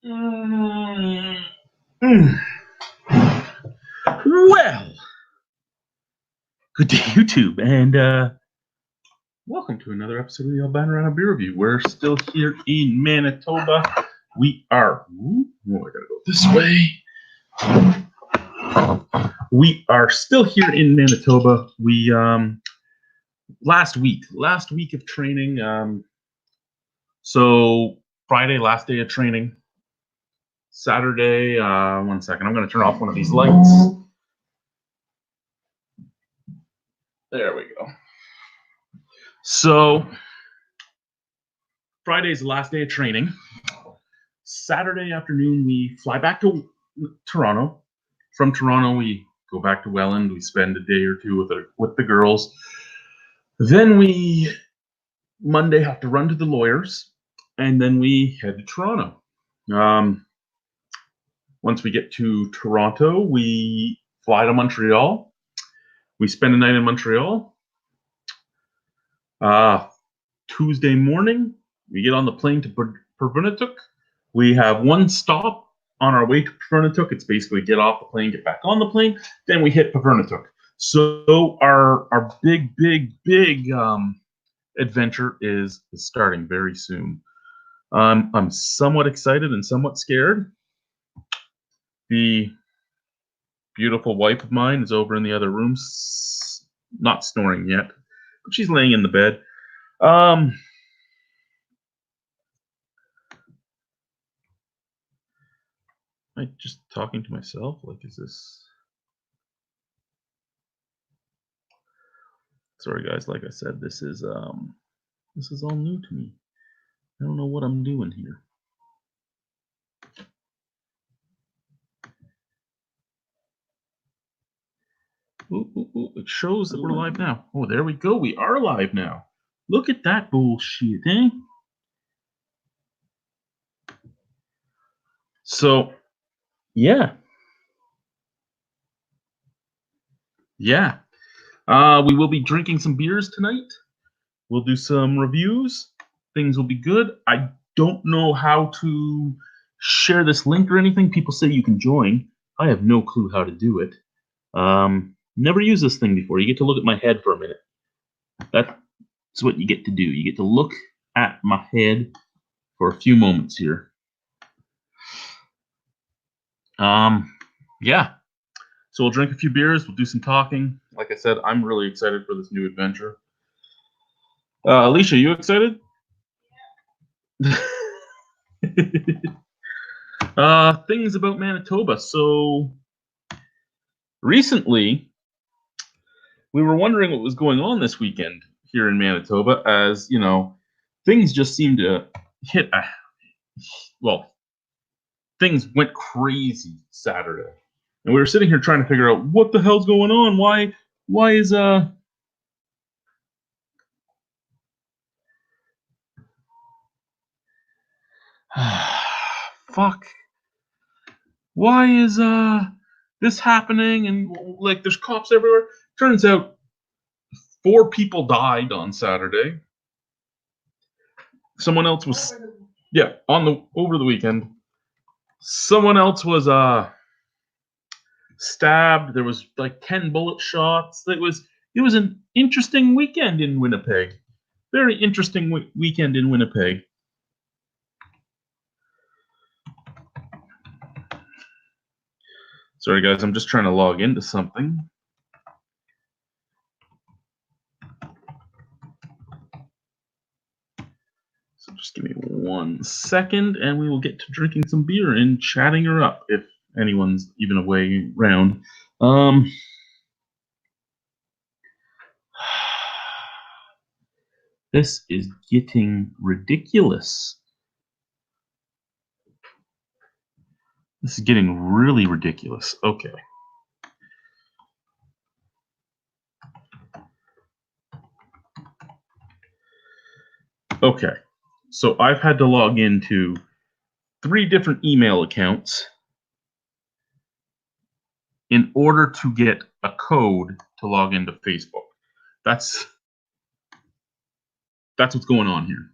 Mm. Mm. Well, good day, YouTube, and welcome to another episode of the Albino Around a Beer Review. We're still here in Manitoba. We are. I gotta go this way. We are still here in Manitoba. We last week of training. So Friday, last day of training. Saturday. 1 second. I'm gonna turn off one of these lights. There we go. So Friday is the last day of training. Saturday afternoon, we fly back to Toronto. From Toronto, we go back to Welland. We spend a day or two with the girls. Then we Monday have to run to the lawyers, and then we head to Toronto. Once we get to Toronto, we fly to Montreal. We spend a night in Montreal. Tuesday morning, we get on the plane to Purvunattuk. We have one stop on our way to Purvunattuk. It's basically get off the plane, get back on the plane, then we hit Purvunattuk. So our big adventure is starting very soon. I'm somewhat excited and somewhat scared. The beautiful wife of mine is over in the other room, not snoring yet, but she's laying in the bed. Am I just talking to myself? Like, is this? Sorry, guys. Like I said, this is all new to me. I don't know what I'm doing here. Ooh, it shows that we're live now. Oh, there we go. We are live now. Look at that bullshit, eh? So, yeah. We will be drinking some beers tonight. We'll do some reviews. Things will be good. I don't know how to share this link or anything. People say you can join. I have no clue how to do it. Never used this thing before. You get to look at my head for a minute. That's what you get to do. You get to look at my head for a few moments here. Yeah. So we'll drink a few beers. We'll do some talking. Like I said, I'm really excited for this new adventure. Alicia, you excited? Yeah. Things about Manitoba. So recently, we were wondering what was going on this weekend here in Manitoba, as you know, things just seem to hit things went crazy Saturday. And we were sitting here trying to figure out what the hell's going on. Why is fuck. Why is this happening? And like there's cops everywhere. Turns out 4 people died on Saturday. Someone else was over the weekend. Someone else was stabbed. There was like 10 bullet shots. It was an interesting weekend in Winnipeg. Very interesting weekend in Winnipeg. Sorry, guys, I'm just trying to log into something. So just give me 1 second, and we will get to drinking some beer and chatting her up, if anyone's even away around. This is getting ridiculous. This is getting really ridiculous. Okay. Okay. So I've had to log into 3 different email accounts in order to get a code to log into Facebook. That's what's going on here.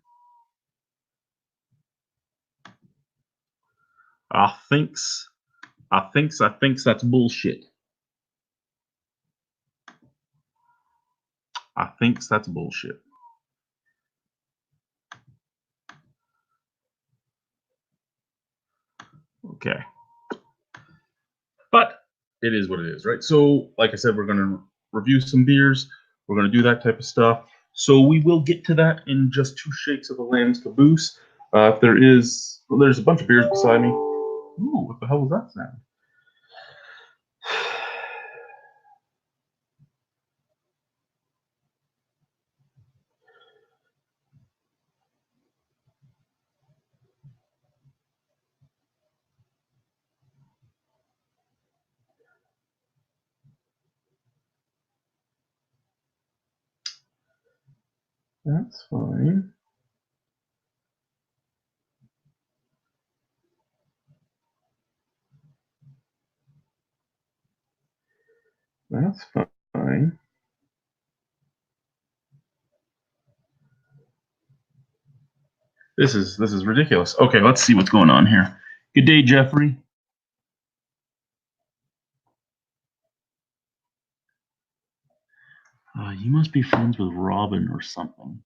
I thinks that's bullshit. I thinks that's bullshit. Okay. But it is what it is, right? So, like I said, we're going to review some beers. We're going to do that type of stuff. So we will get to that in just 2 shakes of a lamb's caboose. If there is, well, there's a bunch of beers beside me. Ooh, what the hell was that sound? That's fine. That's fine. This is ridiculous. Okay, let's see what's going on here. Good day, Jeffrey. You must be friends with Robin or something.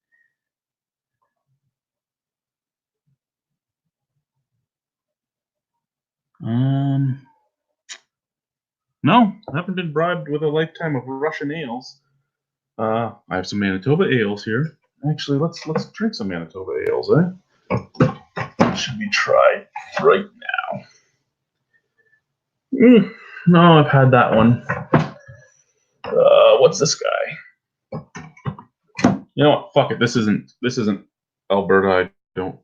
No, I haven't been bribed with a lifetime of Russian ales. I have some Manitoba ales here. Actually, let's drink some Manitoba ales, eh? Should be tried right now. No, I've had that one. What's this guy? You know what? Fuck it. This isn't Alberta.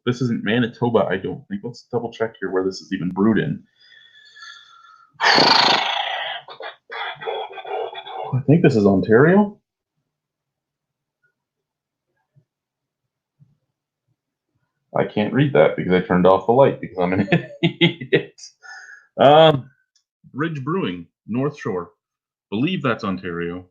This isn't Manitoba. I don't think. Let's double check here where this is even brewed in. I think this is Ontario. I can't read that because I turned off the light because I'm an idiot. Bridge Brewing, North Shore. Believe that's Ontario.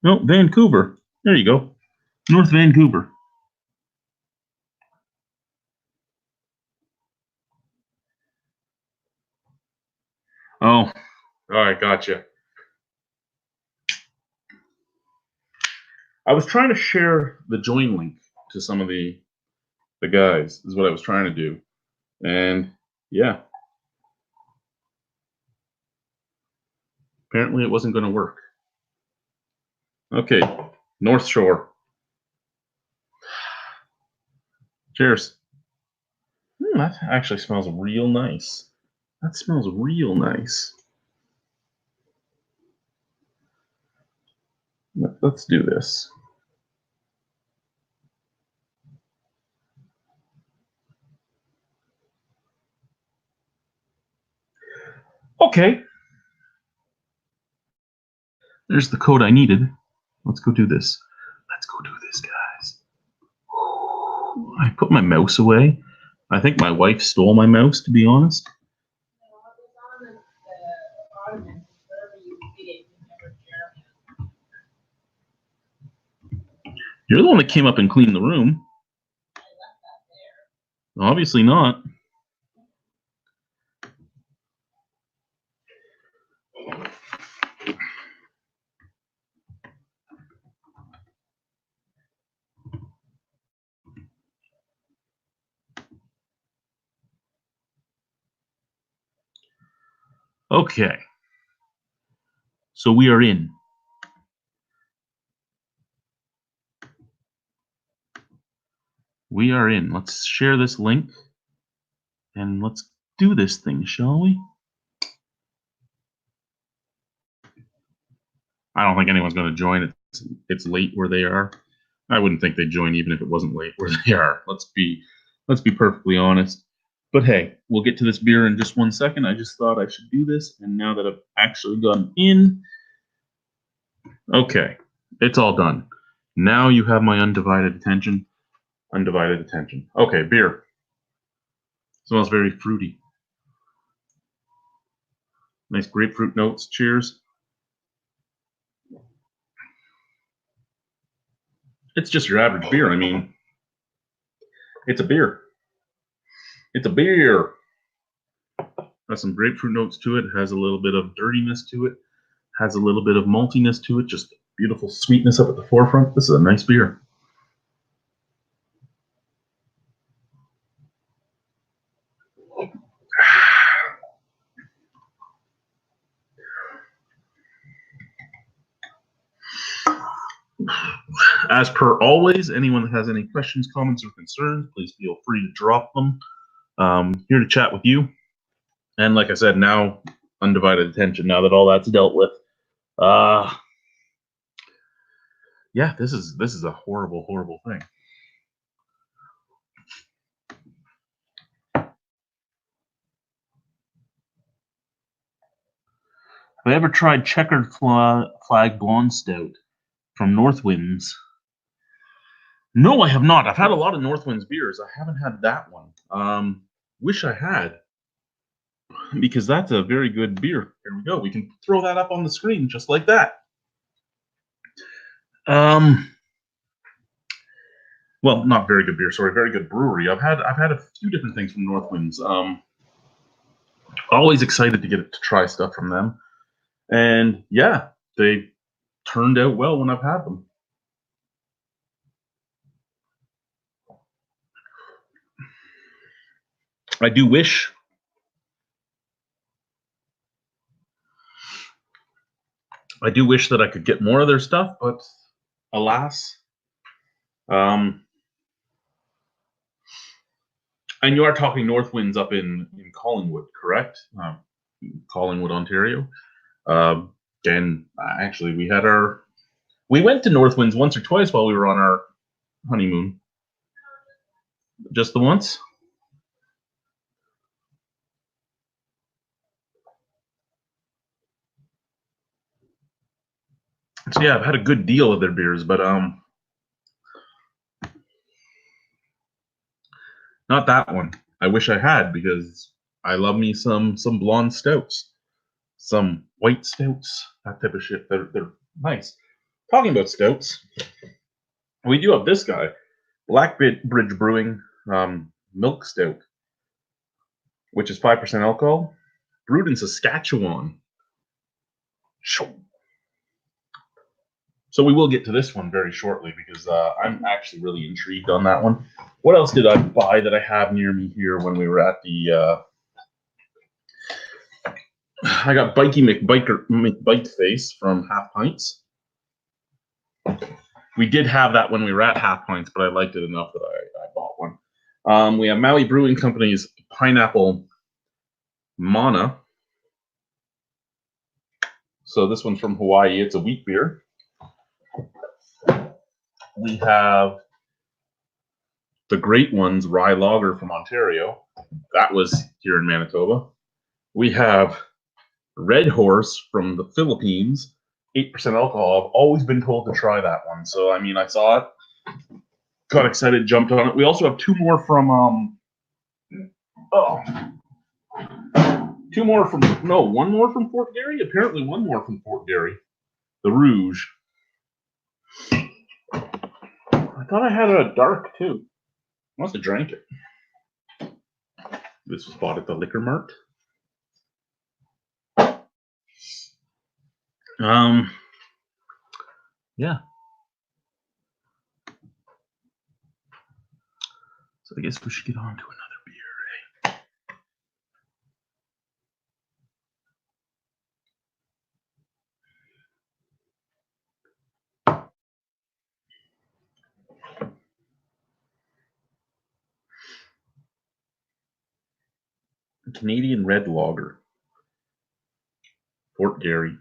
No, Vancouver. There you go. North Vancouver. Oh, all right, gotcha. I was trying to share the join link to some of the guys, is what I was trying to do. And yeah, apparently it wasn't going to work. Okay, North Shore. Cheers. That actually smells real nice. That smells real nice. Let's do this. Okay. There's the code I needed. Let's go do this. Let's go do this, guys. I put my mouse away. I think my wife stole my mouse, to be honest. You're the one that came up and cleaned the room. Obviously not. Okay. So we are in. We are in. Let's share this link and let's do this thing, shall we? I don't think anyone's going to join. It's late where they are. I wouldn't think they'd join even if it wasn't late where they are. Let's be perfectly honest. But hey, we'll get to this beer in just 1 second. I just thought I should do this, and now that I've actually gotten in, okay, it's all done. Now you have my undivided attention. Undivided attention. Okay, beer. Smells very fruity. Nice grapefruit notes. Cheers. It's just your average beer. I mean, it's a beer. It's a beer. Has some grapefruit notes to it. Has a little bit of dirtiness to it. Has a little bit of maltiness to it. Just beautiful sweetness up at the forefront. This is a nice beer. As per always, anyone that has any questions, comments, or concerns, please feel free to drop them. Here to chat with you. And like I said, now undivided attention. Now that all that's dealt with, yeah, this is a horrible, horrible thing. Have I ever tried checkered flag blonde stout from Northwinds? No, I have not. I've had a lot of Northwinds beers. I haven't had that one. Wish I had, because that's a very good beer. Here we go. We can throw that up on the screen just like that. Well, not very good beer. Sorry, very good brewery. I've had a few different things from Northwinds. Always excited to get to try stuff from them, and yeah, they turned out well when I've had them. I do wish that I could get more of their stuff, but alas. And you are talking Northwinds up in Collingwood, correct? Collingwood, Ontario. And actually, we went to Northwinds once or twice while we were on our honeymoon. Just the once? So yeah, I've had a good deal of their beers, but not that one. I wish I had, because I love me some blonde stouts, some white stouts, that type of shit. They're nice. Talking about stouts, we do have this guy, Blackbridge Brewing Milk Stout, which is 5% alcohol, brewed in Saskatchewan. So we will get to this one very shortly, because I'm actually really intrigued on that one. What else did I buy that I have near me here when we were at the... I got Bikey McBikeface from Half Pints. We did have that when we were at Half Pints, but I liked it enough that I bought one. We have Maui Brewing Company's Pineapple Mana. So this one's from Hawaii. It's a wheat beer. We have the Great Ones Rye Lager from Ontario. That was here in Manitoba. We have Red Horse from the Philippines, 8% alcohol. I've always been told to try that one. So, I mean, I saw it, got excited, jumped on it. We also have two more from, one more from Fort Garry? Apparently one more from Fort Garry. The Rouge. I thought I had a dark, too. Must have drank it. This was bought at the Liquor Mart. Yeah. So I guess we should get on to another beer, Canadian Red Lager. Fort Garry.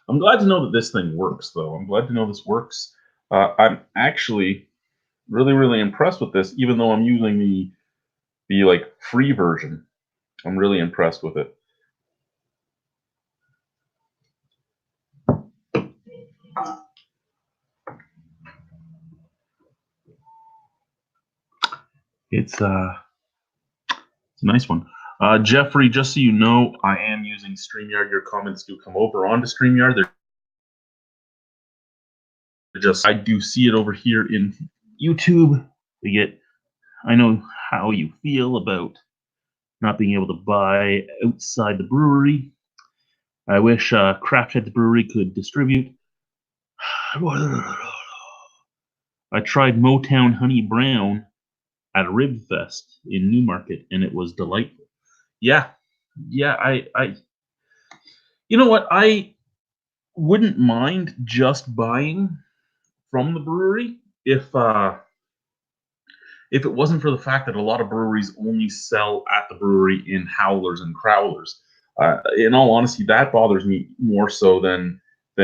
I'm glad to know that this thing works, though. I'm glad to know this works. I'm actually really, really impressed with this, even though I'm using the like free version. I'm really impressed with it. It's a It's a nice one. Jeffrey, just so you know, I am using StreamYard. Your comments do come over onto StreamYard. I do see it over here in YouTube. I know how you feel about not being able to buy outside the brewery. I wish Craft Heads Brewery could distribute. I tried Motown Honey Brown at Rib Fest in Newmarket, and it was delightful. Yeah, you know what? I wouldn't mind just buying from the brewery if it wasn't for the fact that a lot of breweries only sell at the brewery in howlers and crowlers. In all honesty, that bothers me more so than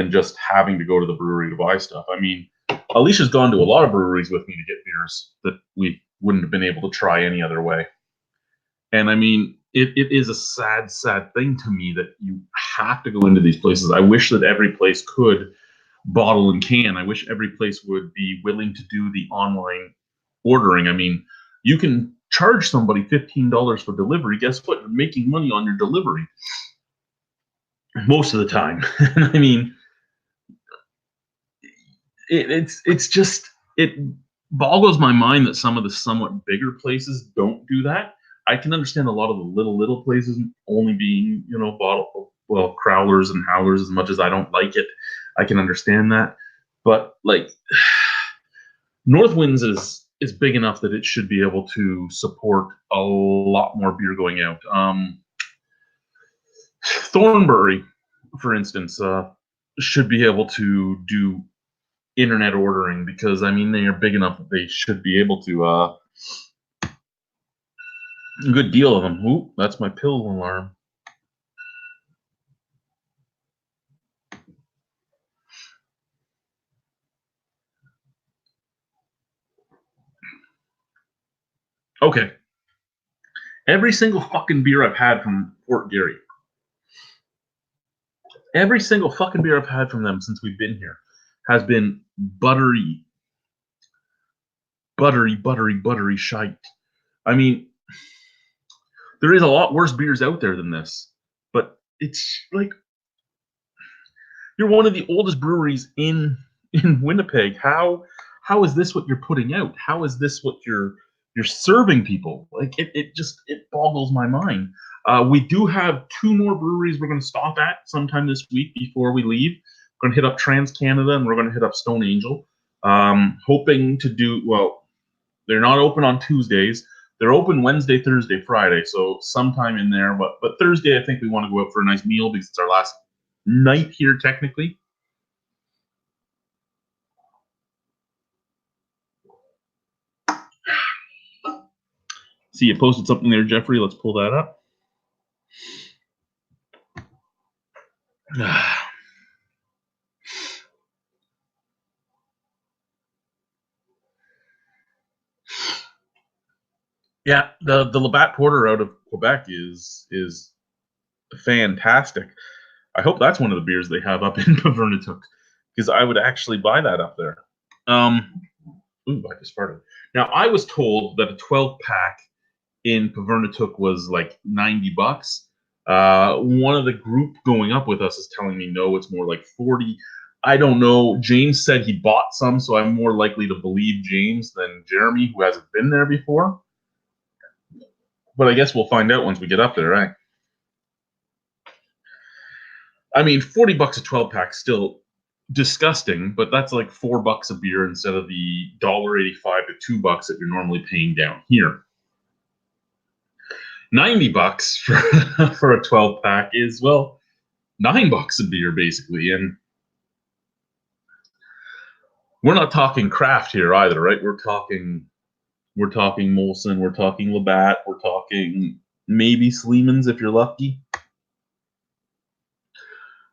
just having to go to the brewery to buy stuff. I mean, Alicia's gone to a lot of breweries with me to get beers that we wouldn't have been able to try any other way. And I mean, it is a sad, sad thing to me that you have to go into these places. I wish that every place could bottle and can. I wish every place would be willing to do the online ordering. I mean, you can charge somebody $15 for delivery. Guess what? You're making money on your delivery most of the time. I mean, it boggles my mind that some of the somewhat bigger places don't do that. I can understand a lot of the little places only being, crowlers and howlers. As much as I don't like it, I can understand that. But like, Northwinds is big enough that it should be able to support a lot more beer going out. Thornbury, for instance, should be able to do internet ordering because I mean they are big enough that they should be able to. A good deal of them. Ooh, that's my pill alarm. Okay. Every single fucking beer I've had from Fort Garry. Every single fucking beer I've had from them since we've been here has been buttery shite. I mean, there is a lot worse beers out there than this, but it's like you're one of the oldest breweries in Winnipeg. How is this what you're putting out? How is this what you're serving people? Like it boggles my mind. We do have 2 more breweries we're going to stop at sometime this week before we leave. We're going to hit up Trans Canada and we're going to hit up Stone Angel. Hoping to do well. They're not open on Tuesdays. They're open Wednesday, Thursday, Friday. So sometime in there, but Thursday I think we want to go out for a nice meal because it's our last night here technically. See, you posted something there, Jeffrey. Let's pull that up. Yeah, the Labatt Porter out of Quebec is fantastic. I hope that's one of the beers they have up in Pavernatuck because I would actually buy that up there. Ooh, I just farted. Now I was told that a 12-pack in Pavernatuck was like $90. One of the group going up with us is telling me no, it's more like 40. I don't know. James said he bought some, so I'm more likely to believe James than Jeremy, who hasn't been there before. But I guess we'll find out once we get up there, right? I mean, $40 a 12-pack still disgusting, but that's like $4 a beer instead of the $1.85 to $2 that you're normally paying down here. $90 for a 12-pack is, well, $9 a beer basically, and we're not talking craft here either, right? We're talking Molson, we're talking Labatt, we're talking maybe Sleeman's if you're lucky.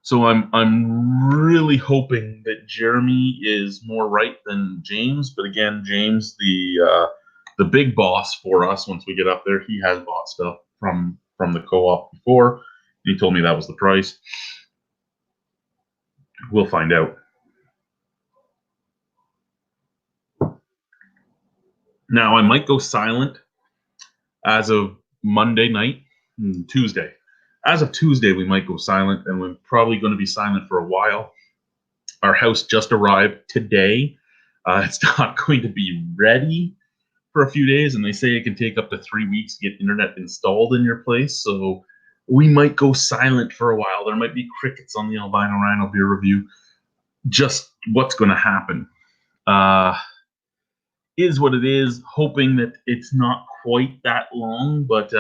So I'm really hoping that Jeremy is more right than James, but again, James, the big boss for us once we get up there, he has bought stuff from the co-op before. He told me that was the price. We'll find out. Now, I might go silent as of Monday night, Tuesday. As of Tuesday, we might go silent, and we're probably going to be silent for a while. Our house just arrived today. It's not going to be ready for a few days, and they say it can take up to 3 weeks to get internet installed in your place. So we might go silent for a while. There might be crickets on the Albino Rhino beer review. Just what's going to happen is what it is. Hoping that it's not quite that long, but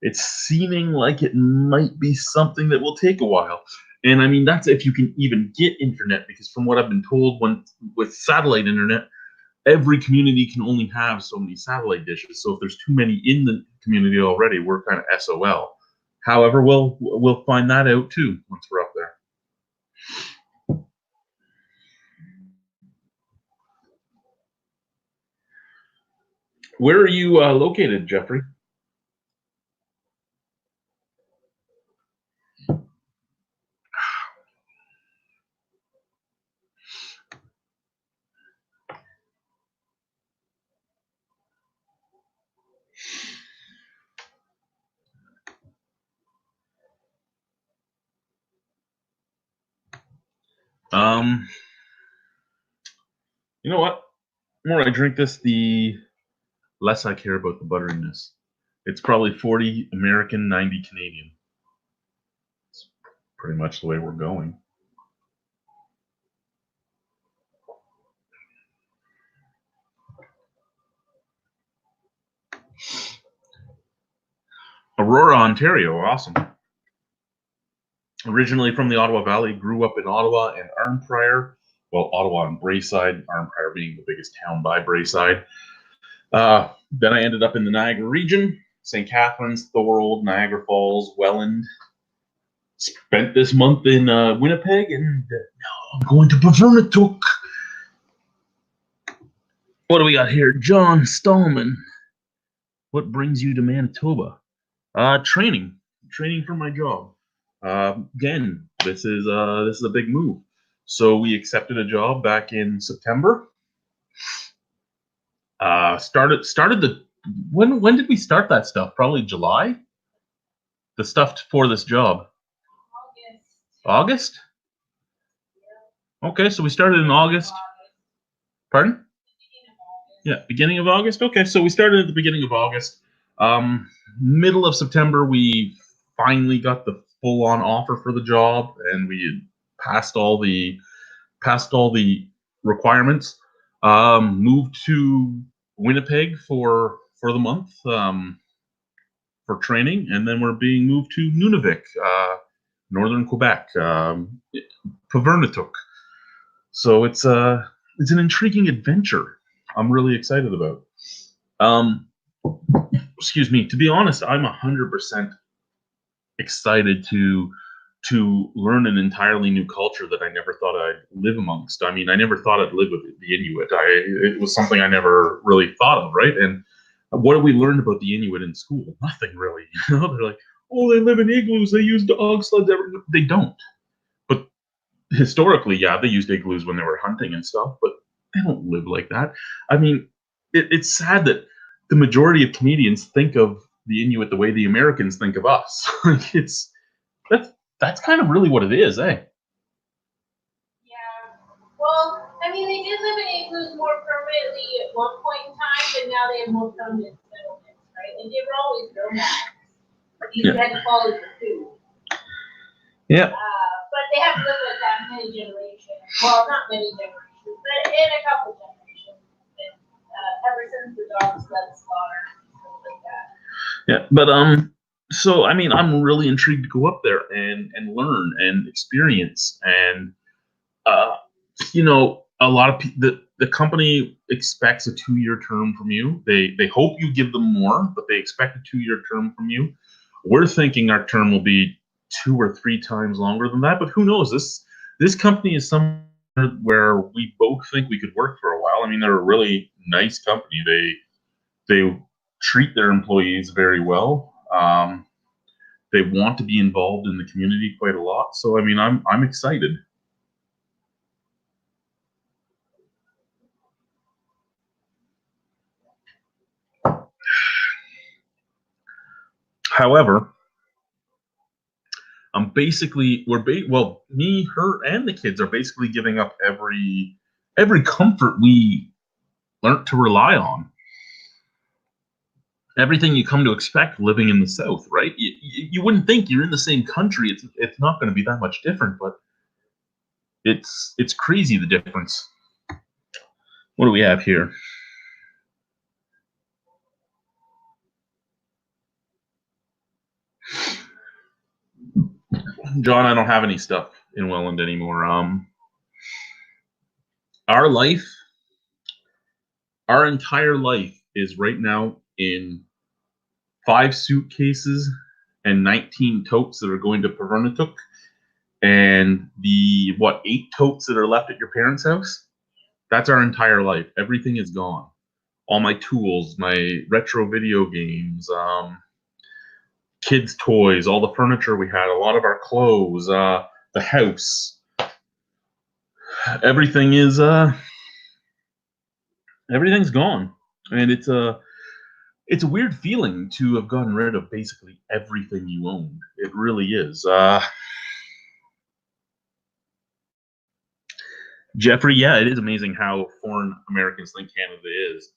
it's seeming like it might be something that will take a while. And I mean, that's if you can even get internet, because from what I've been told, with satellite internet, every community can only have so many satellite dishes. So if there's too many in the community already, we're kind of SOL. However, we'll find that out too once we're up there. Where are you located, Jeffrey? You know what? The more I drink this, the less I care about the butteriness. It's probably 40 American, 90 Canadian. It's pretty much the way we're going. Aurora, Ontario, awesome. Originally from the Ottawa Valley, grew up in Ottawa and Arnprior. Well, Ottawa and Braeside, Arnprior being the biggest town by Braeside. Then I ended up in the Niagara region, St. Catharines, Thorold, Niagara Falls, Welland. Spent this month in Winnipeg, and now I'm going to Pavernatook. What do we got here? John Stallman. What brings you to Manitoba? Training for my job. Again, this is a big move. So we accepted a job back in September. Started the when did we start that stuff? Probably July. The stuff for this job. August. Okay, so we started in August. Pardon? Yeah, beginning of August. Okay, so we started at the beginning of August. Middle of September, we finally got the full-on offer for the job, and we had passed all the requirements. Moved to Winnipeg for the month for training, and then we're being moved to Nunavik, northern Quebec, Pavernatook. So it's an intriguing adventure. I'm really excited about. Excuse me. To be honest, I'm 100% excited to learn an entirely new culture that I never thought I'd live amongst. I mean, I never thought I'd live with the Inuit. It was something I never really thought of, right? And what have we learned about the Inuit in school? Nothing really. You know, they're like, oh, they live in igloos. They use dog sleds. They don't. But historically, yeah, they used igloos when they were hunting and stuff, but they don't live like that. I mean, it's sad that the majority of Canadians think of the Inuit the way the Americans think of us. Like that's kind of really what it is, eh? Yeah. Well, I mean, they did live in igloos more permanently at one point in time, but now they have more permanent settlements, right? And they were always nomads. You had to follow the food. Yeah. But they haven't lived like that many generations. Well, not many generations, but in a couple generations. Ever since the dog sled slaughter, stuff like that. Yeah, but so I mean, I'm really intrigued to go up there and learn and experience, and you know, a lot of the company expects a 2-year term from you. They hope you give them more, but they expect a 2-year term from you. We're thinking our term will be 2 or 3 times longer than that, but who knows? This company is somewhere where we both think we could work for a while. I mean, they're a really nice company. They treat their employees very well. They want to be involved in the community quite a lot. So I mean, I'm excited. However, I'm basically me, her, and the kids are basically giving up every comfort we learned to rely on. Everything you come to expect living in the South, right? You wouldn't think you're in the same country. It's not going to be that much different, but it's crazy the difference. What do we have here? John, I don't have any stuff in Welland anymore. Our entire life is right now in 5 suitcases and 19 totes that are going to Pervernatuk, and the 8 totes that are left at your parents' house. That's our entire life. Everything is gone. All my tools, my retro video games, kids' toys, all the furniture we had, a lot of our clothes, the house. Everything's gone, and it's a weird feeling to have gotten rid of basically everything you owned. It really is. Jeffrey, yeah, it is amazing how foreign Americans think Canada is.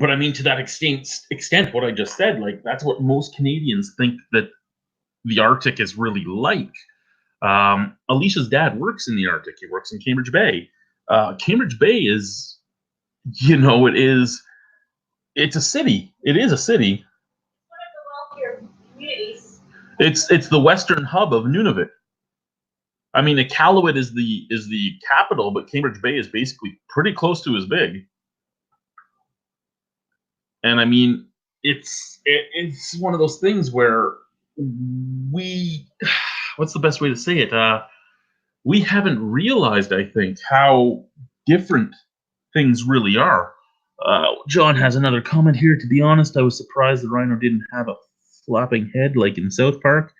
But I mean, to that extent, what I just said, like that's what most Canadians think that the Arctic is really like. Alicia's dad works in the Arctic. He works in Cambridge Bay. Cambridge Bay is, it's a city. It is a city. One of the wealthier communities. It's the western hub of Nunavut. I mean, Iqaluit is the capital, but Cambridge Bay is basically pretty close to as big. And I mean, it's one of those things where what's the best way to say it? We haven't realized, I think, how different things really are. John has another comment here. To be honest, I was surprised the rhino didn't have a flapping head like in South Park.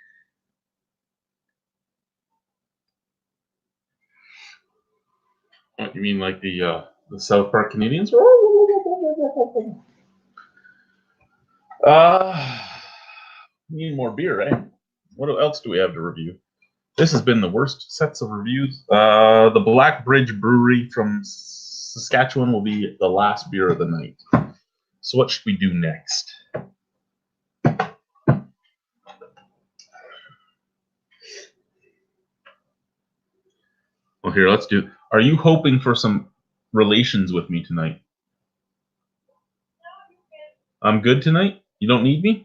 What, you mean like the South Park Canadians? Need more beer, eh? What else do we have to review? This has been the worst sets of reviews. The Black Bridge Brewery from Saskatchewan will be the last beer of the night. So what should we do next? Well, here, let's do. Are you hoping for some relations with me tonight? I'm good tonight? You don't need me? I'm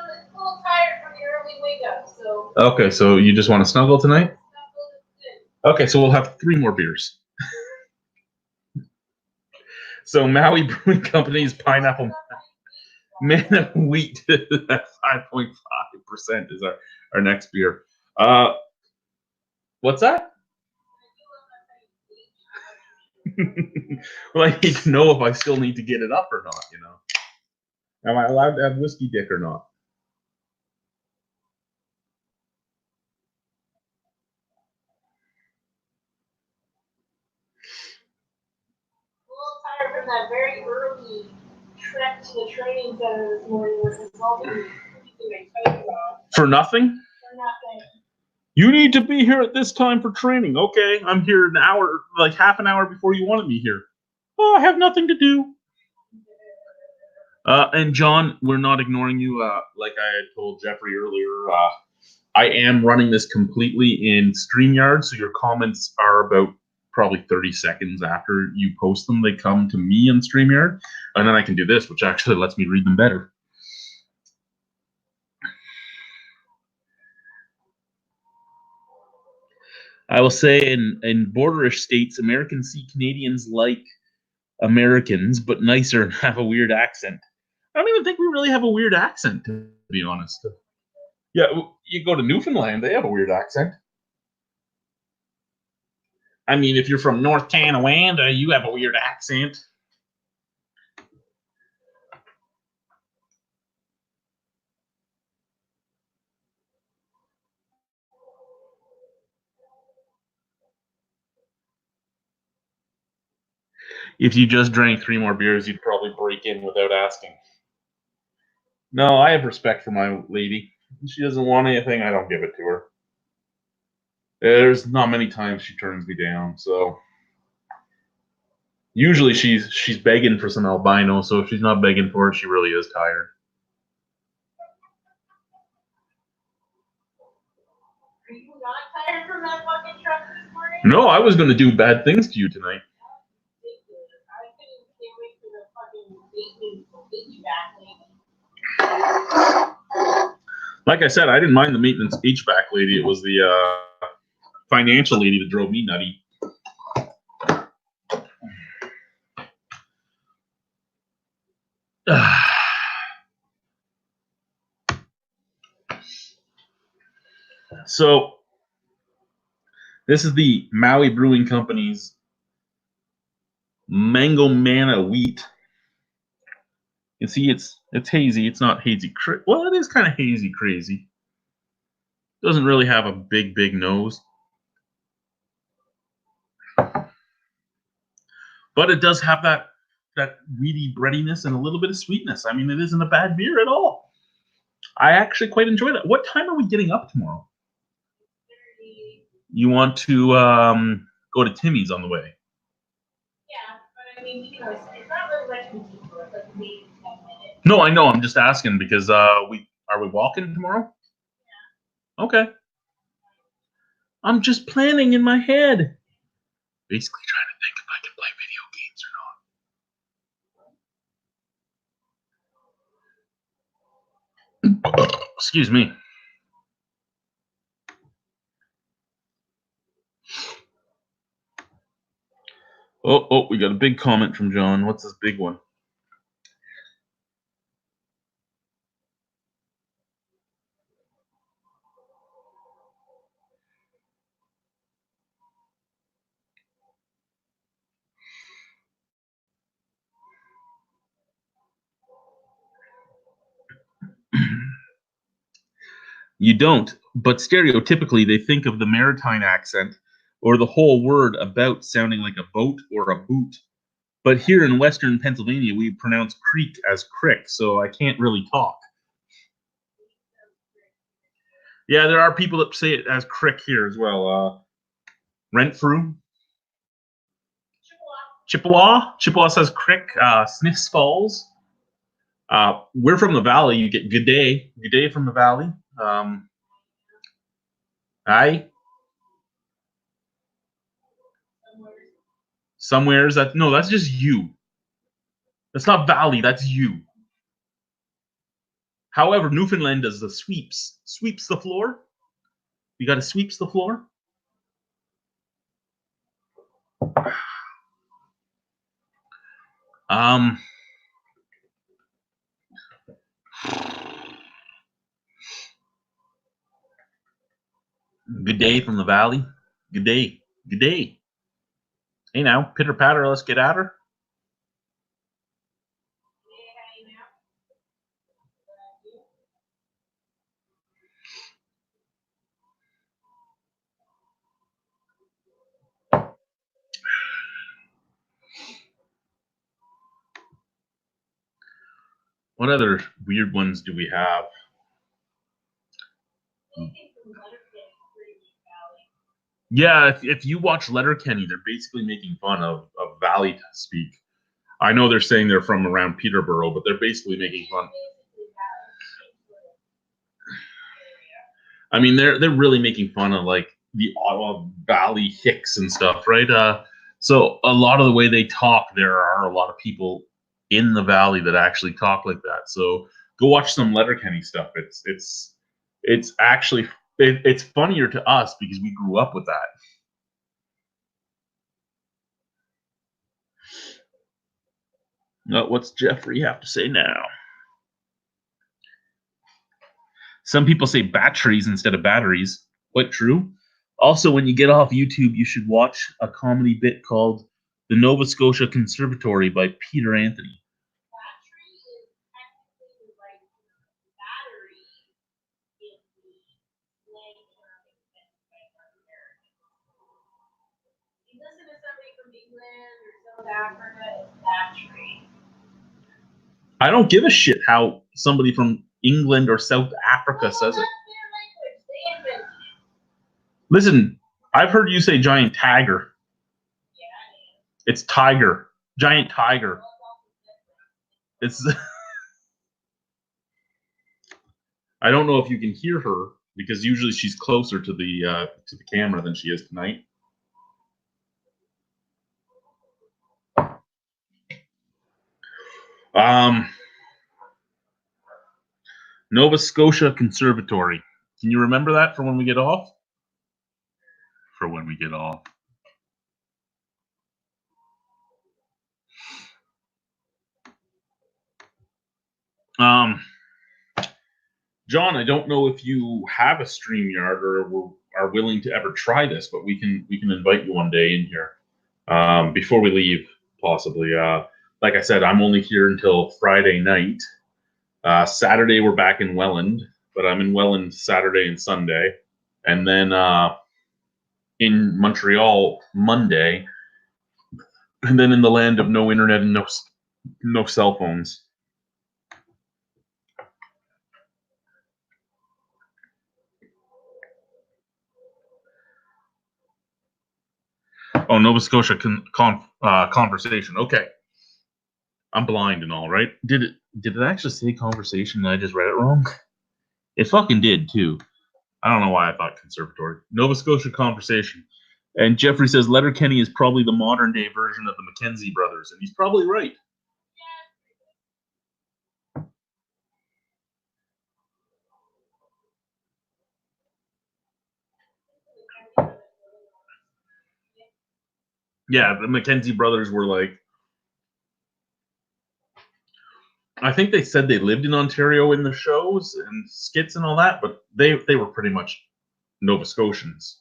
a little tired from the early wake up, so. Okay, so you just want to snuggle tonight? Okay, so we'll have 3 more beers. So Maui Brewing Company's Pineapple Man of Wheat at 5.5% is our next beer. What's that? Well, I need to know if I still need to get it up or not, Am I allowed to have whiskey dick or not? A little tired from that very early trek to the training center this morning, which resulted in keeping my toes off. For nothing? For nothing. You need to be here at this time for training. Okay, I'm here an hour, like half an hour before you wanted me here. Oh, I have nothing to do. And John, we're not ignoring you. Like I had told Jeffrey earlier, I am running this completely in StreamYard, so your comments are about probably 30 seconds after you post them. They come to me in StreamYard, and then I can do this, which actually lets me read them better. I will say in borderish states, Americans see Canadians like Americans, but nicer and have a weird accent. I don't even think we really have a weird accent, to be honest. Yeah, you go to Newfoundland, they have a weird accent. I mean, if you're from North Tonawanda, you have a weird accent. If you just drank 3 more beers, you'd probably break in without asking. No, I have respect for my lady. If she doesn't want anything, I don't give it to her. There's not many times she turns me down, so usually she's begging for some albino, so if she's not begging for it, she really is tired. Are you not tired from that fucking truck this morning? No, I was going to do bad things to you tonight. I couldn't wait for the fucking HVAC lady. Like I said, I didn't mind the maintenance HVAC lady. It was the financial lady that drove me nutty. So, this is the Maui Brewing Company's Mango Manna wheat. You see, it's hazy. It's not hazy. Well, it is kind of hazy crazy. Doesn't really have a big nose. But it does have that weedy breadiness and a little bit of sweetness. I mean, it isn't a bad beer at all. I actually quite enjoy that. What time are we getting up tomorrow? You want to go to Timmy's on the way? Yeah, but I mean, it's not really much of a detour. It's like maybe 10 minutes. No, I know. I'm just asking because are we walking tomorrow? Yeah. Okay. I'm just planning in my head. Basically trying to think if I can play video games or not. Excuse me. Oh, we got a big comment from John. What's this big one? You don't, but stereotypically they think of the maritime accent or the whole word about sounding like a boat or a boot. But here in Western Pennsylvania, we pronounce creek as crick, so I can't really talk. Yeah, there are people that say it as crick here as well. Renfrew. Chippewa says crick. Smiths Falls. We're from the valley. You get good day from the valley. Aye. Somewheres that's just you. That's not valley. That's you. However, Newfoundland does the sweeps the floor. You got to sweeps the floor. Good day from the valley. Good day. Good day. Hey now, pitter patter, let's get at her. What other weird ones do we have? Yeah, if you watch Letterkenny, they're basically making fun of Valley speak. I know they're saying they're from around Peterborough, but they're basically making fun. I mean, they're really making fun of like the Ottawa Valley Hicks and stuff, right? So a lot of the way they talk, there are a lot of people in the valley that actually talk like that. So go watch some Letterkenny stuff. It's actually it's funnier to us because we grew up with that. What's Jeffrey have to say now? Some people say battries instead of batteries. Quite true. Also, when you get off YouTube, you should watch a comedy bit called The Nova Scotia Conservatory by Peter Anthony. Battery is technically the right term. Battery is the slang term invented by North Americans. You listen to somebody from England or South Africa, it's battery. I don't give a shit how somebody from England or South Africa says it. That's their language. They invented it. Listen, I've heard you say giant tiger. Yeah, It's tiger. Giant tiger. It's. I don't know if you can hear her because usually she's closer to the camera than she is tonight. Nova Scotia Conservatory. Can you remember that for when we get off? For when we get off. John, I don't know if you have a StreamYard or are willing to ever try this, but we can invite you one day in here before we leave, possibly. Like I said, I'm only here until Friday night. Saturday we're back in Welland, but I'm in Welland Saturday and Sunday, and then in Montreal Monday, and then in the land of no internet and no cell phones. Oh, Nova Scotia Conversation. Okay. I'm blind and all, right? Did it actually say conversation and I just read it wrong? It fucking did, too. I don't know why I thought conservatory. Nova Scotia Conversation. And Jeffrey says Letterkenny is probably the modern-day version of the Mackenzie Brothers, and he's probably right. Yeah, the Mackenzie Brothers were like, I think they said they lived in Ontario in the shows and skits and all that, but they were pretty much Nova Scotians.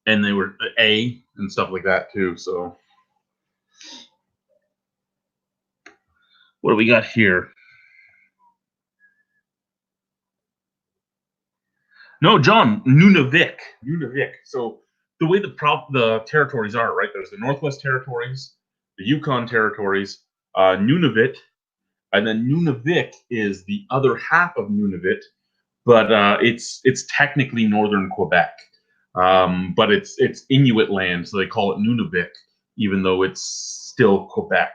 And they were A and stuff like that too, so. What do we got here? No, John, Nunavik. So the way the territories are, right? There's the Northwest Territories, the Yukon Territories, Nunavut, and then Nunavik is the other half of Nunavut, but it's technically northern Quebec, but it's Inuit land, so they call it Nunavik, even though it's still Quebec.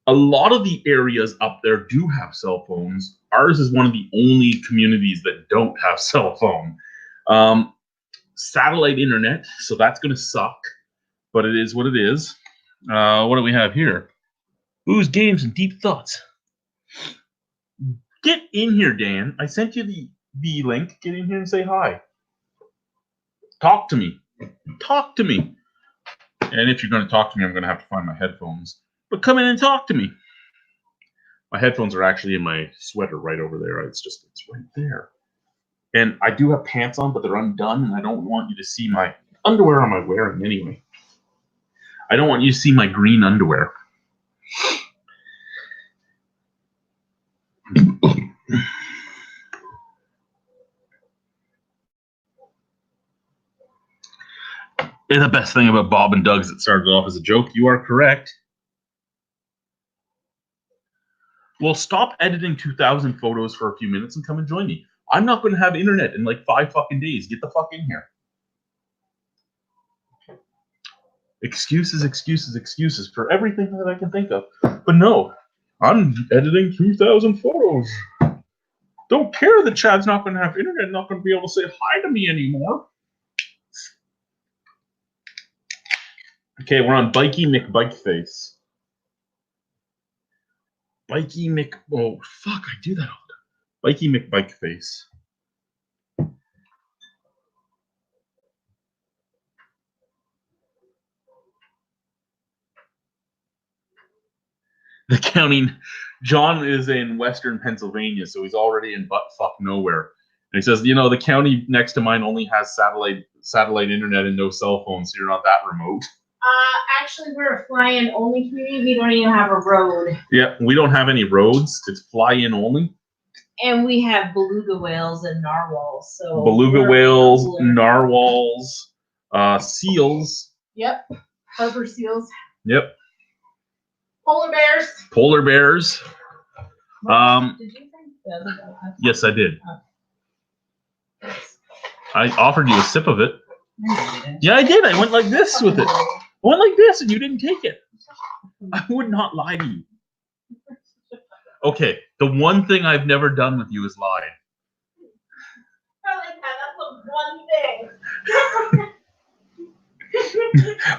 A lot of the areas up there do have cell phones. Ours is one of the only communities that don't have cell phone. Satellite internet, so that's going to suck, but it is what it is. What do we have here? Booze, games, and deep thoughts. Get in here, Dan. I sent you the link. Get in here and say hi. Talk to me. Talk to me. And if you're going to talk to me, I'm going to have to find my headphones. But come in and talk to me. My headphones are actually in my sweater right over there. It's right there. And I do have pants on, but they're undone, and I don't want you to see my underwear am I wearing anyway. I don't want you to see my green underwear. The best thing about Bob and Doug's, it started off as a joke. You are correct. Well, stop editing 2,000 photos for a few minutes and come and join me. I'm not going to have internet in like 5 fucking days. Get the fuck in here. Excuses for everything that I can think of. But no, I'm editing 2,000 photos. Don't care that Chad's not going to have internet, not going to be able to say hi to me anymore. Okay, we're on Bikey McBikeface. Oh, fuck, I do that all the time. Bikey McBikeface. The county, John is in Western Pennsylvania, so he's already in buttfuck nowhere. And he says, the county next to mine only has satellite internet and no cell phones, so you're not that remote. Actually, we're a fly-in only community. We don't even have a road. Yeah, we don't have any roads. It's fly-in only. And we have beluga whales and narwhals. So beluga whales, narwhals, seals. Yep. Harbor seals. Yep. Polar bears. Polar bears. Did you think the other guy? Yes, I did. I offered you a sip of it. Yeah, I did. I went like this with it. I went like this, and you didn't take it. I would not lie to you. Okay, the one thing I've never done with you is lied. I like that. That's the one thing.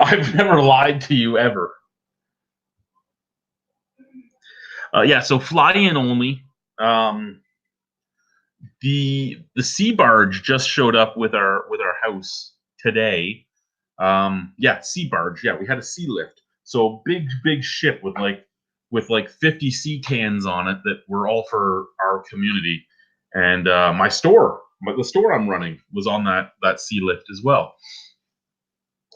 I've never lied to you ever. Yeah, so fly in only. The sea barge just showed up with our house today. Yeah, sea barge. Yeah, we had a sea lift. So big ship with like 50 sea cans on it that were all for our community. And the store I'm running was on that sea lift as well.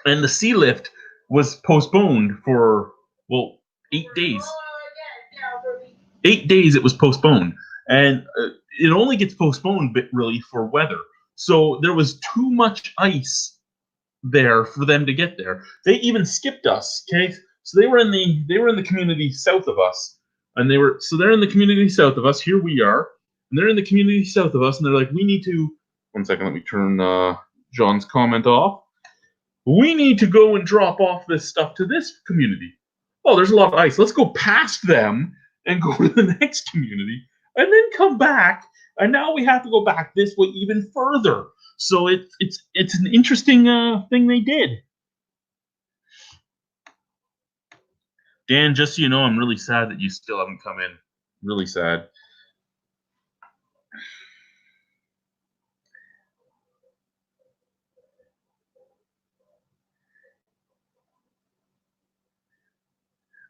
And the sea lift was postponed for 8 days. 8 days it was postponed, and it only gets postponed really for weather. So there was too much ice there for them to get there. They even skipped us. Okay, so they were in the community south of us, and they're in the community south of us. Here we are, and they're in the community south of us, and they're like, we need to. One second, let me turn John's comment off. We need to go and drop off this stuff to this community. Oh, there's a lot of ice. Let's go past them and go to the next community, and then come back. And now we have to go back this way even further. So it's an interesting thing they did. Dan, just so you know, I'm really sad that you still haven't come in. Really sad.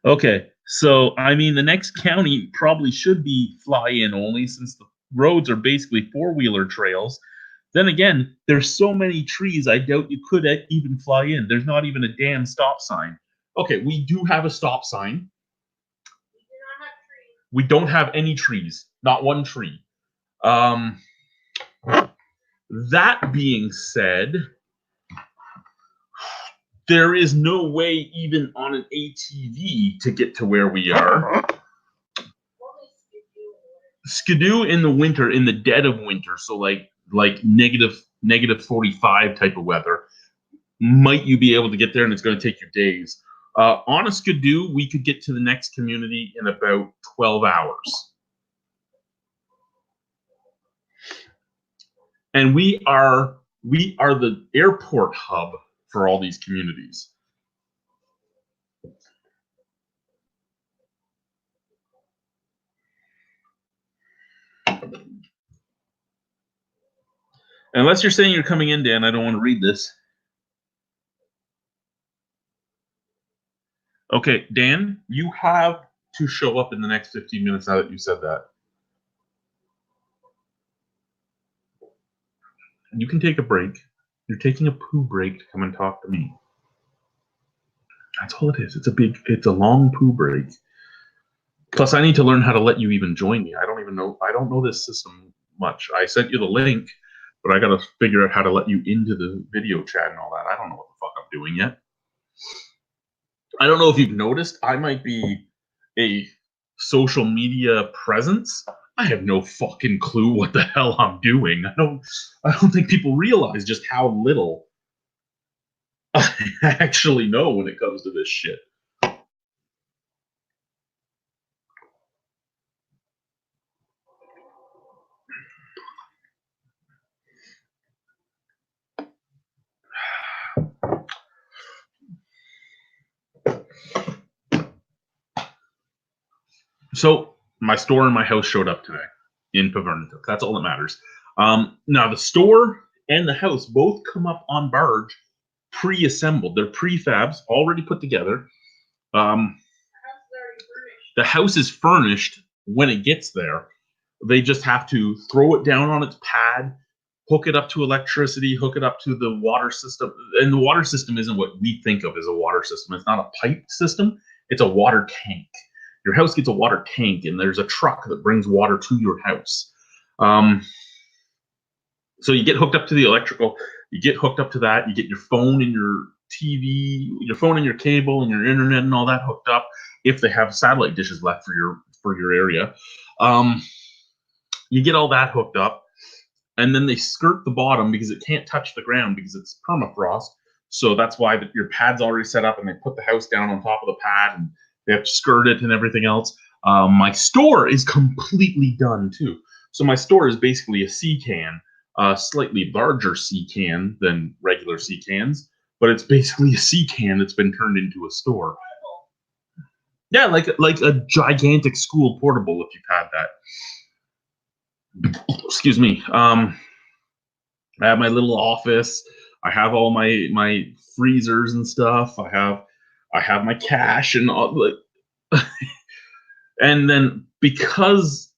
Okay, so I mean, the next county probably should be fly-in only, since the roads are basically four-wheeler trails. Then again, there's so many trees, I doubt you could even fly in. There's not even a damn stop sign. Okay, we do have a stop sign. We don't have any trees, not one tree. That being said, there is no way even on an ATV to get to where we are. Skidoo in the winter, in the dead of winter, so like negative 45 type of weather, might you be able to get there, and it's going to take you days. On a Skidoo, we could get to the next community in about 12 hours. And we are the airport hub for all these communities. Unless you're saying you're coming in, Dan, I don't want to read this. Okay, Dan, you have to show up in the next 15 minutes now that you said that. You can take a break. You're taking a poo break to come and talk to me. That's all it is. It's a long poo break. Plus, I need to learn how to let you even join me. I don't know this system much. I sent you the link, but I got to figure out how to let you into the video chat and all that. I don't know what the fuck I'm doing yet. I don't know if you've noticed, I might be a social media presence. I have no fucking clue what the hell I'm doing. I don't think people realize just how little I actually know when it comes to this shit. So my store and my house showed up today in Pavernituk. That's all that matters. Now the store and the house both come up on barge pre-assembled. They're prefabs already put together. The house is furnished when it gets there. They just have to throw it down on its pad, hook it up to electricity, hook it up to the water system. And the water system isn't what we think of as a water system. It's not a pipe system. It's a water tank. Your house gets a water tank, and there's a truck that brings water to your house. So you get hooked up to the electrical. You get hooked up to that. You get your phone and TV, your phone and your cable and your internet and all that hooked up. If they have satellite dishes left for your area, you get all that hooked up, and then they skirt the bottom because it can't touch the ground because it's permafrost. So that's why your pad's already set up, and they put the house down on top of the pad, and they have to skirt it and everything else. My store is completely done too. So my store is basically a sea can, a slightly larger sea can than regular sea cans, but it's basically a sea can that's been turned into a store. Yeah, like a gigantic school portable if you've had that. Excuse me. I have my little office. I have all my freezers and stuff. I have my cash and all. And then because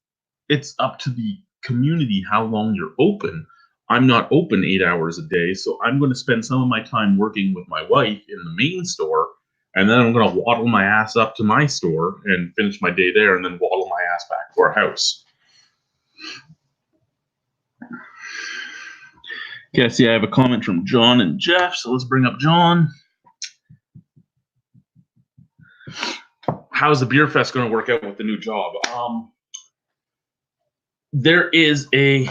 it's up to the community how long you're open, I'm not open 8 hours a day, so I'm going to spend some of my time working with my wife in the main store, and then I'm going to waddle my ass up to my store and finish my day there, and then waddle my ass back to our house. Okay, I see I have a comment from John and Jeff, so let's bring up John. How's the beer fest going to work out with the new job? There is a...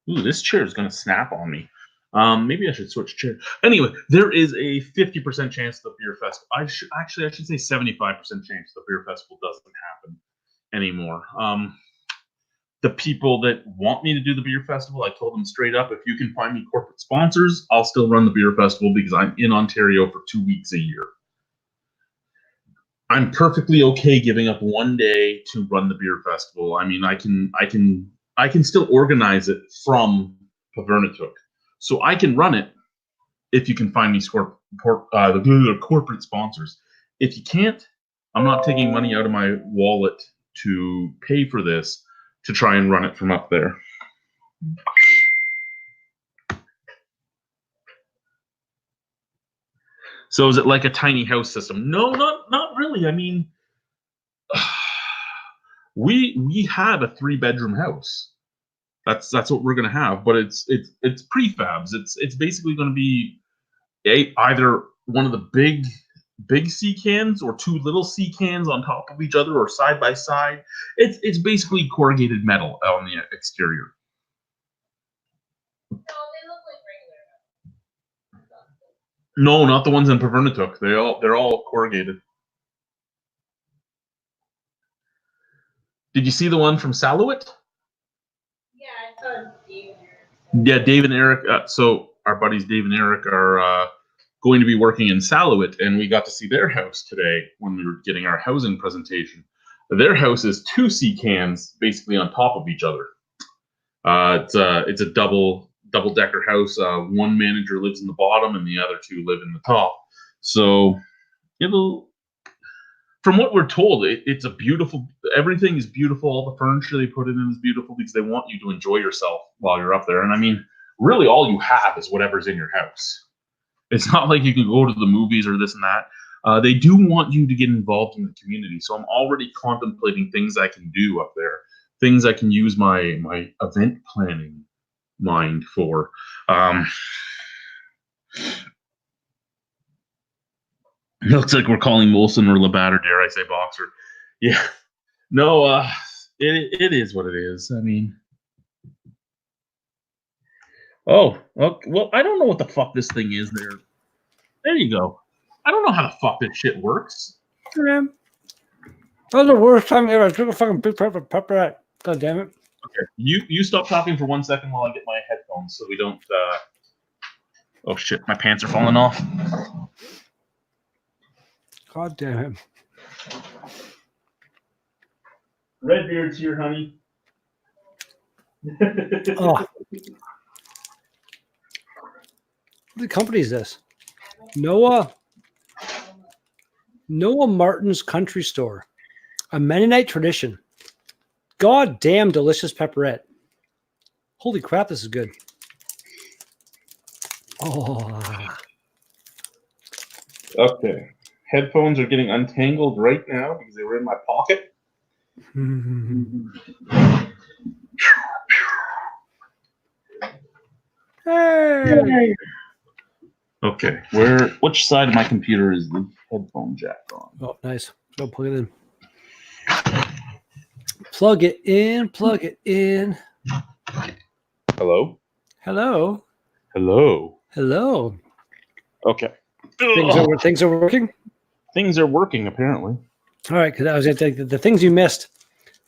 Ooh, this chair is going to snap on me. Maybe I should switch chair. Anyway, there is a 50% chance the beer fest... I should say 75% chance the beer festival doesn't happen anymore. The people that want me to do the beer festival, I told them straight up, if you can find me corporate sponsors, I'll still run the beer festival because I'm in Ontario for 2 weeks a year. I'm perfectly okay giving up one day to run the beer festival. I mean, I can still organize it from Pavernatook, so I can run it if you can find me the corporate sponsors. If you can't, I'm not taking money out of my wallet to pay for this to try and run it from up there. So is it like a tiny house system? No, not really. I mean, we have a 3-bedroom house. That's what we're gonna have, but it's prefabs. It's basically gonna be either one of the big sea cans or 2 little sea cans on top of each other or side by side. It's basically corrugated metal on the exterior. No, they look like regular. No, not the ones in Pavernatook. They're all corrugated. Did you see the one from Salouet? Yeah, I saw Dave and Eric. Yeah, Dave and Eric. So our buddies Dave and Eric are going to be working in Salouet, and we got to see their house today when we were getting our housing presentation. Their house is 2 sea cans basically on top of each other. It's a double-decker house. One manager lives in the bottom, and the other 2 live in the top. So from what we're told, it's a beautiful. Everything is beautiful. All the furniture they put in is beautiful because they want you to enjoy yourself while you're up there. And I mean, really, all you have is whatever's in your house. It's not like you can go to the movies or this and that. They do want you to get involved in the community. So I'm already contemplating things I can do up there, things I can use my event planning mind for. Looks like we're calling Molson or Labatt, or dare I say Boxer. Yeah. No, it is what it is. I mean... Oh, well, I don't know what the fuck this thing is there. There you go. I don't know how the fuck this shit works. Yeah. That was the worst time ever. I took a fucking big pepper. God damn it. Okay. You stop talking for 1 second while I get my headphones so we don't... Oh, shit. My pants are falling off. God damn it. Redbeard's here, honey. Oh. What company is this? Noah Martin's Country Store. A Mennonite tradition. God damn delicious pepperette. Holy crap, this is good. Oh. Okay. Headphones are getting untangled right now because they were in my pocket. Hey. Okay, which side of my computer is the headphone jack on? Oh, nice. Go plug it in. Plug it in. Plug it in. Hello? Hello. Hello. Hello. Okay. Things are working. Things are working, apparently. All right, because I was going to take the things you missed.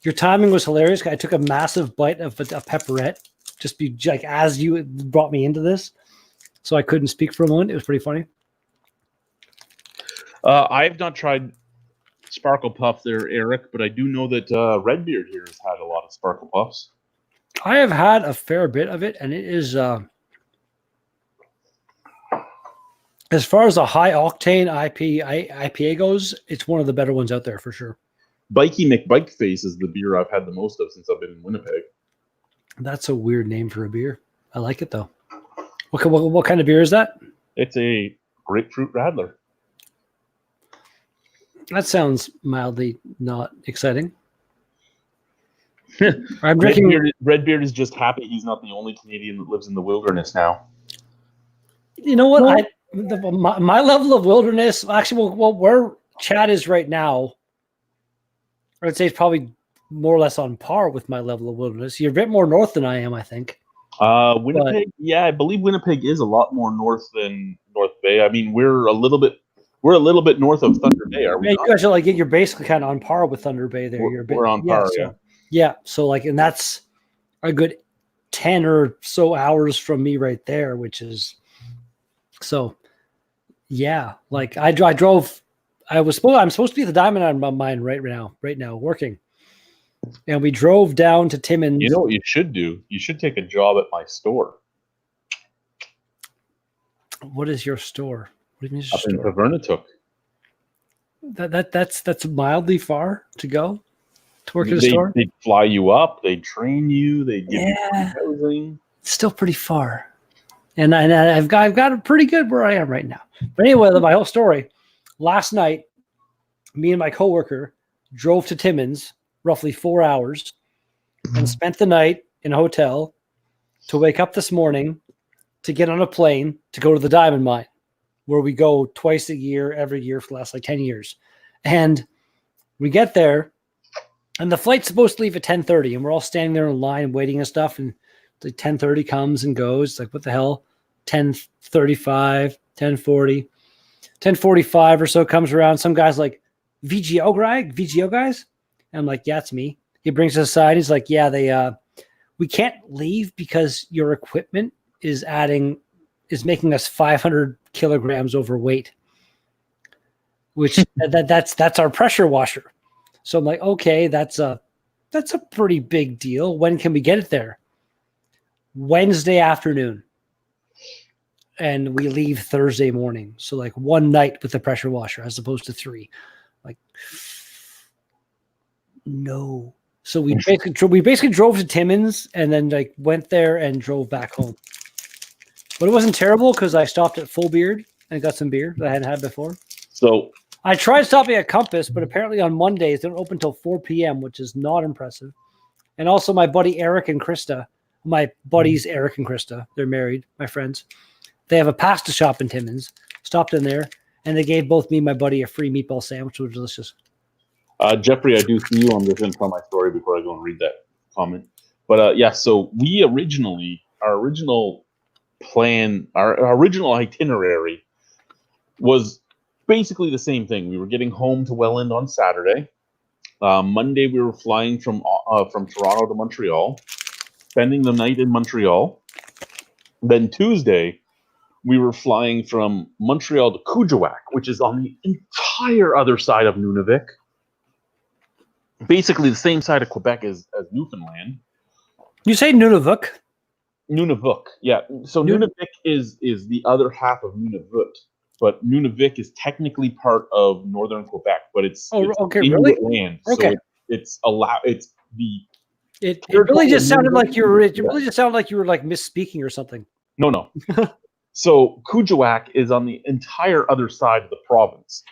Your timing was hilarious. I took a massive bite of a pepperette, just be like as you brought me into this, so I couldn't speak for a moment. It was pretty funny. I've not tried Sparkle Puff there, Eric, but I do know that Redbeard here has had a lot of Sparkle Puffs. I have had a fair bit of it, and it is as far as a high octane IPA goes, it's one of the better ones out there for sure. Bikey McBikeface is the beer I've had the most of since I've been in Winnipeg. That's a weird name for a beer. I like it though. What kind of beer is that? It's a grapefruit radler. That sounds mildly not exciting. I'm drinking. Redbeard is just happy he's not the only Canadian that lives in the wilderness now. You know what? My level of wilderness, actually, well, where Chad is right now, I'd say it's probably more or less on par with my level of wilderness. You're a bit more north than I am, I think. Winnipeg, I believe Winnipeg is a lot more north than North Bay. I mean, we're a little bit north of Thunder Bay, are we? Yeah, you guys are like you're basically kind of on par with Thunder Bay there. We're on par, yeah. Yeah, so like, and that's a good 10 or so hours from me right there, which is so. Yeah, like I drove. I'm supposed to be at the Diamond Mine right now working, and we drove down to Timmins. You know what you should do? You should take a job at my store. What is your store? What do you mean up in Pavernatook. That's mildly far to go to work at a store. They fly you up. They train you. They give you housing. It's still pretty far. And I've got it pretty good where I am right now. But anyway, my whole story. Last night, me and my coworker drove to Timmins, roughly 4 hours, and spent the night in a hotel to wake up this morning to get on a plane to go to the diamond mine, where we go twice a year, every year for the last 10 years. And we get there, and the flight's supposed to leave at 10:30, and we're all standing there in line waiting and stuff, and the 10:30 comes and goes. It's like, what the hell? 10:35, 10:40, 10:45 or so comes around. Some guy's like, VGO guys? And I'm like, yeah, it's me. He brings us aside. He's like, yeah, we can't leave because your equipment is making us 500 kilograms overweight, which that's our pressure washer. So I'm like, okay, that's a pretty big deal. When can we get it there? Wednesday afternoon. And we leave Thursday morning. So like one night with the pressure washer as opposed to 3. Like, no. So we basically drove to Timmins and then like went there and drove back home. But it wasn't terrible because I stopped at Full Beard and got some beer that I hadn't had before. So I tried stopping at Compass, but apparently on Mondays they don't open until 4 p.m., which is not impressive. And also my buddy Eric and Krista, my buddies Eric and Krista, they're married, my friends. They have a pasta shop in Timmins. Stopped in there, and they gave both me and my buddy a free meatball sandwich, which was delicious. Jeffrey, I do see you. I'm just going to tell my story before I go and read that comment. But so we our original plan, our original itinerary was basically the same thing. We were getting home to Welland on Saturday. Monday, we were flying from Toronto to Montreal, spending the night in Montreal. Then Tuesday, we were flying from Montreal to Kuujjuaq, which is on the entire other side of Nunavik. Basically the same side of Quebec as Newfoundland. You say Nunavik? Nunavik, yeah. So Nunavik is the other half of Nunavut, but Nunavik is technically part of northern Quebec, but it's really? Land. Okay. So It really just sounded like you were like misspeaking or something. No. So Kuujjuaq is on the entire other side of the province.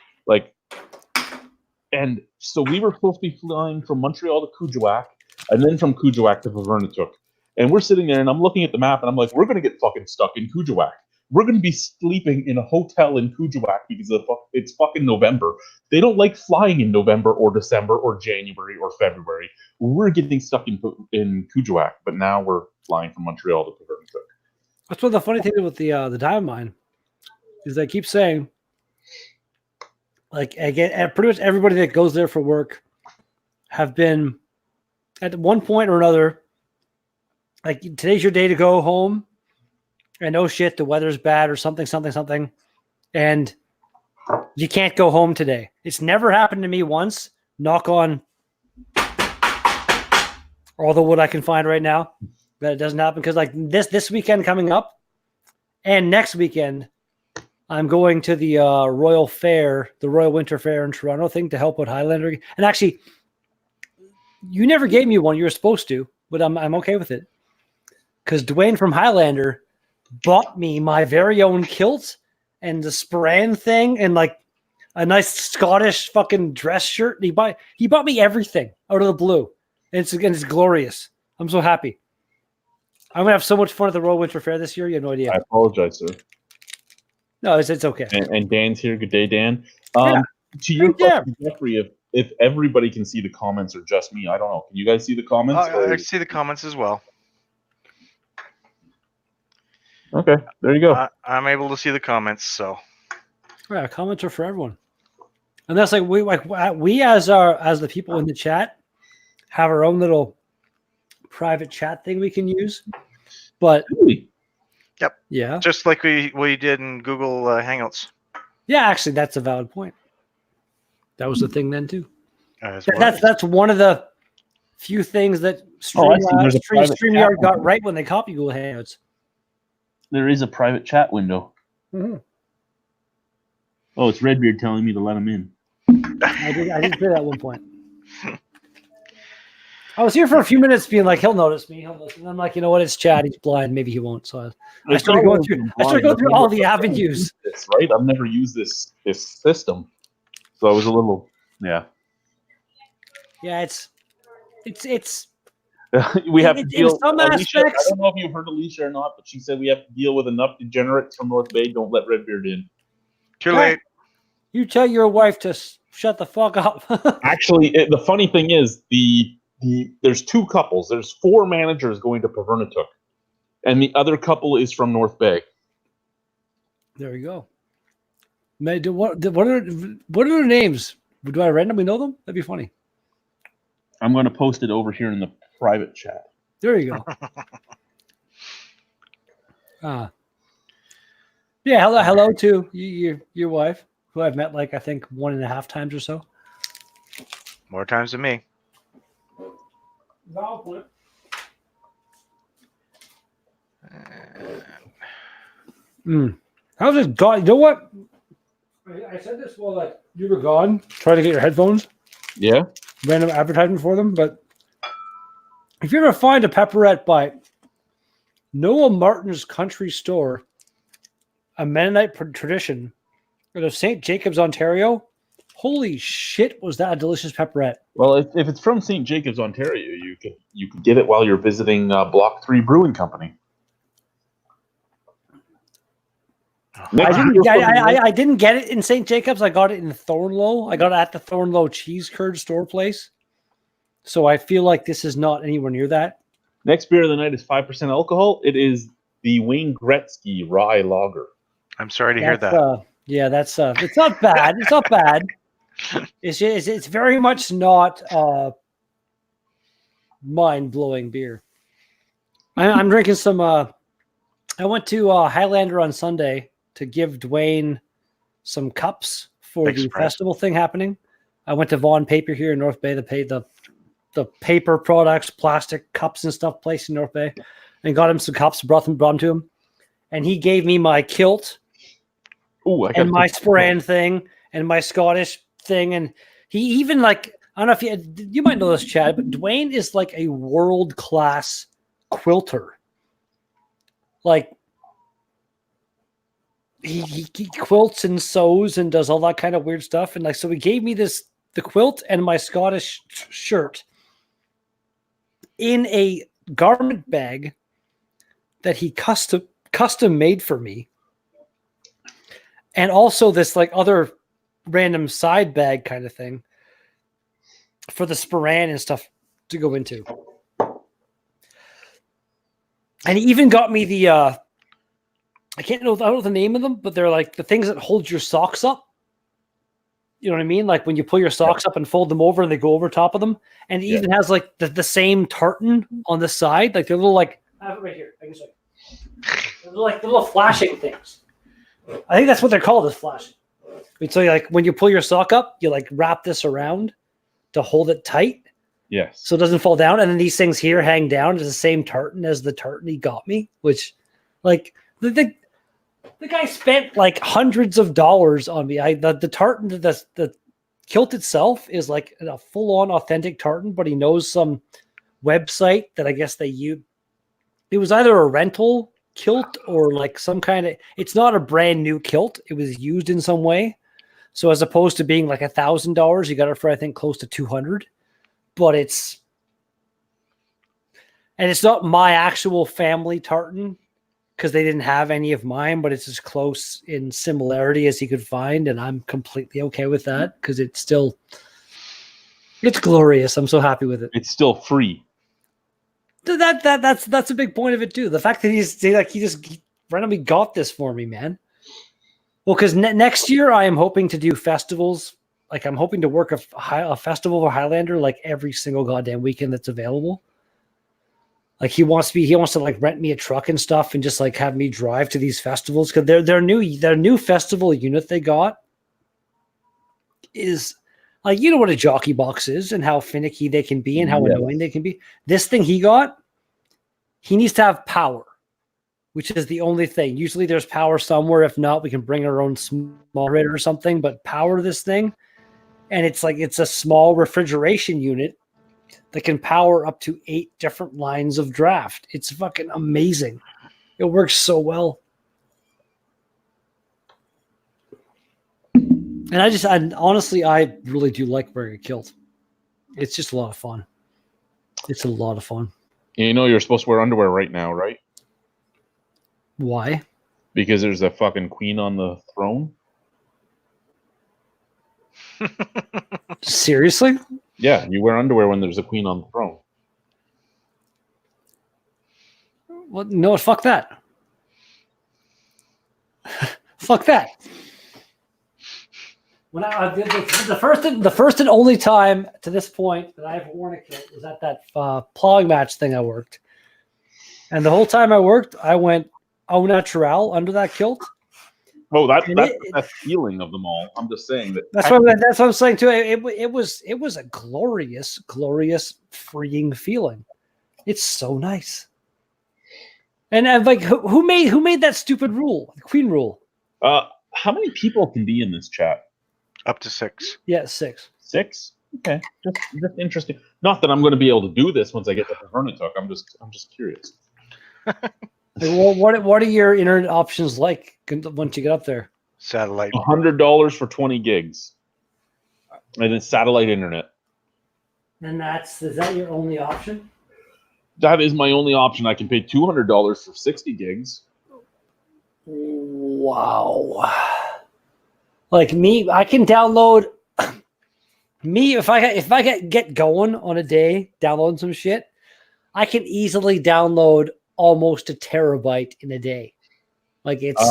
And so we were supposed to be flying from Montreal to Kuujjuaq and then from Kuujjuaq to Pavernatook. And we're sitting there and I'm looking at the map and I'm like, we're going to get fucking stuck in Kuujjuaq we're going to be sleeping in a hotel in Kuujjuaq because it's fucking November. They don't like flying in November or December or January or February. We're getting stuck in Kuujjuaq, but now we're flying from Montreal to Peverncook. That's one of the funny things with the diamond mine is they keep saying, like, again, pretty much everybody that goes there for work have been at one point or another, like, today's your day to go home, and oh shit, the weather's bad or something, and you can't go home today. It's never happened to me once. Knock on all the wood I can find right now that it doesn't happen, because like this weekend coming up and next weekend, I'm going to the Royal Fair, the Royal Winter Fair in Toronto thing to help with Highlander. And actually, you never gave me one. You were supposed to, but I'm okay with it. Because Dwayne from Highlander bought me my very own kilt and the Sporan thing and like a nice Scottish fucking dress shirt. He bought me everything out of the blue. And it's glorious. I'm so happy. I'm gonna have so much fun at the Royal Winter Fair this year. You have no idea. I apologize, sir. No, it's okay. And Dan's here. Good day, Dan. Yeah. To your question, Jeffrey, if everybody can see the comments or just me, I don't know. Can you guys see the comments? I see the comments as well. Okay, there you go. I'm able to see the comments, so. Yeah, comments are for everyone. And that's like we as the people in the chat have our own little private chat thing we can use. But Really? Yep. Yeah. Just like we did in Google Hangouts. Yeah, actually, that's a valid point. That was the thing then too. Well. That's one of the few things that StreamYard got right when they copied Google Hangouts. There is a private chat window. Mm-hmm. Oh, it's Redbeard telling me to let him in. I did say that at one point. I was here for a few minutes being like, he'll notice me. And I'm like, you know what? It's Chad. He's blind. Maybe he won't. So I started going through all the avenues. Right? I've never used this system. So I was a little, yeah. Yeah, it's we have to deal. Some Alicia, aspects. I don't know if you heard Alicia or not, but she said we have to deal with enough degenerates from North Bay. Don't let Redbeard in. Too late. You tell your wife to shut the fuck up. Actually, the funny thing is, there's two couples. There's 4 managers going to Peverncook, and the other couple is from North Bay. There you go. What are their names? Do I randomly know them? That'd be funny. I'm going to post it over here in the private chat. There you go. Yeah, hello to your wife, who I've met like I think 1.5 times or so. More times than me. How's this gone? You know what? I said this while like you were gone, trying to get your headphones. Yeah. Random advertisement for them, but if you ever find a pepperette by Noah Martin's Country Store, a Mennonite tradition out of St. Jacobs, Ontario, holy shit, was that a delicious pepperette? Well, if it's from St. Jacobs, Ontario, you could get it while you're visiting Block 3 Brewing Company. I didn't get it in St. Jacobs. I got it in Thornlow. I got it at the Thornlow cheese curd store place. So I feel like this is not anywhere near that. Next beer of the night is 5% alcohol. It is the Wayne Gretzky Rye Lager. I'm sorry to hear that. Yeah, that's it's not bad. It's not bad. It's very much not mind-blowing beer. I'm drinking some. I went to Highlander on Sunday to give Dwayne some cups for the festival thing happening. I went to Vaughan Paper here in North Bay to pay the paper products, plastic cups and stuff place in North Bay, and got him some cups, brought them to him. And he gave me my kilt and my Sporan thing and my Scottish thing. And he even like, I don't know if you might know this, Chad, but Dwayne is like a world-class quilter. Like, he quilts and sews and does all that kind of weird stuff. And like, so he gave me the quilt and my Scottish shirt in a garment bag that he custom made for me and also this like other random side bag kind of thing for the Sporan and stuff to go into. And he even got me the I don't know the name of them, but they're like the things that hold your socks up. You know what I mean? Like when you pull your socks up and fold them over and they go over top of them. And it even has like the same tartan on the side. Like they're little like, I have it right here. I can show you. They're like the little flashing things. I think that's what they're called, is flashing. So like when you pull your sock up, you like wrap this around to hold it tight. Yes. So it doesn't fall down. And then these things here hang down. It's the same tartan as the tartan he got me, which like the guy spent like hundreds of dollars on me. The tartan, the kilt itself is like a full-on authentic tartan, but he knows some website that I guess they use. It was either a rental kilt or like some kind of, it's not a brand new kilt. It was used in some way. So as opposed to being like $1,000, you got it for, I think, close to 200, but it's not my actual family tartan, because they didn't have any of mine, but it's as close in similarity as he could find, and I'm completely okay with that because it's glorious. I'm so happy with it. It's still free. That's a big point of it too. The fact that he just randomly got this for me, man. Well, because next year I am hoping to do festivals. Like I'm hoping to work a festival for Highlander like every single goddamn weekend that's available. Like he wants to like rent me a truck and stuff and just like have me drive to these festivals, because their new festival unit they got is like, you know what a jockey box is and how finicky they can be and how annoying they can be. This thing he got, he needs to have power, which is the only thing. Usually there's power somewhere. If not, we can bring our own small generator or something, but power to this thing. And it's a small refrigeration unit that can power up to 8 different lines of draft. It's fucking amazing. It works so well. And I really do like wearing a kilt. It's just a lot of fun. It's a lot of fun. You know you're supposed to wear underwear right now, right? Why? Because there's a fucking queen on the throne. Seriously? Yeah, you wear underwear when there's a queen on the throne. Well, no, fuck that. Fuck that. When the first and only time to this point that I've worn a kilt was at that plowing match thing I worked, and the whole time I worked, I went au naturel under that kilt. Oh, that's the best feeling of them all. I'm just saying that. That's what I'm saying too. It was a glorious, glorious, freeing feeling. It's so nice. And like, who made that stupid rule, the queen rule? How many people can be in this chat? Up to 6. Yeah, 6. 6? Okay, just interesting. Not that I'm going to be able to do this once I get to Hernitok. I'm just curious. Well, what are your internet options like once you get up there? Satellite. $100 for 20 gigs, and it's satellite internet. And is that your only option? That is my only option. I can pay $200 for 60 gigs. Wow. Like me, I can download me if I get going on a day, downloading some shit, I can easily download almost a terabyte in a day. Like it's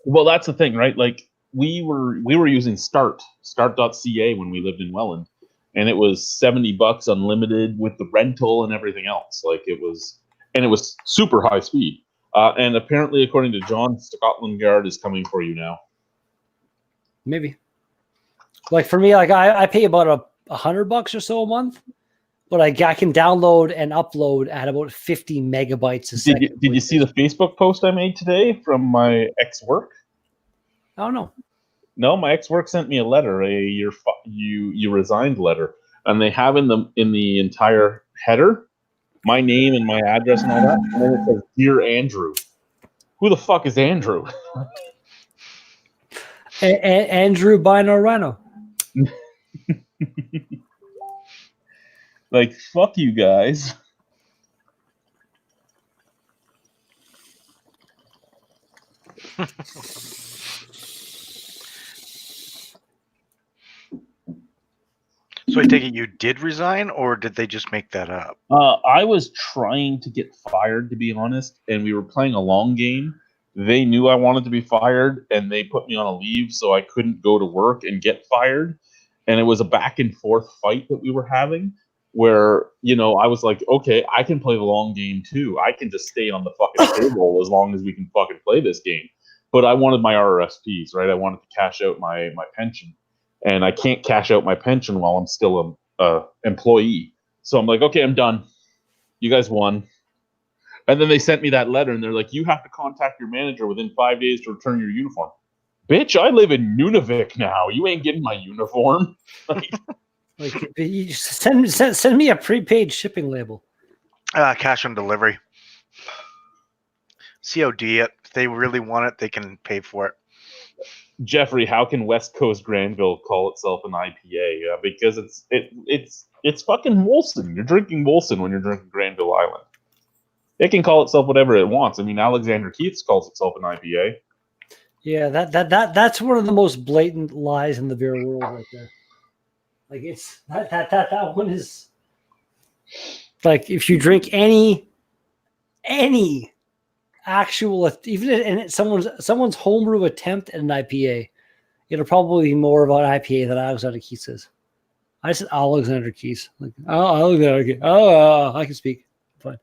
well, that's the thing, right? Like we were using start.ca when we lived in Welland, and it was $70 unlimited with the rental and everything else. Like it was super high speed. And apparently, according to John, Scotland Yard is coming for you now. Maybe. Like for me, like I pay about $100 or so a month, but I can download and upload at about 50 megabytes a second. Did you see the Facebook post I made today from my ex-work? I don't know. No, my ex-work sent me a letter, you resigned letter, and they have in the entire header my name and my address and all that, and then it says, "Dear Andrew." Who the fuck is Andrew? Andrew Binorano. Like, fuck you guys. So I take it you did resign, or did they just make that up? I was trying to get fired, to be honest, and we were playing a long game. They knew I wanted to be fired, and they put me on a leave so I couldn't go to work and get fired. And it was a back and forth fight that we were having where, I was like, okay, I can play the long game too. I can just stay on the fucking payroll as long as we can fucking play this game. But I wanted my RRSPs, right? I wanted to cash out my pension. And I can't cash out my pension while I'm still a employee. So I'm like, okay, I'm done. You guys won. And then they sent me that letter, and they're like, you have to contact your manager within 5 days to return your uniform. Bitch, I live in Nunavik now. You ain't getting my uniform. Like, you just send me a prepaid shipping label. Cash on delivery. COD it. If they really want it, they can pay for it. Jeffrey, how can West Coast Granville call itself an IPA? Because it's fucking Molson. You're drinking Molson when you're drinking Granville Island. It can call itself whatever it wants. I mean, Alexander Keith's calls itself an IPA. Yeah, that's one of the most blatant lies in the beer world right there. Like, it's that one is like, if you drink any actual, even in someone's homebrew attempt at an IPA, it'll probably be more of an IPA than Alexander Keith's is. I said Alexander Keith's. Like, Alexander Keith. I can speak. Fine.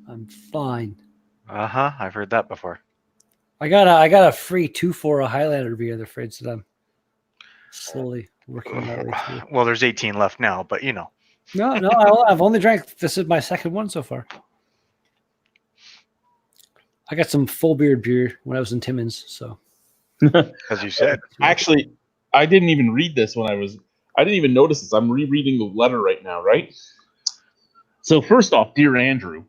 I'm fine. I've heard that before. I got a free 2 for a Highlander beer in the fridge that I'm slowly working my way through. Well, there's 18 left now, but No, I've only drank. This is my second one so far. I got some full beard beer when I was in Timmins, so. As you said. Actually, I didn't even read this I didn't even notice this. I'm rereading the letter right now, right? So first off, Dear Andrew,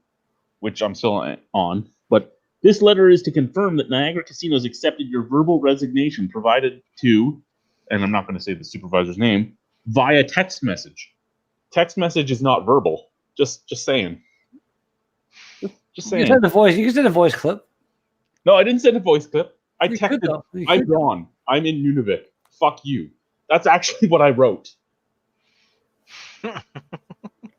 which I'm still on, but this letter is to confirm that Niagara Casinos accepted your verbal resignation provided to, and I'm not going to say the supervisor's name, via text message. Text message is not verbal. Just saying. Just saying. You can send a voice clip. No, I didn't send a voice clip. I You could, texted. though. You I'm could. gone. I'm in Nunavik. Fuck you. That's actually what I wrote. But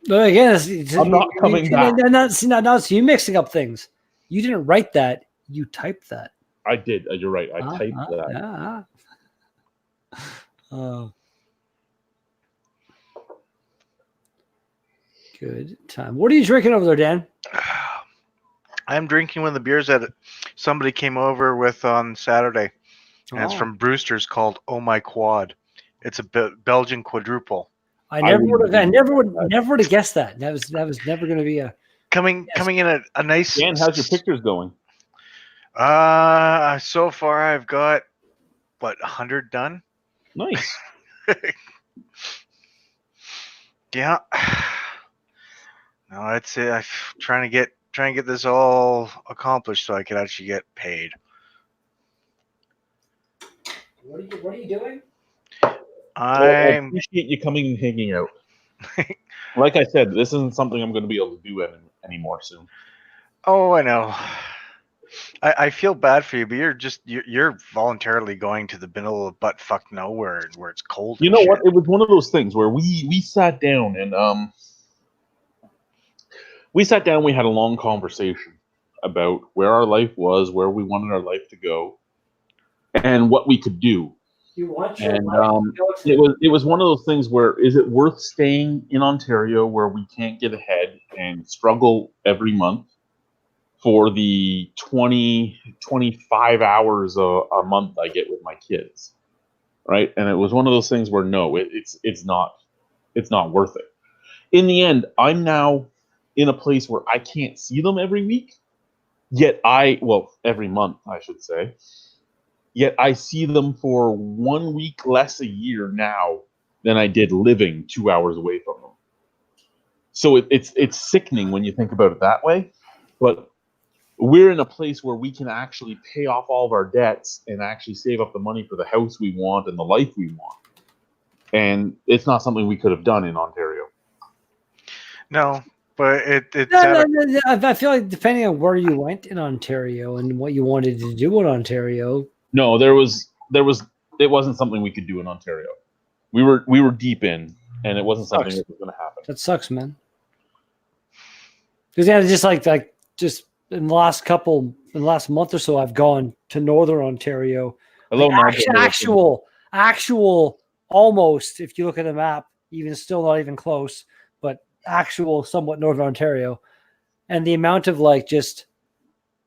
again, I'm not coming back. Now, so you mixing up things. You didn't write that. You typed that. I did. You're right. I typed that. Good time. What are you drinking over there, Dan? I'm drinking one of the beers that somebody came over with on Saturday. And it's from Brewster's called Oh My Quad. It's a Belgian quadruple. I never would have guessed that. That was never going to be a coming in a nice. Dan, how's your pictures going? So far I've got 100 done. Nice. Yeah. No, that's it. I'm trying to get this all accomplished so I can actually get paid. What are you doing? I appreciate you coming and hanging out. Like I said, this isn't something I'm going to be able to do anymore soon. Oh, I know. I feel bad for you, but you're voluntarily going to the middle of butt fuck nowhere where it's cold. You know what? It was one of those things where we sat down and we had a long conversation about where our life was, where we wanted our life to go, and what we could do. You want your it was one of those things where, is it worth staying in Ontario where we can't get ahead and struggle every month for the 25 hours a month I get with my kids, right? And it was one of those things where no, it's not worth it. In the end, I'm now in a place where I can't see them every week, yet every month I should say. Yet I see them for 1 week less a year now than I did living 2 hours away from them. So it's sickening when you think about it that way. But we're in a place where we can actually pay off all of our debts and actually save up the money for the house we want and the life we want. And it's not something we could have done in Ontario. No, but I feel like depending on where you went in Ontario and what you wanted to do in Ontario, No, it wasn't something we could do in Ontario. We were deep in, and it wasn't something that was going to happen. That sucks, man. Because yeah, just in the last month or so, I've gone to Northern Ontario. Hello, Like, Nigel. actual, almost. If you look at the map, even still not even close, but actual, somewhat Northern Ontario, and the amount of like just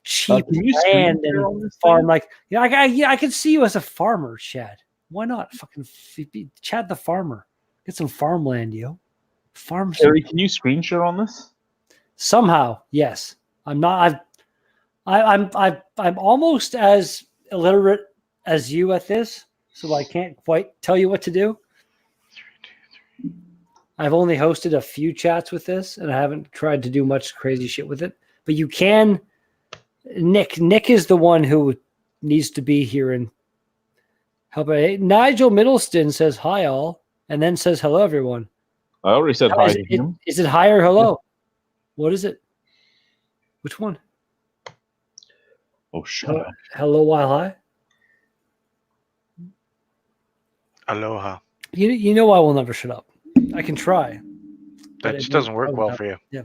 cheap Can you screen land share on and this farm, thing? like I can see you as a farmer, Chad. Why not fucking be Chad the farmer? Get some farmland, yo. Farm. Terry, can you screen share on this? Somehow, yes. I'm not. I'm almost as illiterate as you at this, so I can't quite tell you what to do. I've only hosted a few chats with this, and I haven't tried to do much crazy shit with it. But you can. Nick is the one who needs to be here and help. Nigel Middleston says hi all, and then says hello everyone. I already said hi to him. Is it hi or hello? What is it? Which one? Oh, shut up. Hello while hi. Aloha. You know I will never shut up. I can try. That just doesn't work well for you. Yeah.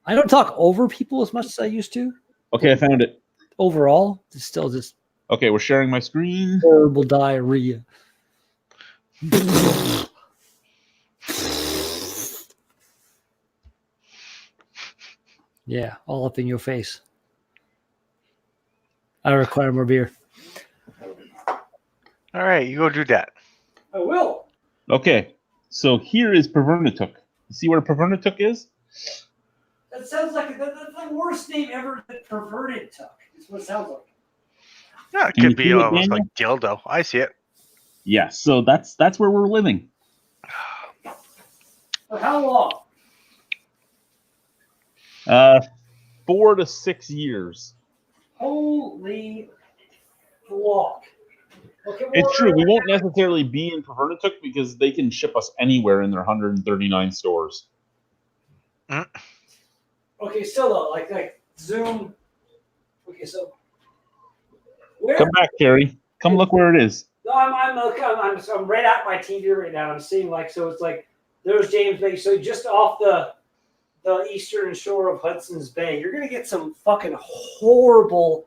I don't talk over people as much as I used to. Okay, I found it. Overall, it's still just Okay, we're sharing my screen. horrible diarrhea. Yeah, all up in your face. I require more beer. All right, you go do that. I will. Okay, so here is Pervernatuk. You see where Pervernatuk is? That sounds like that's the worst name ever. That perverted tuck. That's what it sounds like. Yeah, it Can you could be see it, almost Daniel? like dildo. I see it. Yeah, so that's where we're living. For how long? 4 to 6 years. Holy fuck. Okay, It's true. We won't necessarily be in Pervernatuk because they can ship us anywhere in their 139 stores. Okay, still though, like Zoom. Okay, so where? Come back, Carrie. Come look where it is. No, I'm right at my TV right now. I'm seeing so it's like there's James Bay. So just off the eastern shore of Hudson's Bay, you're gonna get some fucking horrible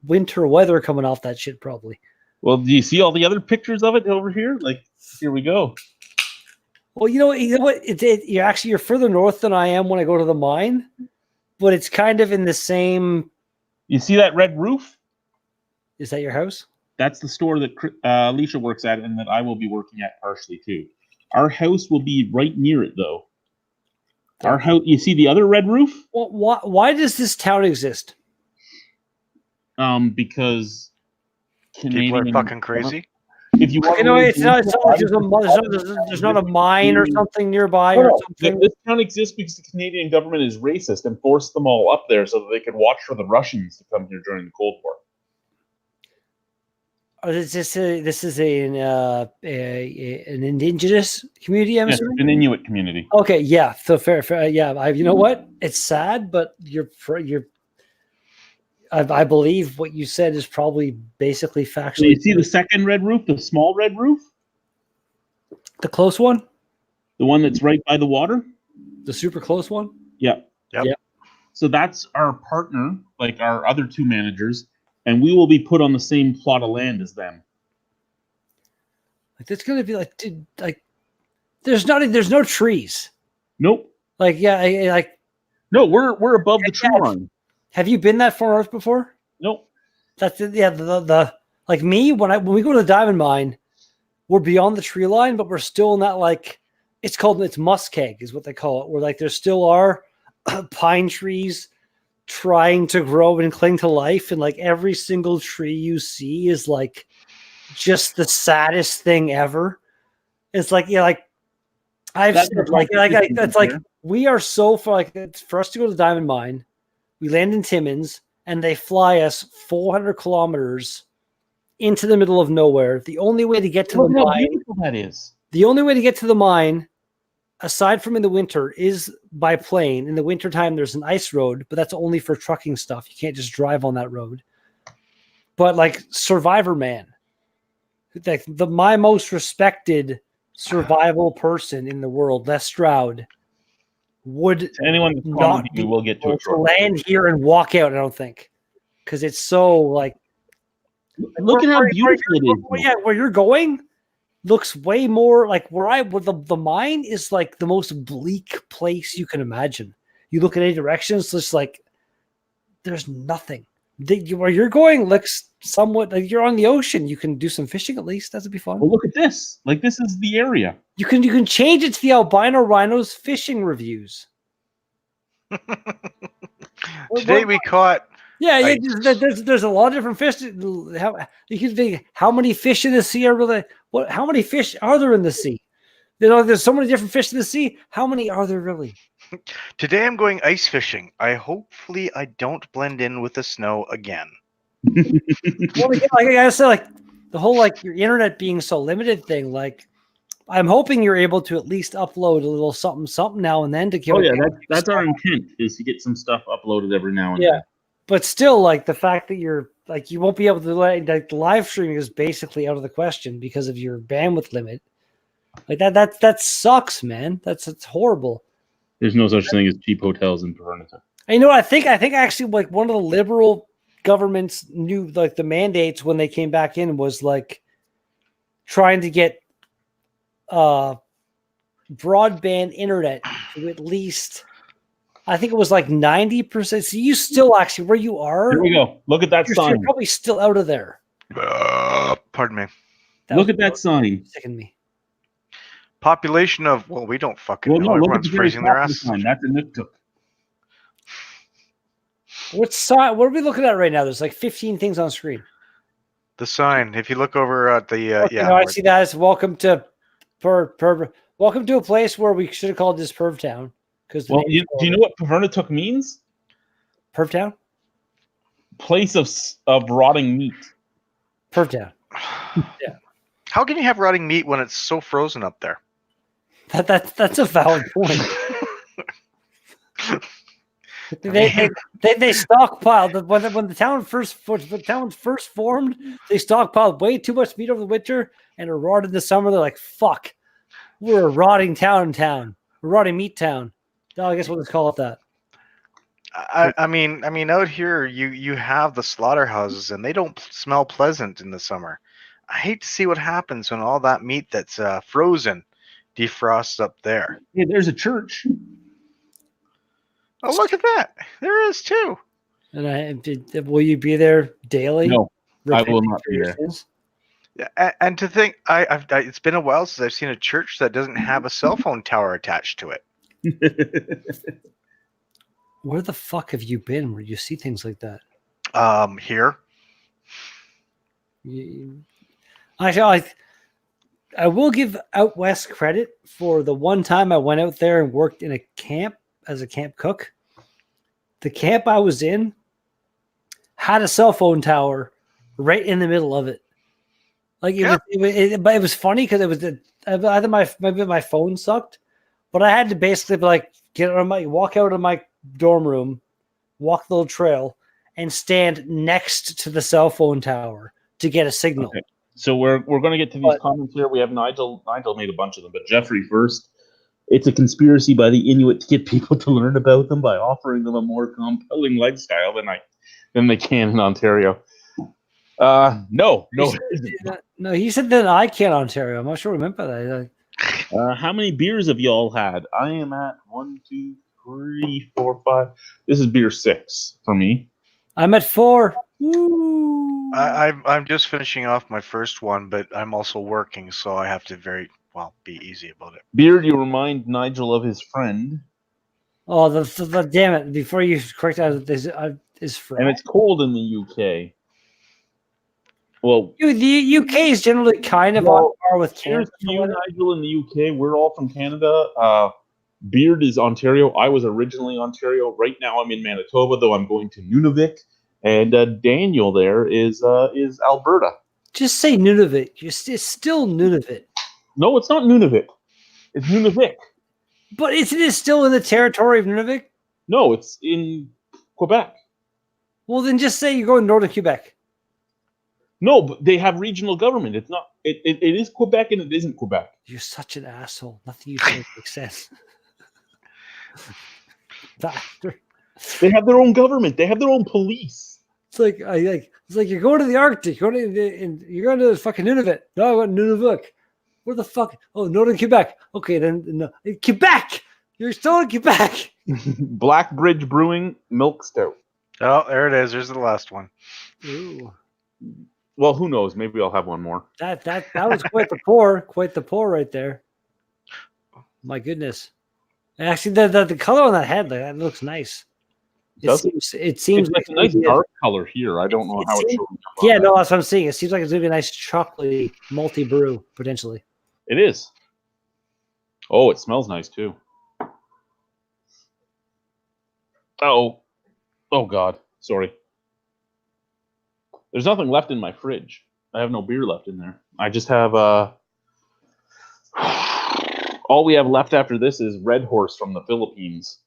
winter weather coming off that shit probably. Well, do you see all the other pictures of it over here? Like, here we go. Well, you know what? You're further north than I am when I go to the mine, but it's kind of in the same. You see that red roof? Is that your house? That's the store that Alicia works at and that I will be working at partially too. Our house will be right near it, though. Our house. You see the other red roof? Well, why does this town exist? Because People are fucking crazy. If you want, it's not like there's not a mine or something nearby or something. This town exists because the Canadian government is racist and forced them all up there so that they could watch for the Russians to come here during the Cold War. This is an indigenous community. I'm assuming? An Inuit community. Okay, yeah, so fair. Yeah, you know what? It's sad, but you're. I believe what you said is probably basically factually. So you see the second red roof, the small red roof, the close one, the one that's right by the water, the super close one. Yeah. Yep. Yeah. So that's our partner, like our other two managers, and we will be put on the same plot of land as them. Like it's gonna be like, dude, like there's no trees. Nope. Like no, we're above the tree line. Have you been that far north before? Nope. That's the like me when we go to the diamond mine, we're beyond the tree line, but we're still in that it's muskeg is what they call it. Where there still are pine trees trying to grow and cling to life, and every single tree you see is just the saddest thing ever. It's I've said it's we are so far for us to go to the diamond mine. We land in Timmins, and they fly us 400 kilometers into the middle of nowhere. The only way to get to the mine. That is. The only way to get to the mine aside from in the winter, is by plane. In the wintertime, there's an ice road, but that's only for trucking stuff. You can't just drive on that road. But like Survivor Man, like my most respected survival person in the world, Les Stroud, would To anyone that's not commenting, we will get to able it shortly. land here and walk out. I don't think, because it's so like. Look at how beautiful it is. Yeah, where you're going looks way more like where the mine is like the most bleak place you can imagine. You look in any direction, it's just like there's nothing. Where you're going looks somewhat like you're on the ocean. You can do some fishing at least. That would be fun. Well, look at this. Like, this is the area. You can change it to the albino rhinos fishing reviews. Today we caught. Yeah, there's a lot of different fish. You can think how many fish in the sea are really? How many fish are there in the sea? You know, there's so many different fish in the sea. How many are there really? Today I'm going ice fishing. Hopefully I don't blend in with the snow again. Well, again, like I said, like the whole like your internet being so limited thing. Like, I'm hoping you're able to at least upload a little something now and then to kill. Oh yeah, that's our intent, is to get some stuff uploaded every now and then. But still, like the fact that you're like you won't be able to like the live streaming is basically out of the question because of your bandwidth limit. Like that sucks, man. That's horrible. There's no such thing as cheap hotels in Pernita. I know. I think actually like one of the liberal government's new like the mandates when they came back in was like trying to get broadband internet to at least. I think it was like 90%. So you still actually where you are. Here we go. Look at that sign. You're probably still out of there. Pardon me. Look at that sign. Sicking me. Population of we don't fucking know. Everyone's freezing their asses. That's a Nuktuk. What sign? What are we looking at right now? There's like 15 things on screen. The sign. If you look over at the I see that. It's welcome to welcome to a place where we should have called this Perv Town. Well, do you know what Pernita means? Perv Town? Place of rotting meat. Perv Town. Yeah. How can you have rotting meat when it's so frozen up there? That's a valid point. They stockpiled when the town first formed. They stockpiled way too much meat over the winter and it rotted in the summer. They're like, "Fuck, we're a rotting town. We're a rotting meat town." No, I guess we'll just call it that. I mean, out here you have the slaughterhouses and they don't smell pleasant in the summer. I hate to see what happens when all that meat that's frozen defrosts up there. Yeah, there's a church. Oh, look at that! There is too. And will you be there daily? No, I will not be there. Yeah, and to think, it's been a while since I've seen a church that doesn't have a cell phone tower attached to it. Where the fuck have you been where you see things like that? Here. I will give out west credit for the one time I went out there and worked in a camp as a camp cook. The camp I was in had a cell phone tower right in the middle of it. Like but it was funny because it was either maybe my phone sucked, but I had to basically like walk out of my dorm room, walk the little trail, and stand next to the cell phone tower to get a signal. Okay. So we're going to get to these comments here. We have Nigel. Nigel made a bunch of them, but Jeffrey first. It's a conspiracy by the Inuit to get people to learn about them by offering them a more compelling lifestyle than they can in Ontario. No. He said that I can Ontario. I'm not sure I remember that. How many beers have you all had? I am at 1, 2, 3, 4, 5. This is beer 6 for me. I'm at 4. Woo. I'm just finishing off my first one, but I'm also working, so I have to be easy about it. Beard, you remind Nigel of his friend. Oh, the damn it! Before you correct that, his friend. And it's cold in the UK. Well, the UK is generally kind of on par with Canada. You, Nigel, in the UK, we're all from Canada. Beard is Ontario. I was originally Ontario. Right now, I'm in Manitoba, though I'm going to Nunavik. And Daniel there is Alberta. Just say Nunavik. It's still Nunavik. No, it's not Nunavik. It's Nunavik. But isn't it still in the territory of Nunavut? No, it's in Quebec. Well, then just say you're going to northern Quebec. No, but they have regional government. It's not. It is Quebec and it isn't Quebec. You're such an asshole. Nothing you say makes sense. Bastard. They have their own government. They have their own police. It's like you're going to the Arctic. You're going to fucking Nunavut. No, I went to Nunavut. Where the fuck? Oh, northern Quebec. Okay, then no. Quebec. You're still in Quebec. Black Bridge Brewing Milk Stout. Oh, there it is. There's the last one. Ooh. Well, who knows? Maybe I'll have one more. That was quite the pour. Quite the pour right there. My goodness. Actually, the color on that head, that looks nice. It seems like it's a nice dark color here. I don't know how it's showing up. Yeah, no, that's what I'm seeing. It seems like it's going to be a nice chocolatey multi brew potentially. It is. Oh, it smells nice too. Oh God. Sorry. There's nothing left in my fridge. I have no beer left in there. I just have all we have left after this is Red Horse from the Philippines.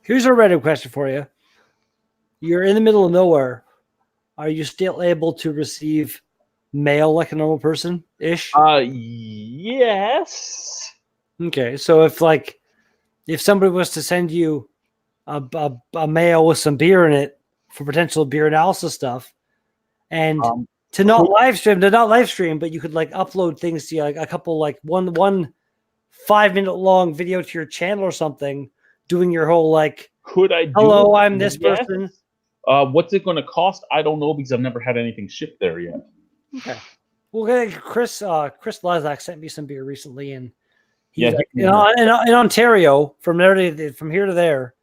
Here's a random question for you. You're in the middle of nowhere. Are you still able to receive mail like a normal person ish? Yes. Okay, so if somebody was to send you a mail with some beer in it for potential beer analysis stuff, and to not live stream, but you could upload things to a couple one 5-minute long video to your channel or something, doing your whole could I do hello, it? I'm this Yes. person. What's it going to cost? I don't know because I've never had anything shipped there yet. Okay. Well, Chris Lazak sent me some beer recently, and he's in Ontario from here to there,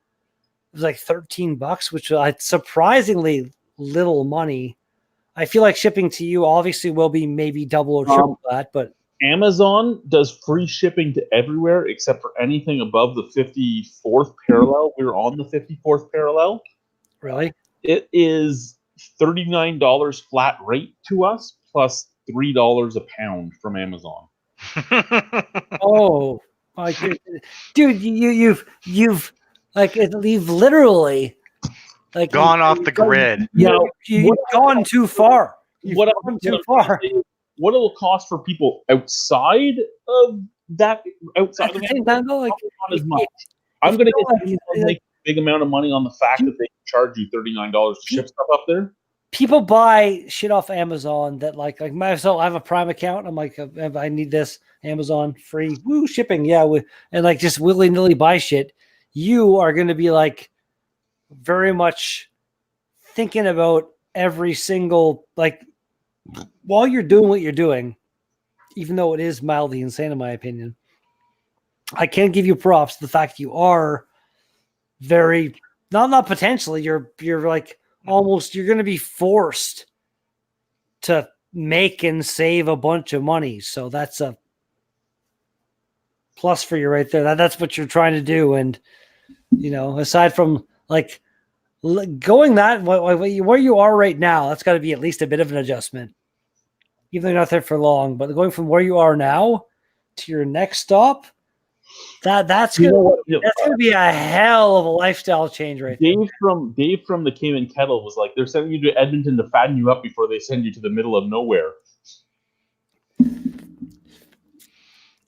it was like $13, which is surprisingly little money. I feel like shipping to you obviously will be maybe double or triple that, but Amazon does free shipping to everywhere except for anything above the 54th parallel. We're on the 54th parallel. Really? It is $39 flat rate to us plus $3 a pound from Amazon. Oh my goodness, dude! You've literally Gone off the grid. You've gone too far. What it'll cost for people outside of that, outside of Amazon, not as much. I'm going to get make a big amount of money on the fact that they charge you $39 to ship stuff up there. People buy shit off Amazon that like myself. I have a Prime account. I'm like, I need this Amazon free shipping. Yeah, and just willy nilly buy shit. You are going to be very much thinking about every single while you're doing what you're doing, even though it is mildly insane in my opinion. I can give you props to the fact you are very not potentially. You're almost you're going to be forced to make and save a bunch of money. So that's a plus for you right there. That's what you're trying to do. And, aside from going where you are right now, that's got to be at least a bit of an adjustment, even though you're not there for long, but going from where you are now to your next stop, that's going to be a hell of a lifestyle change right there. Dave from the Cayman Kettle was like, they're sending you to Edmonton to fatten you up before they send you to the middle of nowhere.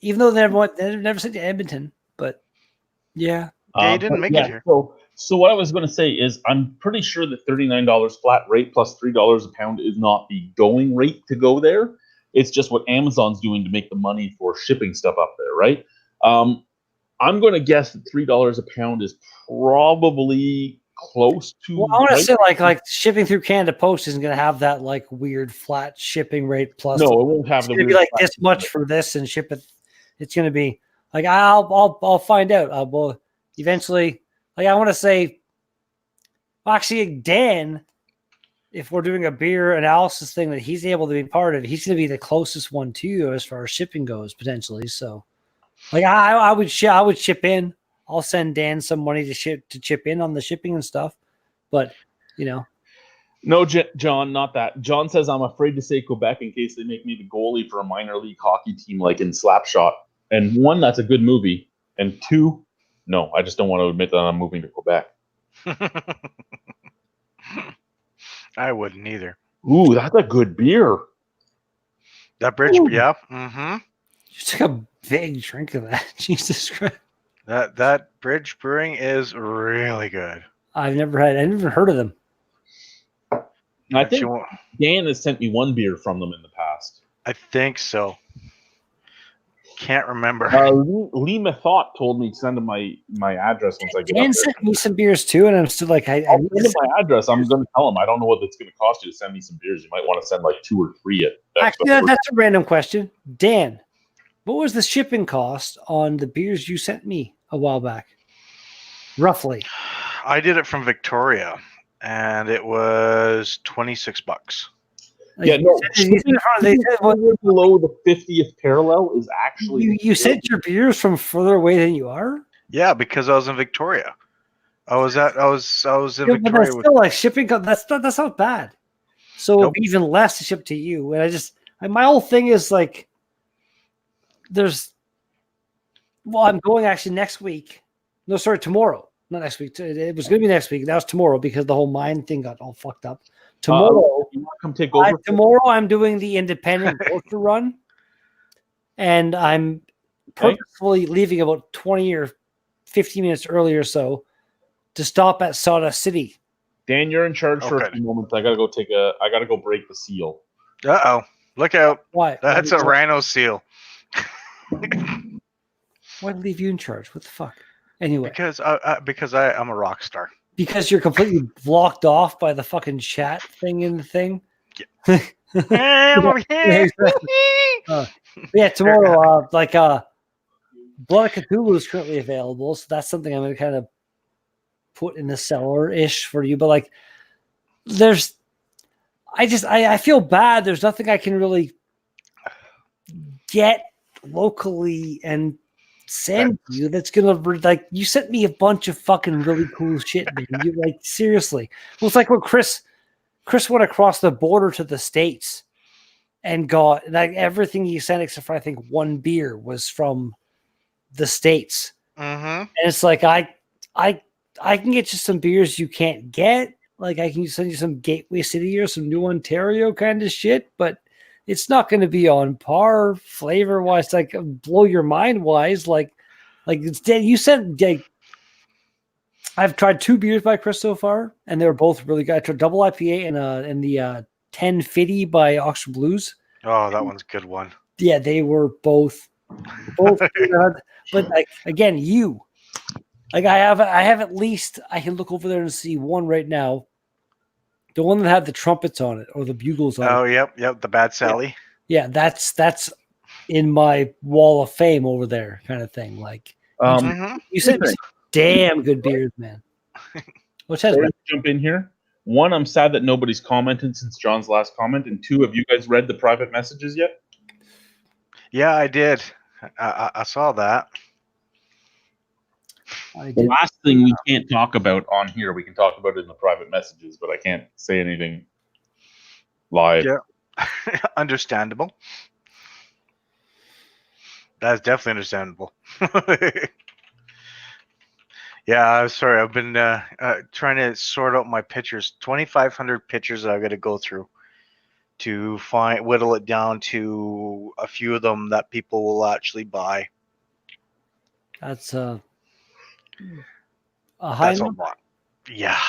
Even though they never sent to Edmonton, but yeah. They didn't make it here. So what I was going to say is I'm pretty sure that $39 flat rate plus $3 a pound is not the going rate to go there. It's just what Amazon's doing to make the money for shipping stuff up there, right? I'm going to guess that $3 a pound is probably close to. Well, I want to say like shipping through Canada Post isn't going to have that weird flat shipping rate plus. No, it won't have the. It's going to be this much for this and ship it. It's going to be I'll find out. Well, eventually, I want to say. Actually, Dan, if we're doing a beer analysis thing that he's able to be part of, he's going to be the closest one to you as far as shipping goes potentially. So. I would ship in. I'll send Dan some money to chip in on the shipping and stuff. But No, John, not that. John says I'm afraid to say Quebec in case they make me the goalie for a minor league hockey team like in Slapshot. And one, that's a good movie. And two, no, I just don't want to admit that I'm moving to Quebec. I wouldn't either. Ooh, that's a good beer. That bridge, Ooh. yeah. Mm-hmm. You took a big drink of that. Jesus Christ. That Bridge Brewing is really good. I've never heard of them. I think Dan has sent me one beer from them in the past. I think so. Can't remember. Lee Methot told me to send him my address once I get Dan up there. sent me some beers too, and I'm still like, I'll send him my address. I'm going to tell him I don't know what it's going to cost you to send me some beers. You might want to send like 2 or 3 at actually, that's a random question. Dan, what was the shipping cost on the beers you sent me a while back? Roughly. I did it from Victoria, and it was $26. Like, yeah, no. they said, well, below the 50th parallel is actually. You sent your beers from further away than you are. Yeah, because I was in Victoria. I was in Yeah, but Victoria. that's still like shipping. That's not bad. So Nope. it'd be even less to ship to you. And my whole thing is like, I'm going actually next week. No, sorry, tomorrow. Not next week. It was going to be next week. That was tomorrow because the whole mine thing got all fucked up. Tomorrow, you want to come take over? tomorrow I'm doing the independent grocery run, and I'm purposefully leaving about 20 or 15 minutes earlier, so to stop at Sawdust City. Dan, you're in charge for a few moments. I gotta go break the seal. Uh-oh. Look out. Why? That's a rhino seal. Why leave you in charge? What the fuck? Anyway. Because I'm a rock star. Because you're completely blocked off by the fucking chat thing in the thing. Yeah. Yeah, tomorrow, Blood of Cthulhu is currently available, so that's something I'm going to kind of put in the cellar-ish for you. But I feel bad. There's nothing I can really get locally and send you that's gonna you sent me a bunch of fucking really cool shit, man. You seriously. Well, it's like when Chris went across the border to the States and got everything he sent except for I think one beer was from the States. Mm-hmm. And it's like I can get you some beers you can't get. Like I can send you some Gateway City or some New Ontario kind of shit, but it's not going to be on par flavor wise, blow your mind wise. You sent. I've tried 2 beers by Chris so far, and they're both really good. I tried double IPA and the 1050 by Oxford Blues. Oh, that one's a good one. Yeah, they were both good. But again, I have at least I can look over there and see one right now. The one that had the trumpets on it or the bugles on it. Oh, yep, the Bad Sally. Yeah, that's in my wall of fame over there, kind of thing. You said damn good beers, man. Which has jump in here. 1, I'm sad that nobody's commented since John's last comment, and 2, have you guys read the private messages yet? Yeah, I did. I saw that. The last thing we can't talk about on here, we can talk about it in the private messages, but I can't say anything live. Yeah, understandable. That's definitely understandable. Yeah, I'm sorry. I've been trying to sort out my pictures. 2,500 pictures that I've got to go through to whittle it down to a few of them that people will actually buy. That's a high number. A lot. Yeah.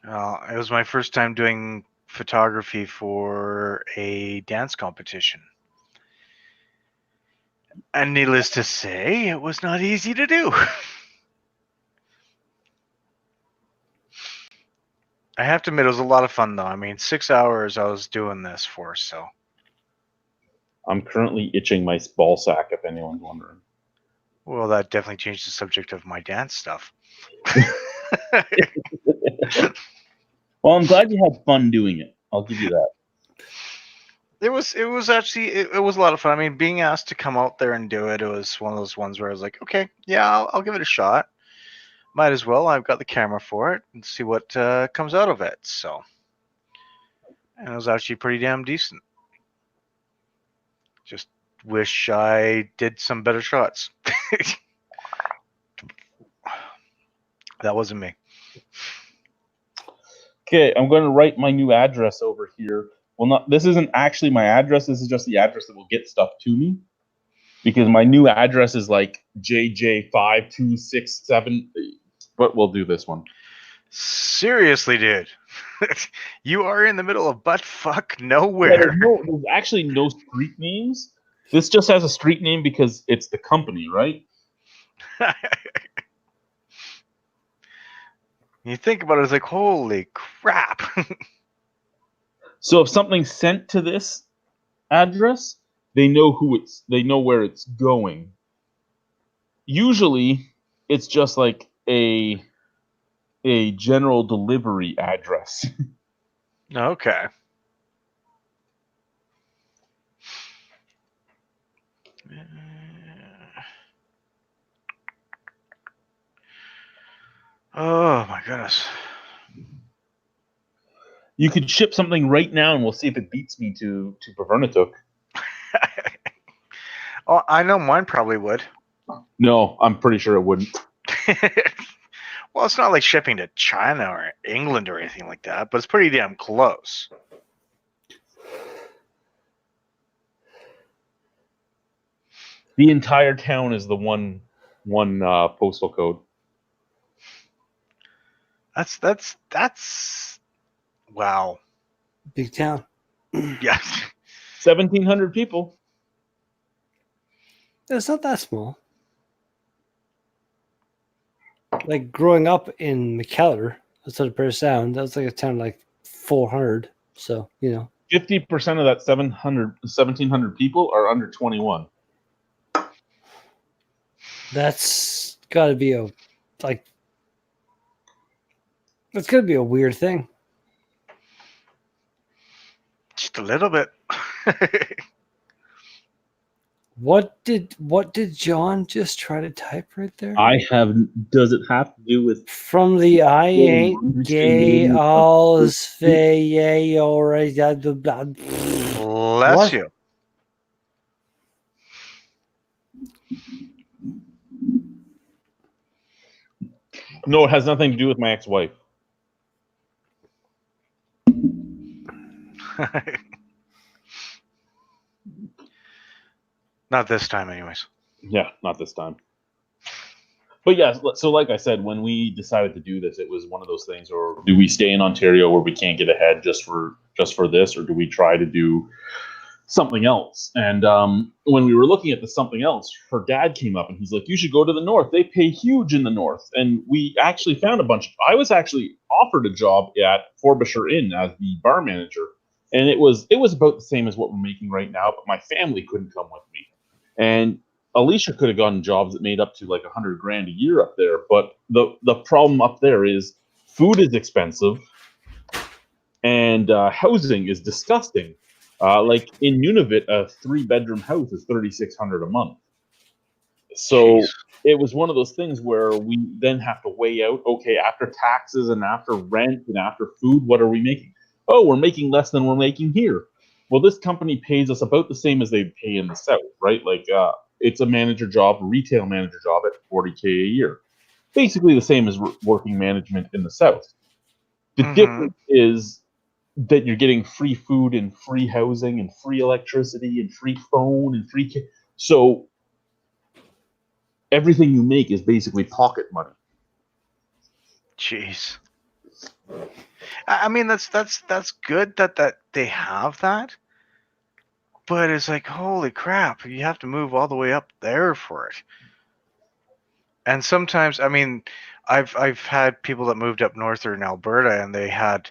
It was my first time doing photography for a dance competition. And needless to say, it was not easy to do. I have to admit, it was a lot of fun, though. I mean, 6 hours I was doing this for, so. I'm currently itching my ball sack, if anyone's wondering. Well, that definitely changed the subject of my dance stuff. Well, I'm glad you had fun doing it. I'll give you that. It was actually it was a lot of fun. I mean, being asked to come out there and do it, it was one of those ones where I was like, okay, yeah, I'll give it a shot. might as well. I've got the camera for it and see what comes out of it. So, and it was actually pretty damn decent. Just wish I did some better shots. That wasn't me. Okay, I'm going to write my new address over here. Well, this isn't actually my address. This is just the address that will get stuff to me. Because my new address is like JJ5267. But we'll do this one. Seriously, dude. You are in the middle of butt fuck Yeah, nowhere. there's actually no street names. This just has a street name because it's the company, right? You think about it, it's like, holy crap. So if something's sent to this address, they know where it's going. Usually, it's just like a general delivery address. Okay. Oh my goodness. You could ship something right now, and we'll see if it beats me to Pavernatuk. Oh, I know mine probably would. No, I'm pretty sure it wouldn't. Well, it's not like shipping to China or England or anything like that, but it's pretty damn close. The entire town is the one postal code. That's wow. Big town. Yes. 1,700 people. It's not that small. Like growing up in McKellar, outside of Paris Sound, that was like a town like 400. So, 50% of that 1,700 people are under 21. that's got to be that's going to be a weird thing. Just a little bit. What did John just try to type right there? Does it have to do with From the I ain't gay, all's fay, alright. Bless What? you. No, it has nothing to do with my ex-wife. Not this time, anyways. Yeah, not this time. But yeah, so like I said, when we decided to do this, it was one of those things, or do we stay in Ontario where we can't get ahead just for this, or do we try to do something else? And when we were looking at the something else, her dad came up and he's like, you should go to the north. They pay huge in the north. And we actually found I was actually offered a job at Frobisher Inn as the bar manager. And it was about the same as what we're making right now, but my family couldn't come with me. And Alicia could have gotten jobs that made up to like $100,000 a year up there. But the problem up there is food is expensive and housing is disgusting. Like in Nunavut, a 3-bedroom house is $3,600 a month. So it was one of those things where we then have to weigh out, okay, after taxes and after rent and after food, what are we making? Oh, we're making less than we're making here. Well, this company pays us about the same as they pay in the South, right? Like it's a manager job, a retail manager job at $40,000 a year. Basically the same as working management in the South. The difference is that you're getting free food and free housing and free electricity and free phone and free. So everything you make is basically pocket money. Jeez. I mean, that's good that they have that, but it's like, holy crap, you have to move all the way up there for it. And sometimes, I mean, I've had people that moved up north or in Alberta, and they had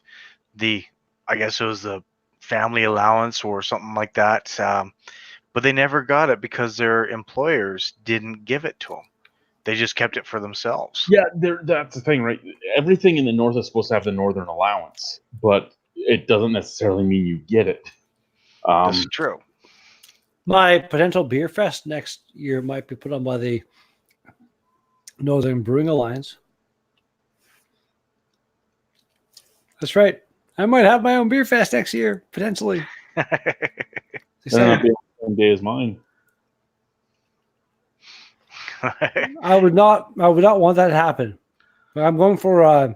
I guess it was the family allowance or something like that, but they never got it because their employers didn't give it to them. They just kept it for themselves. Yeah, that's the thing, right? Everything in the north is supposed to have the northern allowance, but it doesn't necessarily mean you get it. That's true. My potential beer fest next year might be put on by the Northern Brewing Alliance. That's right. I might have my own beer fest next year, potentially. It'll not be on the same day as mine. I would not want that to happen. But I'm going for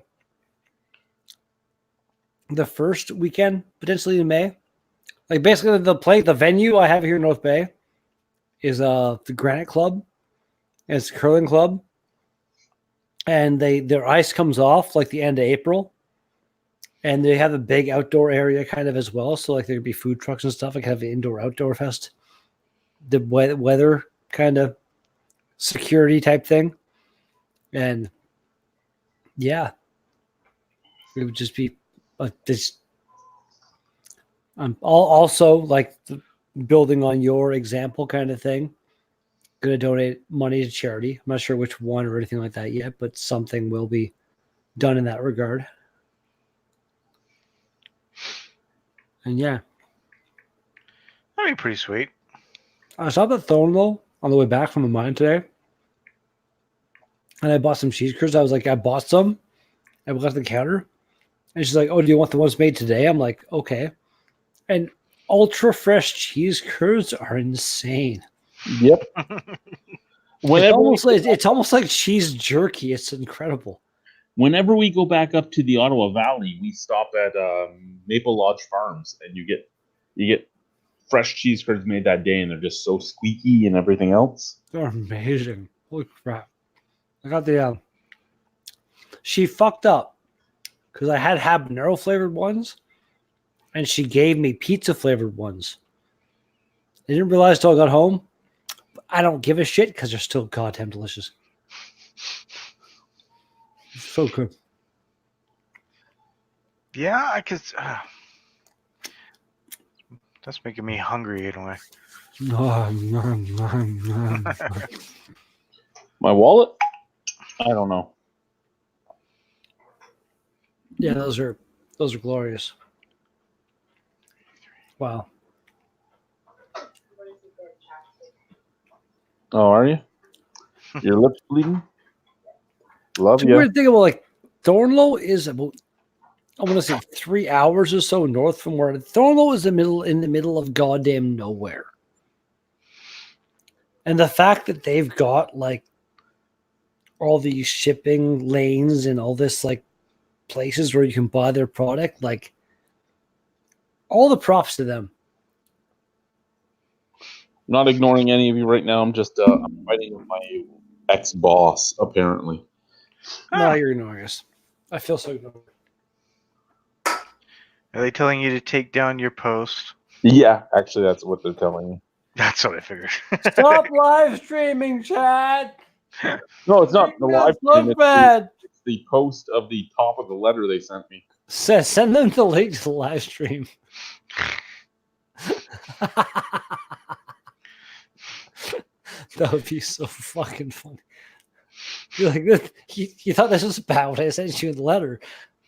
the first weekend, potentially in May. Like basically the venue I have here in North Bay is the Granite Club. It's a curling club. And their ice comes off like the end of April. And they have a big outdoor area kind of as well. So like there'd be food trucks and stuff. Like have an indoor outdoor fest. The weather kind of security type thing. And yeah, it would just be this. I'm also like building on your example kind of thing. Going to donate money to charity. I'm not sure which one or anything like that yet, but something will be done in that regard. And yeah, That'd be pretty sweet. I stopped at Thornlow on the way back from the mine today, and I bought some cheese curds. I was like, I bought some. I went to the counter, and she's like, "Oh, do you want the ones made today?" I'm like, "Okay." And ultra fresh cheese curds are insane. Yep. It's almost like cheese jerky. It's incredible. Whenever we go back up to the Ottawa Valley, we stop at Maple Lodge Farms, and you get fresh cheese curds made that day, and they're just so squeaky and everything else. They're amazing. Holy crap! I got the. She fucked up because I had habanero flavored ones, and she gave me pizza flavored ones. I didn't realize until I got home. I don't give a shit because they're still goddamn delicious. So good. Yeah, I could. That's making me hungry anyway. My wallet? I don't know. Yeah, those are glorious. Wow. Oh, are you? Your lips bleeding? Love The you. weird thing about like Thornlow is about I want to say 3 hours or so north from where Thornlow is in the middle of goddamn nowhere. And the fact that they've got like all these shipping lanes and all this like places where you can buy their product, like all the props to them. Not ignoring any of you right now. I'm just I'm fighting with my ex-boss, apparently. No, you're ignoring us. I feel so ignored. Are they telling you to take down your post? Yeah, actually, that's what they're telling me. That's what I figured. Stop live streaming, Chad. No, it's not the live stream. So bad. It's the post of the top of the letter they sent me. Send them the link to the live stream. That would be so fucking funny. You're like, you thought this was bad when I sent you the letter.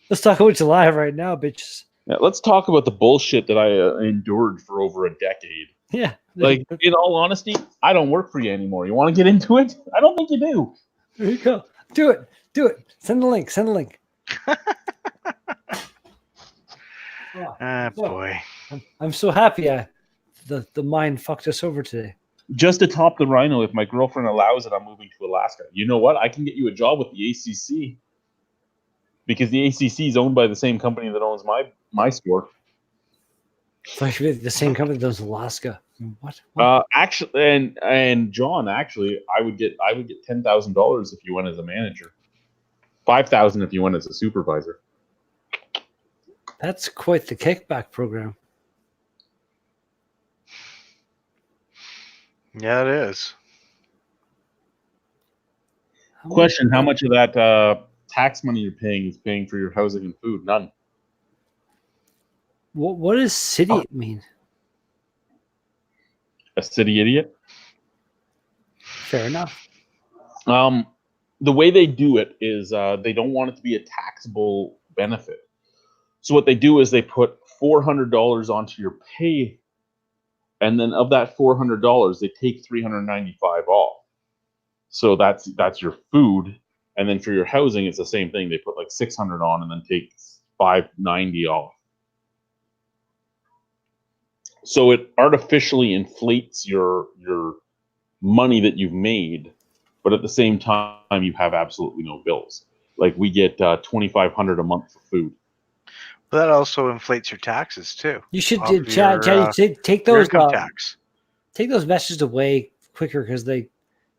Let's talk about you live right now, bitches. Yeah, let's talk about the bullshit that I endured for over a decade. Yeah. Like, in all honesty, I don't work for you anymore. You want to get into it? I don't think you do. There you go. Do it. Send the link. Boy. I'm so happy the mine fucked us over today. Just to top the rhino, if my girlfriend allows it, I'm moving to Alaska. You know what? I can get you a job with the ACC. Because the ACC is owned by the same company that owns my store. Like the same company that owns Alaska. What? Actually, and John, actually, I would get $10,000 if you went as a manager. $5,000 if you went as a supervisor. That's quite the kickback program. Yeah, it is. Question: how much of that tax money you're paying is paying for your housing and food? None. What does city mean? A city idiot. Fair enough. The way they do it is they don't want it to be a taxable benefit. So what they do is they put $400 onto your pay, and then of that $400, they take $395 off. So that's your food, and then for your housing, it's the same thing. They put like $600 on, and then take $5.90 off. So it artificially inflates your money that you've made, but at the same time you have absolutely no bills. Like we get $2,500 a month for food. But that also inflates your taxes too. You should Of Chad, your, take your those income tax. take those messages away quicker because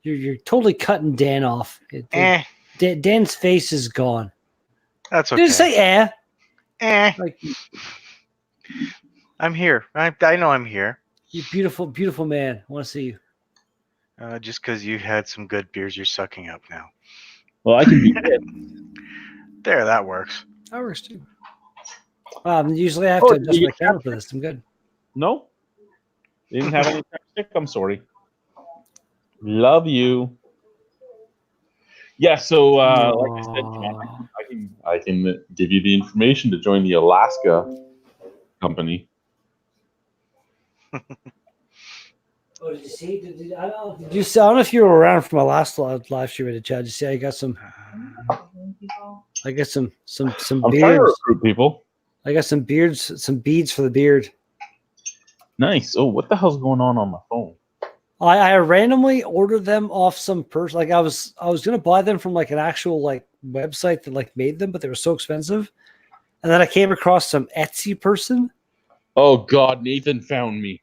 you're totally cutting Dan off. Dan's face is gone. That's okay. Did you say Like, I'm here. I know I'm here. You beautiful, beautiful man. I want to see you. Just because you had some good beers, you're sucking up now. Well, I can be it. There, that works. That works too. Usually I have to adjust my camera for this. I'm good. No, they didn't have any stick. I'm sorry. Love you. Yeah. So, like I said, John, I can give you the information to join the Alaska company. Oh, did you see? I don't know if you were around from my last live stream with Chad. Did you see? I got some I'm trying to beards. recruit people. I got some beads for the beard. Nice. Oh, what the hell's going on my phone? I randomly ordered them off some person. Like I was gonna buy them from like an actual like website that like made them, but they were so expensive. And then I came across some Etsy person. Oh God, Nathan found me.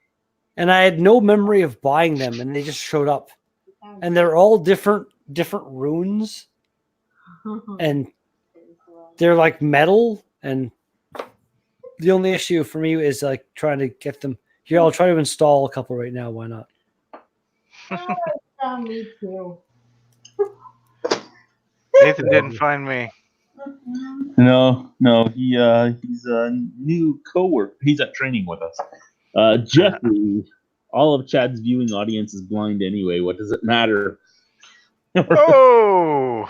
And I had no memory of buying them, and they just showed up. And they're all different runes, and they're like metal. And the only issue for me is like trying to get them. Here, I'll try to install a couple right now. Why not? Me too. Nathan didn't find me. No, he's a new coworker. He's at training with us. Jeffrey, all of Chad's viewing audience is blind anyway. What does it matter? Oh,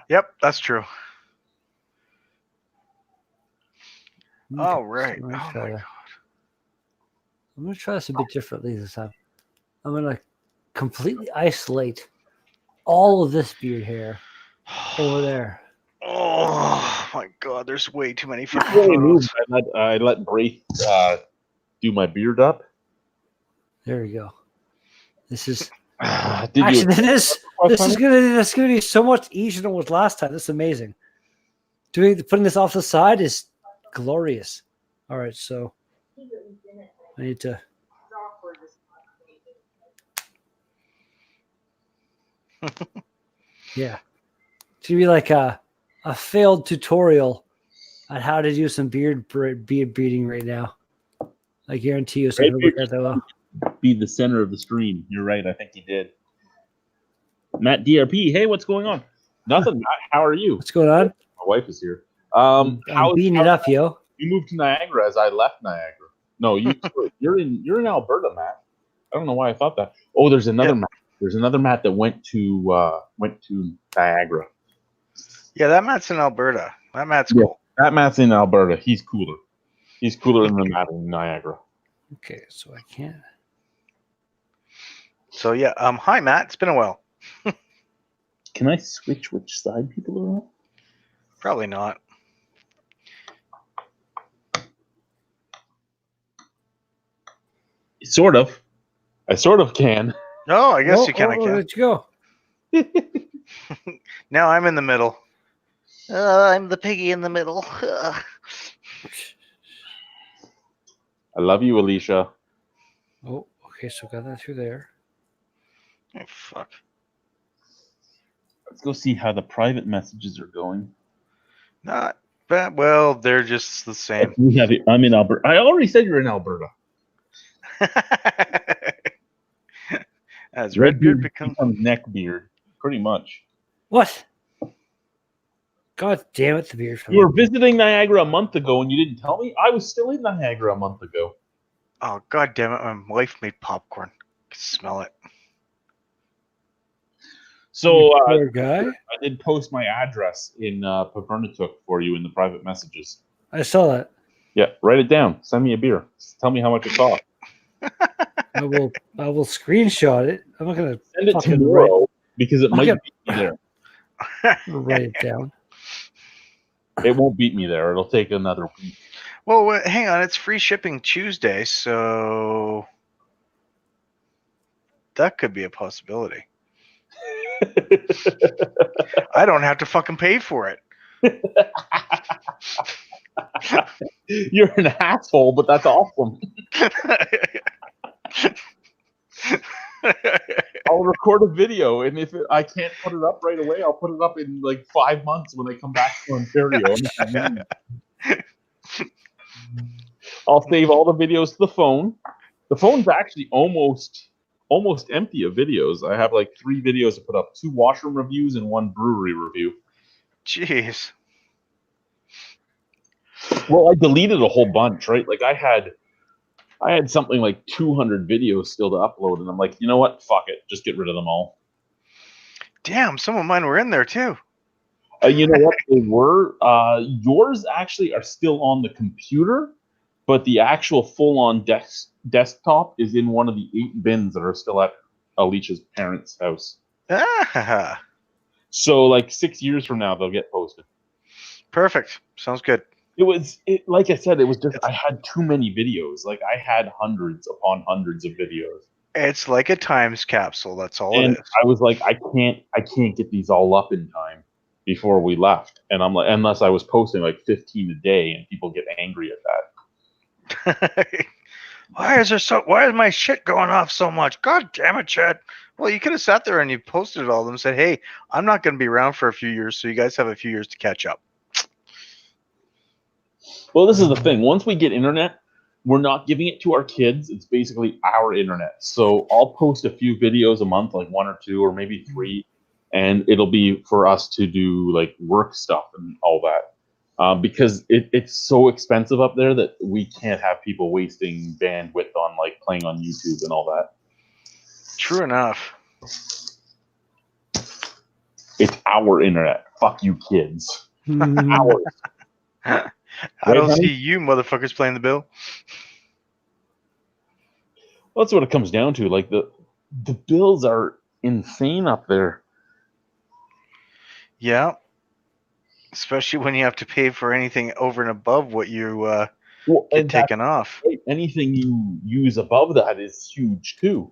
yep, that's true. All right. Oh my God. I'm gonna try this a bit differently this time. I'm gonna completely isolate all of this beard hair over there. Oh my God, there's way too many Before fucking we move, photos. I let Braith do my beard up. There we go. This is Did actually you? this is gonna be so much easier than it was last time. This is amazing. Putting this off the side is glorious. All right, so I need to. Yeah, it's gonna be like a failed tutorial on how to do some beard breeding right now. I guarantee you, so I'm gonna look at that well. Be the center of the stream. You're right. I think he did. Matt DRP. Hey, what's going on? Nothing. Matt, how are you? What's going on? My wife is here. I'm beating it up, yo. You moved to Niagara as I left Niagara. No, you're in Alberta, Matt. I don't know why I thought that. Oh, there's another Matt. There's another Matt that went to Niagara. Yeah, that Matt's in Alberta. That Matt's cool. That Matt's in Alberta. He's cooler. He's cooler than the Matt in Niagara. Okay, so I can't. So yeah, hi Matt. It's been a while. Can I switch which side people are on? Probably not. Sort of. I sort of can. No, I guess you can. I can. Where'd you go? Now I'm in the middle. I'm the piggy in the middle. I love you, Alicia. Oh, okay, so got that through there. Oh, fuck. Let's go see how the private messages are going. Not bad. Well, they're just the same. I'm in Alberta. I already said you're in Alberta. As Redbeard becomes neckbeard, pretty much. What? God damn it, the beard. You were visiting Niagara a month ago and you didn't tell me? I was still in Niagara a month ago. Oh, God damn it. My wife made popcorn. I can smell it. So poor guy. I did post my address in Pavernatook for you in the private messages. I saw that. Yeah, write it down. Send me a beer. Tell me how much it costs. I will screenshot it. I'm not gonna send it tomorrow because it might be there. Write it down. It won't beat me there. It'll take another week. Well, hang on. It's free shipping Tuesday, so that could be a possibility. I don't have to fucking pay for it. You're an asshole, but that's awesome. I'll record a video, and if I can't put it up right away, I'll put it up in like 5 months when I come back to Ontario. I'll save all the videos to the phone. The phone's actually almost empty of videos. I have like 3 videos to put up: 2 washroom reviews and 1 brewery review. Jeez. Well, I deleted a whole bunch, right? Like I had something like 200 videos still to upload, and I'm like, you know what? Fuck it, just get rid of them all. Damn, some of mine were in there too. You know what? They were. Yours actually are still on the computer, but the actual full-on desktop is in one of the 8 bins that are still at Alicia's parents' house. Ah, So, like 6 years from now, they'll get posted. perfect. Sounds good. Like I said, it was just I had too many videos. Like I had hundreds upon hundreds of videos. It's like a times capsule. That's all And it is. I was like, I can't get these all up in time before we left. And I'm like, unless I was posting like 15 a day, and people get angry at that. Why is my shit going off so much? God damn it, Chad. Well, you could have sat there and you posted all of them and said, hey, I'm not going to be around for a few years, so you guys have a few years to catch up. Well, this is the thing. Once we get internet, we're not giving it to our kids. It's basically our internet. So I'll post a few videos a month, like 1 or 2 or maybe 3, and it'll be for us to do like work stuff and all that. Because it's so expensive up there that we can't have people wasting bandwidth on like playing on YouTube and all that. True enough. It's our internet. Fuck you, kids. Ours. I don't honey? see you motherfuckers playing the bill. Well, that's what it comes down to. Like the bills are insane up there. Yeah. Especially when you have to pay for anything over and above what you get taken off. Right. Anything you use above that is huge too.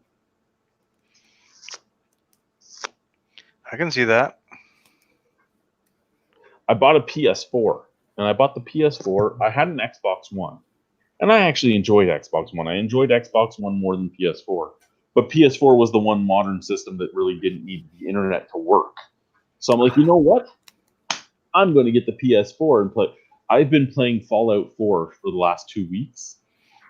I can see that. I bought a PS4, and I bought the PS4. I had an Xbox One, and I actually enjoyed Xbox One. I enjoyed Xbox One more than PS4, but PS4 was the one modern system that really didn't need the internet to work. So I'm like, you know what? I'm going to get the PS4 and play. I've been playing Fallout 4 for the last 2 weeks.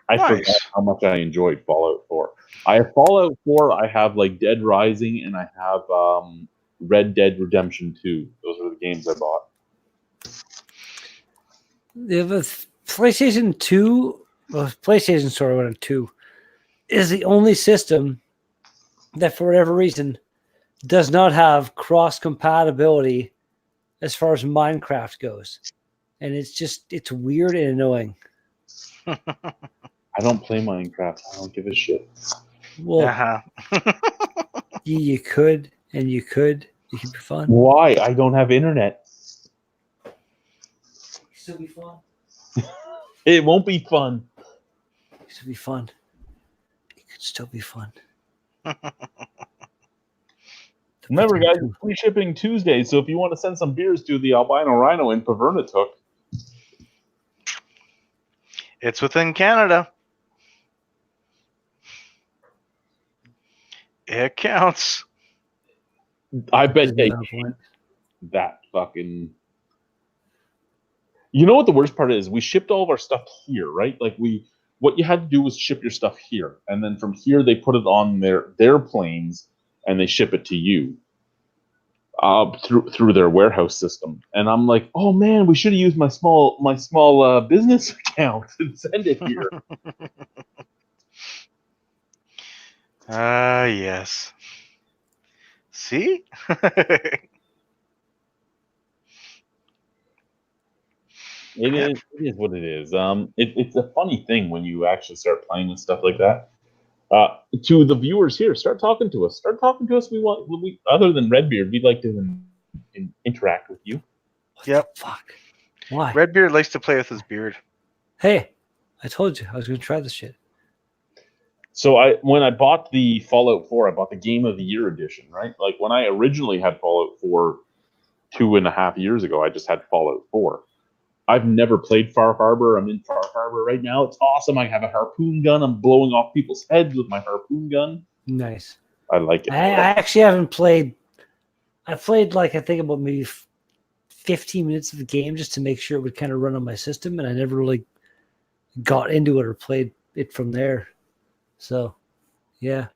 I forgot how much I enjoyed Fallout 4. I have Fallout 4. I have like Dead Rising, and I have Red Dead Redemption 2. Those are the games I bought. The PlayStation 2, well, PlayStation Store 1 and 2 is the only system that, for whatever reason, does not have cross compatibility as far as Minecraft goes. And it's weird and annoying. I don't play Minecraft. I don't give a shit. Well, you could, and you could. It could be fun. Why? I don't have internet. Still be fun. It won't be fun. It could be fun. It could still be fun. Remember, guys, it's free shipping Tuesday, so if you want to send some beers to the Albino Rhino in Pavernatook, it's within Canada. It counts. I bet they that fucking. You know what the worst part is? We shipped all of our stuff here, right? Like what you had to do was ship your stuff here, and then from here they put it on their planes and they ship it to you through their warehouse system. And I'm like, oh man, we should have used my small business account and send it here. Yes. See? It is what it is. It's a funny thing when you actually start playing and stuff like that. To the viewers here, start talking to us. Start talking to us. We other than Redbeard, we'd like to interact with you. What the fuck? Why? Redbeard likes to play with his beard. Hey, I told you I was going to try this shit. So when I bought the Fallout 4, I bought the Game of the Year edition, right? Like when I originally had Fallout 4 2.5 years ago, I just had Fallout 4. I've never played Far Harbor. I'm in Far Harbor right now. It's awesome. I have a harpoon gun. I'm blowing off people's heads with my harpoon gun. Nice. I like it. I actually haven't played. I played I think about maybe 15 minutes of the game just to make sure it would kind of run on my system, and I never really got into it or played it from there. So, yeah,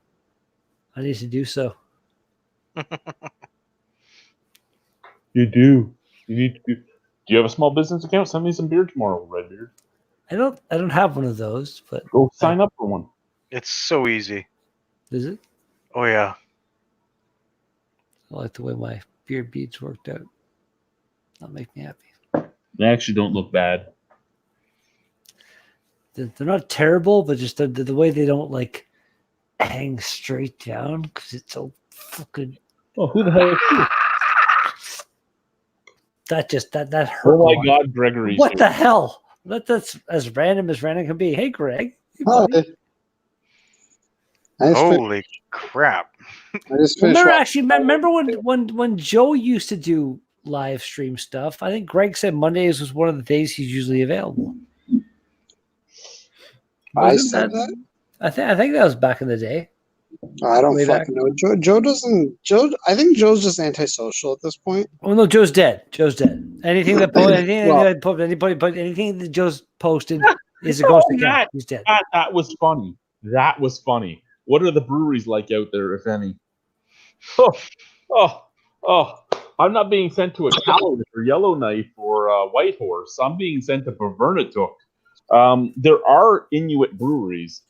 I need to do so. You do. You need to do. Do you have a small business account? Send me some beer tomorrow, Redbeard. I don't have one of those, but Go sign up for one. It's so easy. is it? Oh yeah. I like the way my beard beads worked out. That'll make me happy. They actually don't look bad. They're not terrible, but just the way they don't hang straight down because it's so fucking. Oh, who the hell is you? That hurt. Oh my a lot. God, Gregory! What the hell? That's as random can be. Hey, Greg. Hey, buddy. Hi. Holy crap! I just finished. Remember when Joe used to do live stream stuff? I think Greg said Mondays was one of the days he's usually available. I said that. I think that was back in the day. I don't Way back. fucking know. Joe doesn't. Joe. I think Joe's just antisocial at this point. Oh no, Joe's dead. Anything that Well- anything that Joe's posted is a ghost account. He's dead. That was funny. That was funny. What are the breweries like out there, if any? Oh! I'm not being sent to a Calloway or Yellowknife or Whitehorse. I'm being sent to Bavernatook. There are Inuit breweries.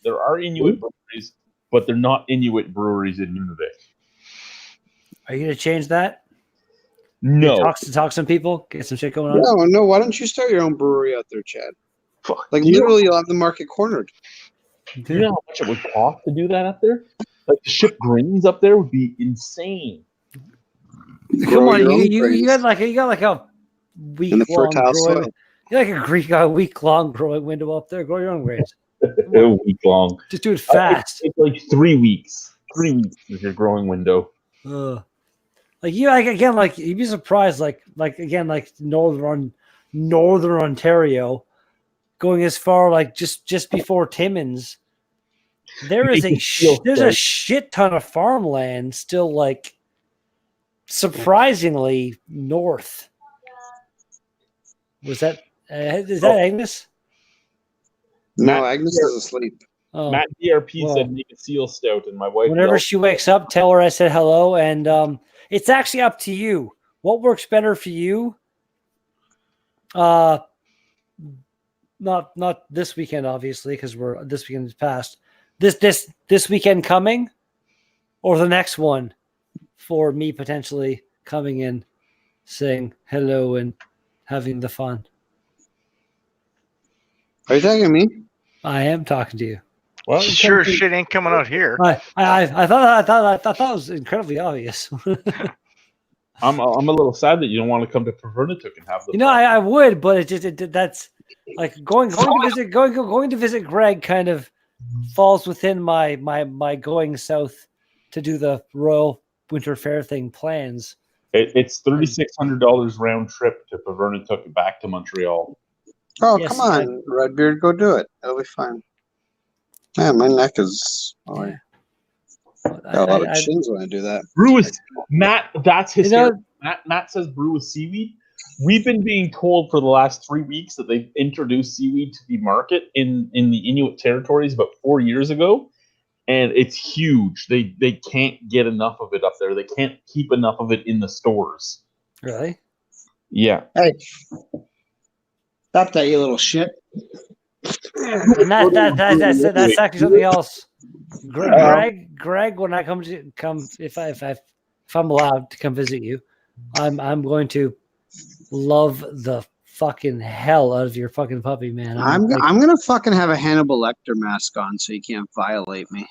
But they're not Inuit breweries in Nunavik. Are you gonna change that? No. Talk to some people, get some shit going on. No. Why don't you start your own brewery out there, Chad? Fuck. Literally, you'll have the market cornered. Do you know how much it would cost to do that up there? Like to ship grains up there would be insane. Come on, Grow your own you grains got like a week in the long fertile growing. soil. You got a week long growing window up there. Grow your own grains. A week long. Just do it fast. It's like 3 weeks. 3 weeks is your growing window. You'd be surprised. Like northern Ontario, going as far just before Timmins. There's a shit ton of farmland still surprisingly north. Was that is that Agnes? No, Agnes is asleep. Oh, Matt DRP well. said make a seal stout, and my wife. Whenever she wakes up, tell her I said hello. And it's actually up to you. What works better for you? Not this weekend, obviously, because this weekend is past. This weekend coming, or the next one, for me potentially coming in, saying hello and having the fun. Are you talking to me? I am talking to you. Well, Sure, shit ain't coming out here. I thought it was incredibly obvious. I'm a little sad that you don't want to come to Bavernatook and have the. I would, but that's like going to visit Greg kind of falls within my going south to do the Royal Winter Fair thing plans. It's $3,600 round trip to Bavernatook and back to Montreal. Oh, Yes, come on, Redbeard, go do it. It'll be fine. Man, my neck is. Oh, Yeah. I got a lot of chins when I do that. Brew with Matt. That's hysterical. You know- Matt says brew with seaweed. We've been being told for the last 3 weeks that they've introduced seaweed to the market in the Inuit territories about 4 years ago, and it's huge. They can't get enough of it up there. They can't keep enough of it in the stores. Really? Yeah. Hey, stop that, you little shit. And that's actually something else. Greg, when I come if I'm allowed to come visit you, I'm going to love the fucking hell out of your fucking puppy, man. I'm gonna fucking have a Hannibal Lecter mask on so you can't violate me.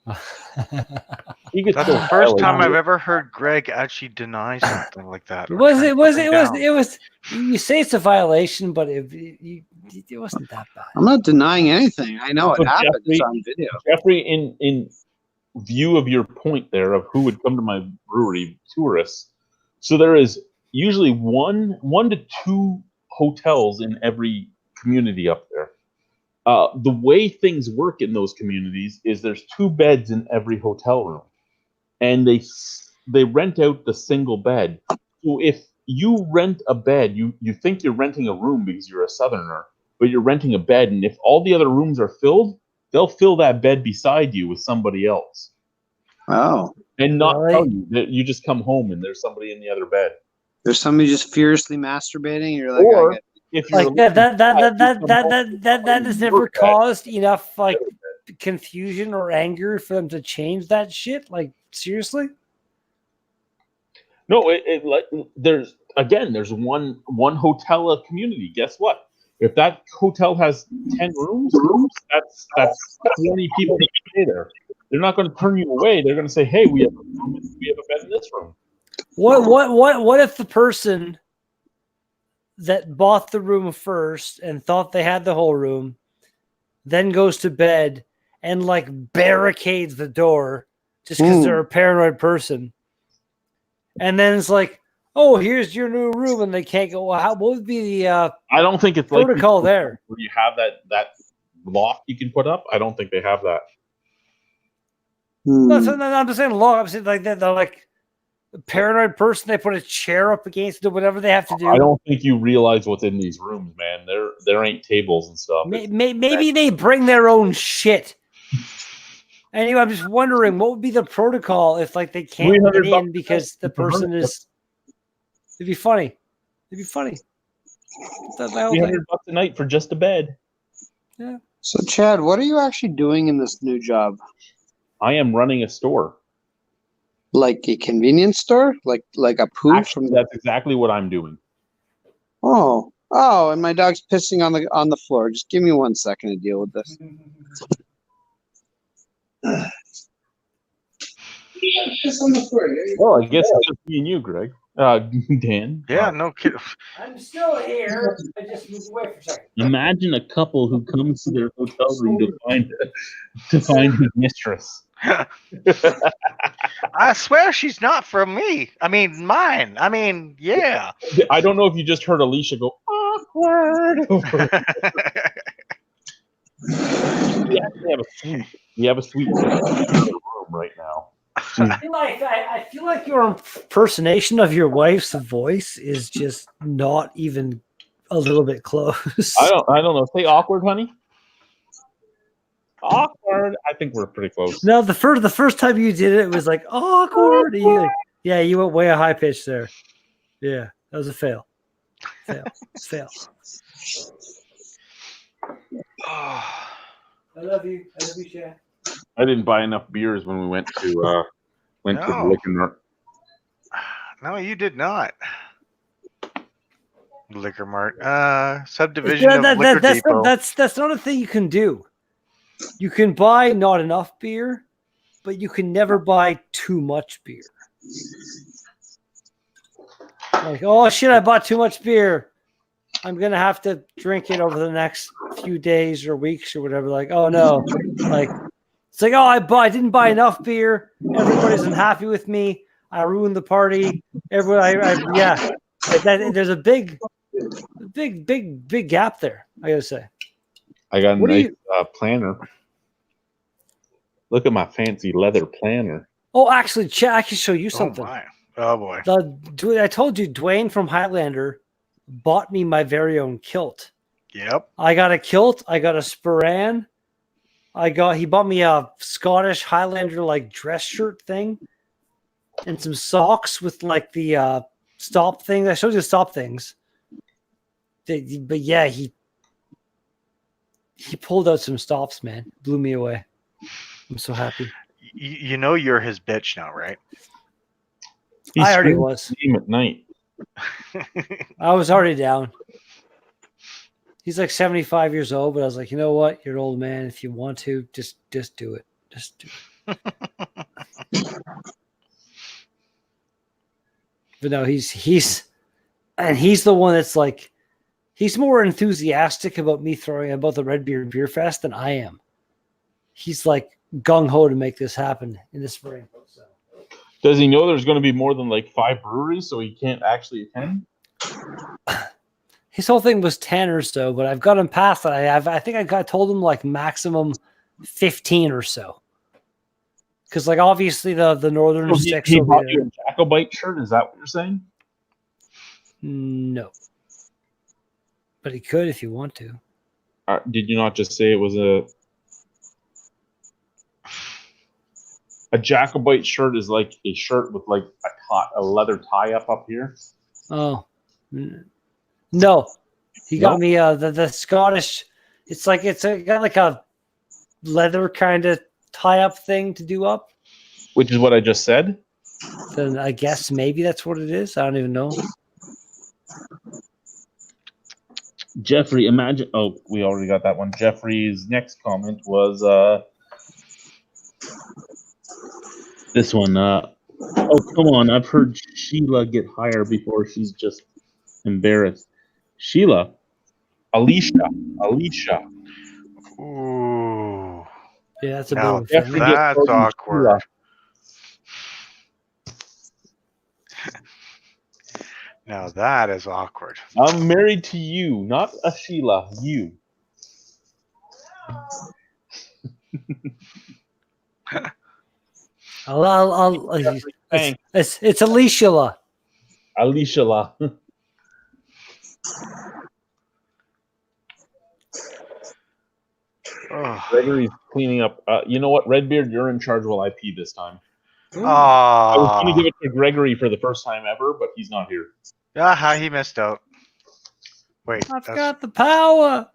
You could That's still the first violate time it. I've ever heard Greg actually deny something like that. or Was turn it was something it was down. it was you say it's a violation, but it wasn't that bad. I'm not denying anything. I know it But happened. It's Jeffrey- on video. Jeffrey, in view of your point there of who would come to my brewery, tourists. So there is usually one to two hotels in every community up there. The way things work in those communities is there's 2 beds in every hotel room, and they rent out the single bed. So if you rent a bed, you think you're renting a room because you're a Southerner, but you're renting a bed, and if all the other rooms are filled, they'll fill that bed beside you with somebody else, Oh, and not Really? tell you that you just come home and there's somebody in the other bed. there's somebody just furiously masturbating. And you're like, Or I get if you're Like that that has never caused enough like confusion or anger for them to change that shit. Like seriously. No, like there's one hotel a community. Guess what? If that hotel has 10 rooms, that's 20 people that stay there. They're not going to turn you away. They're going to say, "Hey, we have a bed in this room." What if the person that bought the room first and thought they had the whole room then goes to bed and like barricades the door just because they're a paranoid person, and then it's like, oh, here's your new room, and they can't go. Well, what would be the I don't think it's protocol like there? where you have that loft you can put up. I don't think they have that. No, I'm just saying law. I'm saying like they're like a paranoid person. They put a chair up against it, whatever they have to do. I don't think you realize what's in these rooms, man. There ain't tables and stuff. Maybe they bring their own shit. Anyway, I'm just wondering what would be the protocol if like they can't get $300 in because the person is. It'd be funny. It'd be funny. That's my whole thing. $300 a night for just a bed. Yeah. So, Chad, what are you actually doing in this new job? I am running a store. Like a convenience store? Like a poo Actually, that's exactly what I'm doing. Oh, and my dog's pissing on the floor. Just give me 1 second to deal with this. Piss on the floor. Well, I guess it's just me and you, Greg. Dan. Yeah, no kidding. I'm still here. I just moved away for a second. Imagine a couple who comes to their hotel room to find his mistress. I swear she's not from me. I mean, mine. I mean, yeah. I don't know if you just heard Alicia go awkward. We actually have a suite. We have a suite in the room right now. I feel like your impersonation of your wife's voice is just not even a little bit close. I don't know. Say awkward, honey. Awkward. I think we're pretty close. No, the first time you did it was like awkward. And you went way a high pitch there. Yeah, that was a fail. Fail. I love you, Chad. I didn't buy enough beers when we went to the liquor mart. No, you did not. Liquor Mart. Subdivision of Liquor Depot. That's not a thing you can do. You can buy not enough beer, but you can never buy too much beer. Like, oh shit, I bought too much beer. I'm gonna have to drink it over the next few days or weeks or whatever. Like, oh no, like it's like, oh, I didn't buy enough beer. Everybody's unhappy with me. I ruined the party. Everybody, there's a big gap there. I gotta say. I got a nice planner. Look at my fancy leather planner. Oh, actually, Chad, I can show you something. Oh boy. I told you, Dwayne from Highlander bought me my very own kilt. Yep. I got a kilt. I got a sporran. He bought me a Scottish Highlander like dress shirt thing, and some socks with like the stop thing. I showed you the stop things. But yeah, he pulled out some stops, man. Blew me away. I'm so happy. You know you're his bitch now, right? I already was. At night. I was already down. He's like 75 years old, but I was like, you know what? You're an old man. If you want to, just do it. Just do it. But no, he's the one that's like, he's more enthusiastic about me throwing about the Red Beer Fest than I am. He's like gung ho to make this happen in the spring. So. Does he know there's going to be more than like 5 breweries, so he can't actually attend? His whole thing was 10 or so, but I've got him past that. I think I told him like maximum 15 or so. Because like obviously the northern So sticks he will bought be you a Jacobite shirt? Is that what you're saying? no. But he could if you want to. Did you not just say it was a Jacobite shirt is like a shirt with like a leather tie up here? Oh. No. He got No? me the Scottish. It's like got like a leather kind of tie up thing to do up. Which is what I just said? Then I guess maybe that's what it is. I don't even know. Jeffrey, imagine. Oh, we already got that one. Jeffrey's next comment was this one. Oh, come on. I've heard Sheila get higher before she's just embarrassed. Sheila? Alicia. Ooh. Yeah, that's a Now bit of a thing. that's awkward. Now that is awkward. I'm married to you, not a Sheila. You. It's Alicia. Alicia. Gregory's cleaning up. You know what, Redbeard, you're in charge while I pee this time. I was going to give it to Gregory for the first time ever, but he's not here. He missed out. Wait, I've got the power.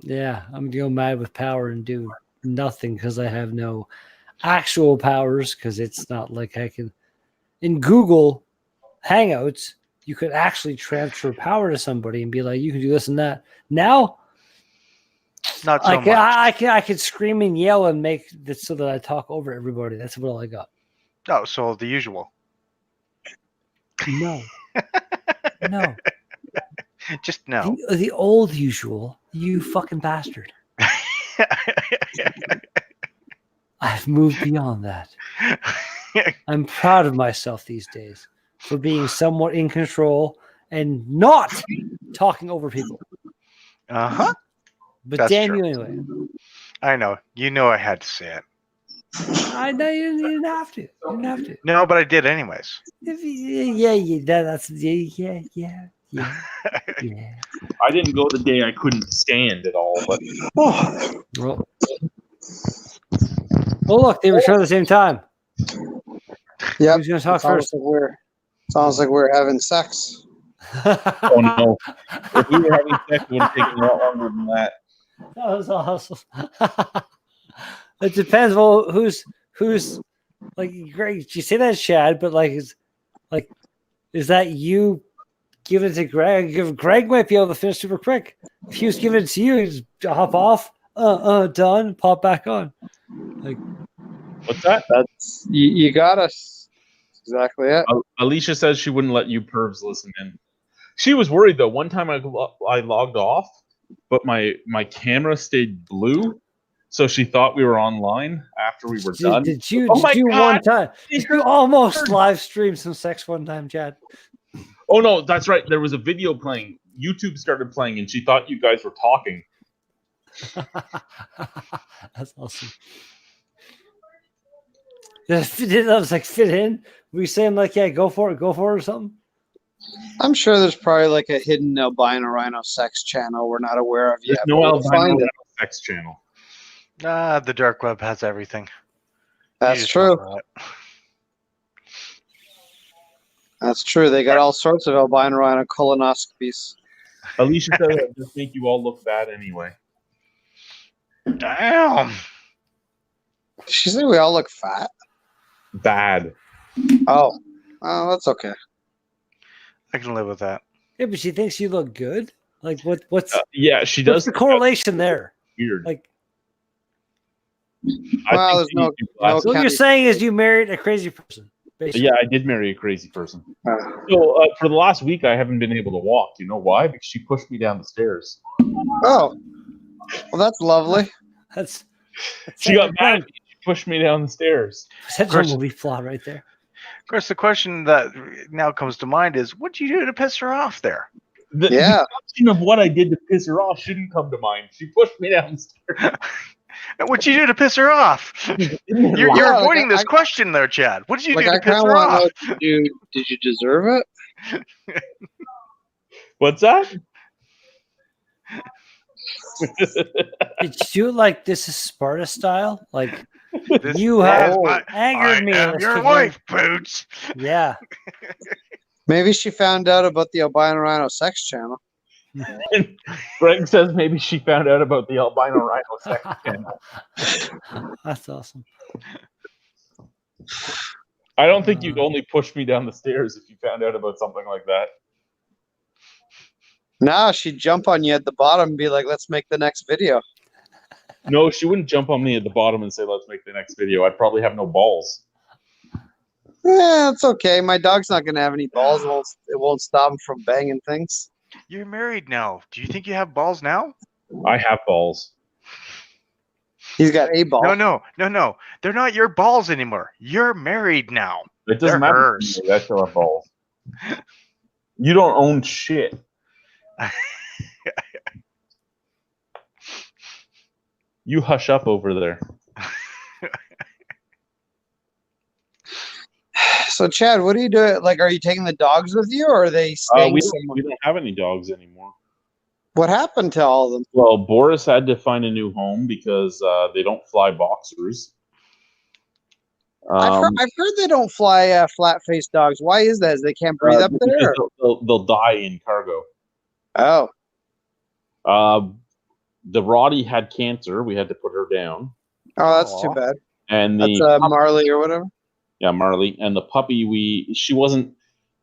Yeah, I'm going mad with power and do nothing because I have no actual powers, because it's not like I can. In Google Hangouts, you could actually transfer power to somebody and be like, you can do this and that. Now, not so much. I can scream and yell and make it so that I talk over everybody. That's what all I got. Oh, so the usual. No. No. Just no. The old usual, you fucking bastard. I've moved beyond that. I'm proud of myself these days for being somewhat in control and not talking over people. Uh-huh. But That's damn true. you anyway. I know. You know I had to say it. I know you didn't have to. You didn't have to. No, but I did anyways. Yeah. I didn't go the day I couldn't stand at all, but Well, look, they returned at the same time. Yeah. Who's going to talk first? Sounds like we're having sex. oh no. If we were having sex, it would have taken a lot longer than that. That was awesome. It depends. Well, who's like Greg? You say that, Chad, but is that you giving it to Greg? Greg might be able to finish super quick. If he was giving it to you, he'd just hop off, done, pop back on. Like, what's that? That's you got us. Exactly it. Alicia says she wouldn't let you pervs listen in. She was worried though. One time I logged off, but my camera stayed blue, so she thought we were online after we were done. Did you one time? Did you almost live stream some sex one time, Chad? Oh no, that's right. There was a video playing. YouTube started playing, and she thought you guys were talking. That's awesome. That was like fit in. Were you saying like, yeah, go for it or something? I'm sure there's probably like a hidden albino rhino sex channel we're not aware of yet. There's no albino sex channel. The dark web has everything. That's true. That's true. They got all sorts of albino rhino colonoscopies. Alicia said it just make you all look bad anyway. Damn. Did she say we all look fat? Bad. Oh, that's okay. I can live with that. Yeah, but she thinks you look good. Like what's yeah, she does. What's the correlation there? weird. Like, Well, think there's they need new glasses. so what you're saying is you married a crazy person, basically. Yeah, I did marry a crazy person. Uh, So for the last week, I haven't been able to walk. You know why? Because she pushed me down the stairs. oh, well, that's lovely. That's She got mad at me. She pushed me down the stairs. That's a movie plot right there. Of course, the question that now comes to mind is, what did you do to piss her off there? The question of what I did to piss her off shouldn't come to mind. She pushed me down the stairs. What'd you do to piss her off? You're Yeah, avoiding this question there, Chad. What did you do to I piss kind of her want off? to know, did you deserve it? What's that? Did you do it like this is Sparta style? Like This you is have my- angered me. I am Let's your kick wife, Boots. in. Yeah. Maybe she found out about the albino rhino sex channel. Greg says maybe she found out about the albino rhino sex channel. That's awesome. I don't think you'd only push me down the stairs if you found out about something like that. Nah, she'd jump on you at the bottom and be like, let's make the next video. No, she wouldn't jump on me at the bottom and say, let's make the next video. I'd probably have no balls. Yeah, it's okay. My dog's not going to have any balls. It won't stop him from banging things. You're married now. Do you think you have balls now? I have balls. He's got a ball. No. They're not your balls anymore. You're married now. It doesn't They're matter. hers. I still have balls. You don't own shit. You hush up over there. So, Chad, what are you doing? Like, are you taking the dogs with you, or are they staying We somewhere? don't have any dogs anymore. What happened to all of them? Well, Boris had to find a new home because they don't fly boxers. I've heard they don't fly flat-faced dogs. Why is that? Is they can't breathe up there? They'll die in cargo. Oh, The Roddy had cancer. We had to put her down. oh, that's too bad. And That's the Marley or whatever. yeah, Marley, and the puppy. She wasn't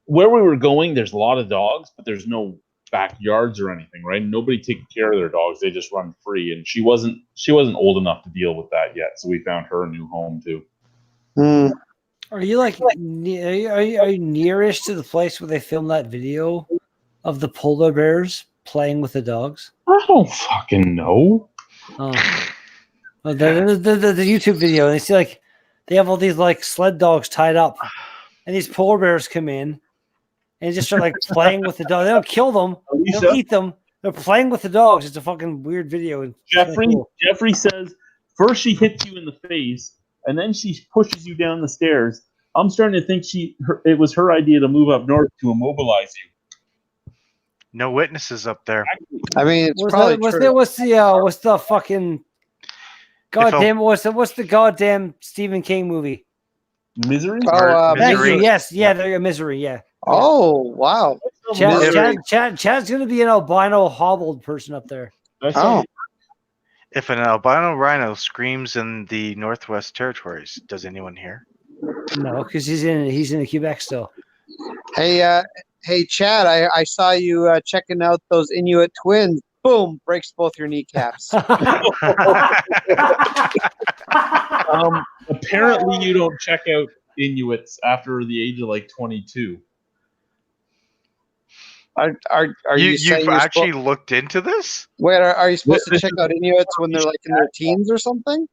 where we were going. There's a lot of dogs, but there's no backyards or anything, right? Nobody takes care of their dogs. They just run free, and she wasn't old enough to deal with that yet. So we found her a new home too. Hmm. Are you like are you nearest to the place where they filmed that video of the polar bears playing with the dogs? I don't fucking know. Oh, the YouTube video. And they see like they have all these like sled dogs tied up, and these polar bears come in and just start like playing with the dog. They don't kill them. They don't eat them. They're playing with the dogs. It's a fucking weird video. It's Jeffrey really cool. Jeffrey says first she hits you in the face, and then she pushes you down the stairs. I'm starting to think it was her idea to move up north to immobilize you. No witnesses up there. I mean, it's probably true. What's the fucking goddamn what's the goddamn Stephen King movie? Misery? Oh, Misery. Yes, yeah, they're a Misery, yeah. Oh, wow. Chad's gonna be an albino hobbled person up there. Oh. If an albino rhino screams in the Northwest Territories, does anyone hear? No, because he's in Quebec still. Hey, Chad, I saw you checking out those Inuit twins. Boom, breaks both your kneecaps. Apparently, you don't check out Inuits after the age of like 22. Are you saying You've actually looked into this? Wait, are you supposed to check out Inuits when they're like in their teens or something?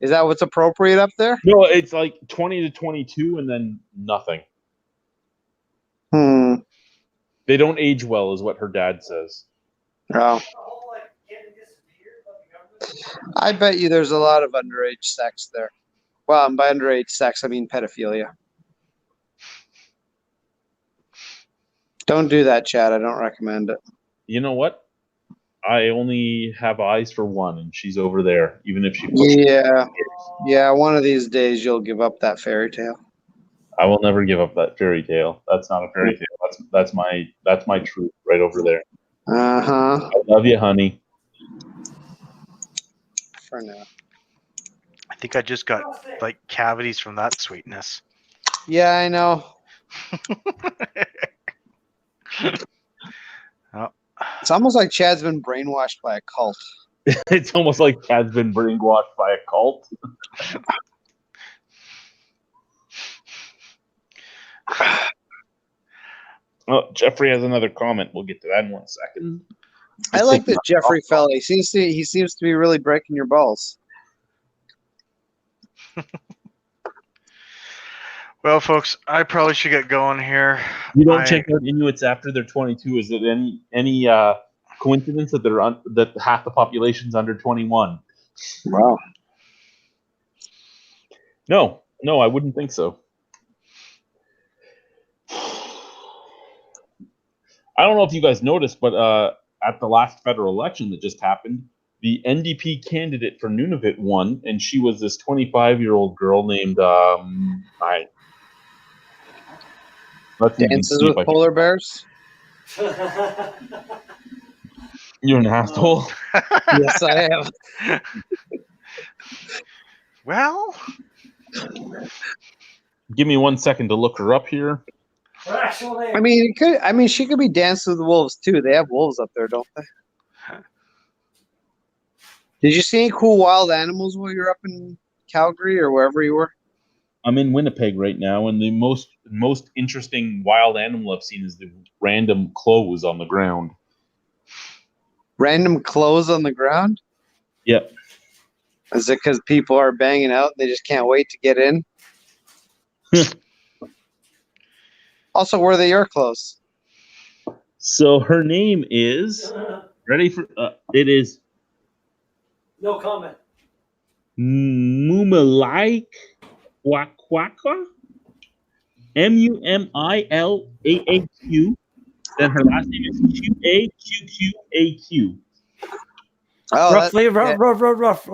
Is that what's appropriate up there? No, it's like 20 to 22 and then nothing. Hmm. They don't age well, is what her dad says. Oh. I bet you there's a lot of underage sex there. Well, and by underage sex, I mean pedophilia. Don't do that, Chad. I don't recommend it. You know what? I only have eyes for one, and she's over there, even if she... Yeah, one of these days you'll give up that fairy tale. I will never give up that fairy tale. That's not a fairy tale. That's my truth right over there. Uh-huh. I love you, honey. For now. I think I just got like cavities from that sweetness. Yeah, I know. Oh. It's almost like Chad's been brainwashed by a cult. It's almost like Chad's been brainwashed by a cult. Oh, Jeffrey has another comment. We'll get to that in 1 second. I like this Jeffrey fella. He seems to be really breaking your balls. Well, folks, I probably should get going here. You don't check out Inuits after they're 22. Is it any coincidence that that half the population's under 21? Wow. No, I wouldn't think so. I don't know if you guys noticed, but at the last federal election that just happened, the NDP candidate for Nunavut won, and she was this 25-year-old girl named Dances with polar bears? You're an asshole. Yes, I am. Well, give me 1 second to look her up here. I mean, she could be Dancing with the Wolves too. They have wolves up there, don't they? Did you see any cool wild animals while you're up in Calgary or wherever you were? I'm in Winnipeg right now, and the most interesting wild animal I've seen is the random clothes on the ground. Random clothes on the ground? Yep. Is it because people are banging out and they just can't wait to get in? Also, where are they your clothes? So her name is ready for it is No comment. Mumilaik Quaquaqa, Mumilaaq. Then her last name is Qaqqaq. Oh,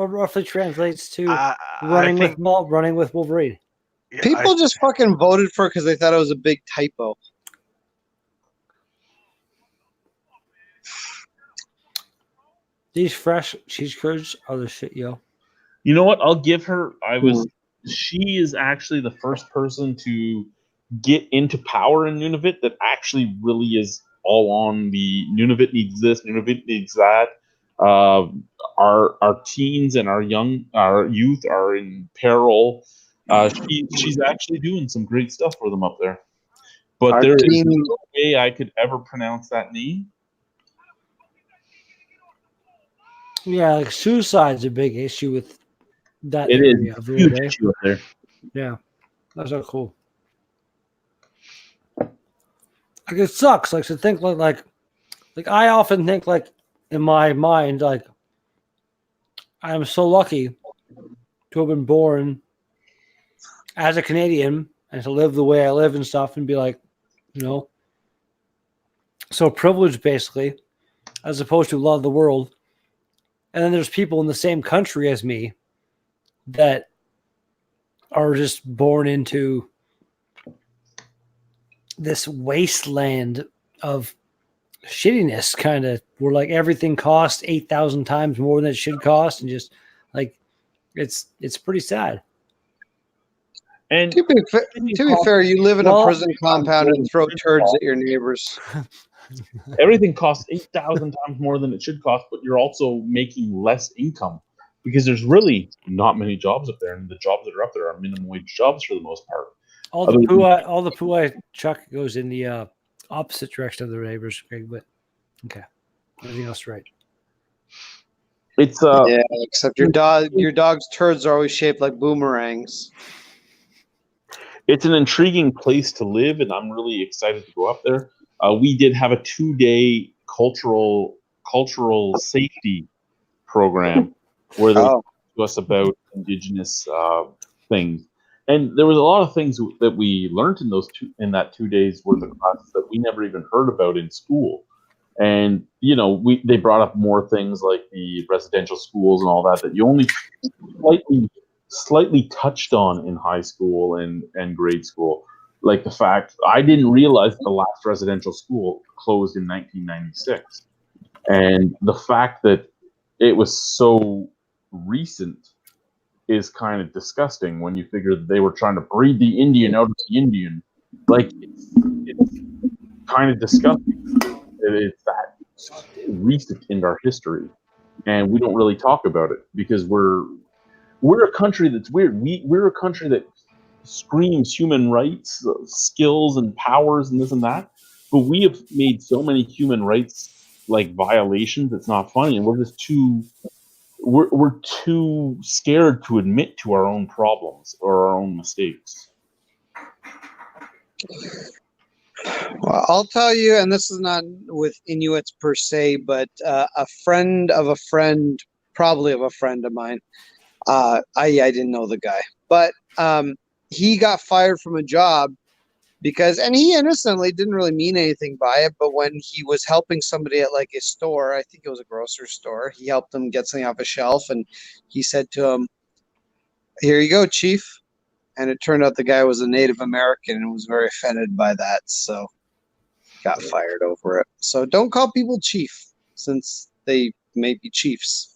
roughly translates to running with Wolverine. People just fucking voted for it because they thought it was a big typo. These fresh cheese curds are the shit, yo. You know what? I'll give her. She is actually the first person to get into power in Nunavut that actually really is all on the Nunavut needs this, Nunavut needs that. Our teens and our youth are in peril. She's actually doing some great stuff for them up there. But there is no way I could ever pronounce that name. Yeah, like suicide's a big issue with that it area is of the huge world. issue up there. Yeah, that's so cool. Like it sucks. Like to think like I often think like in my mind like I am so lucky to have been born as a Canadian and to live the way I live and stuff and be like, you know, so privileged basically, as opposed to a lot of the world. And then there's people in the same country as me that are just born into this wasteland of shittiness, kind of where like everything costs 8,000 times more than it should cost, and just like it's pretty sad. And to be fair, you live in a prison compound and throw turds at your neighbors. Everything costs 8,000 times more than it should cost, but you're also making less income because there's really not many jobs up there, and the jobs that are up there are minimum wage jobs for the most part. All the poo I chuck goes in the opposite direction of the neighbors, Greg, but okay, everything else right. It's yeah, except your dog's turds are always shaped like boomerangs. It's an intriguing place to live, and I'm really excited to go up there. We did have a 2-day cultural safety program where they talked to us about Indigenous things, and there was a lot of things that we learned in that 2 days worth of classes that we never even heard about in school. And you know, they brought up more things like the residential schools and all that you only slightly touched on in high school and grade school. Like the fact I didn't realize the last residential school closed in 1996, and the fact that it was so recent is kind of disgusting when you figure that they were trying to breed the Indian out of the Indian. Like it's kind of disgusting that it's that recent in our history. and we don't really talk about it because we're a country that's weird. We're a country that screams human rights, skills, and powers, and this and that. But we have made so many human rights violations. It's not funny, and we're just too. We're too scared to admit to our own problems or our own mistakes. Well, I'll tell you, and this is not with Inuits per se, but a friend of a friend, probably of a friend of mine. I didn't know the guy, but he got fired from a job because, and he innocently didn't really mean anything by it, but when he was helping somebody at a store, I think it was a grocery store, he helped them get something off a shelf, and he said to him, "Here you go, Chief." And it turned out the guy was a Native American and was very offended by that, so got fired over it. So don't call people chief, since they may be chiefs.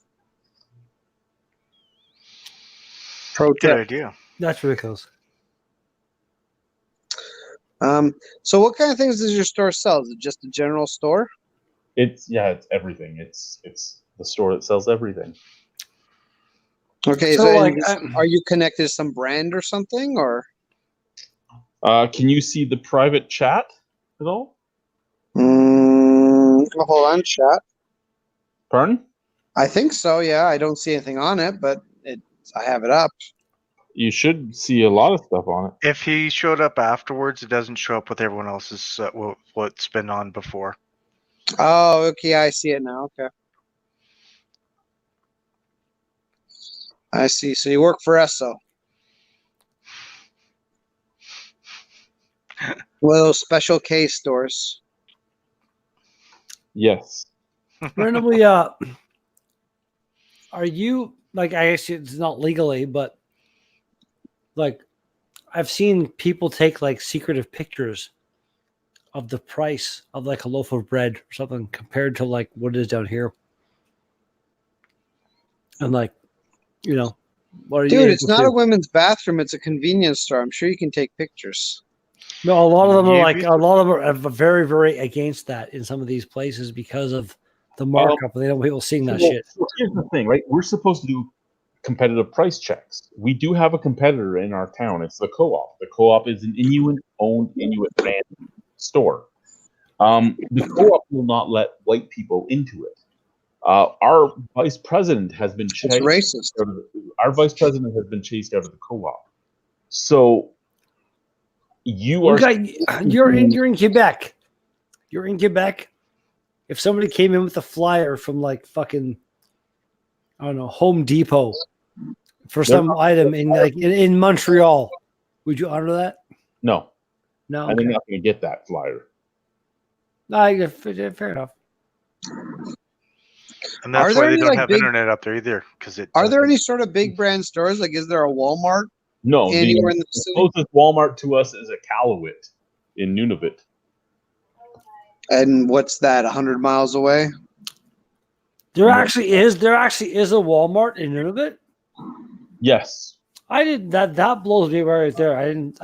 Pro Good tip. idea. That's ridiculous. So what kind of things does your store sell? Is it just a general store? It's everything. It's the store that sells everything. Okay, So, are you connected to some brand or something, or? Can you see the private chat at all? Hold on, chat. Pardon? I think so. Yeah, I don't see anything on it, but I have it up. You should see a lot of stuff on it. If he showed up afterwards, it doesn't show up with everyone else's what's been on before. Oh, okay, I see it now. Okay, I see. So you work for Esso. One of those special case stores. Yes. Randomly, are you I guess it's not legally, but I've seen people take secretive pictures of the price of a loaf of bread or something compared to what it is down here. And what are you? Dude, it's not a women's bathroom. It's a convenience store. I'm sure you can take pictures. No, a lot of them are very, very against that in some of these places because of the markup. They don't want people seeing that shit. So here's the thing, right? We're supposed to do competitive price checks. We do have a competitor in our town. It's the Co-op. The Co-op is an Inuit-owned, Inuit-brand store. The Co-op will not let white people into it. Our vice president has been chased. It's racist. Our vice president has been chased out of the Co-op. So you're in Quebec. You're in Quebec. If somebody came in with a flyer from fucking, I don't know, Home Depot for some item in Montreal, would you honor that? No. No. I'm not going to get that flyer. No, fair enough. And that's why they don't have internet up there either. Are there any sort of big brand stores? Is there a Walmart? No. Anywhere in the city? The closest Walmart to us is a Iqaluit in Nunavut. And what's that? 100 miles away? There actually is a Walmart in Nunavut. Yes. I didn't. That blows me right there. I didn't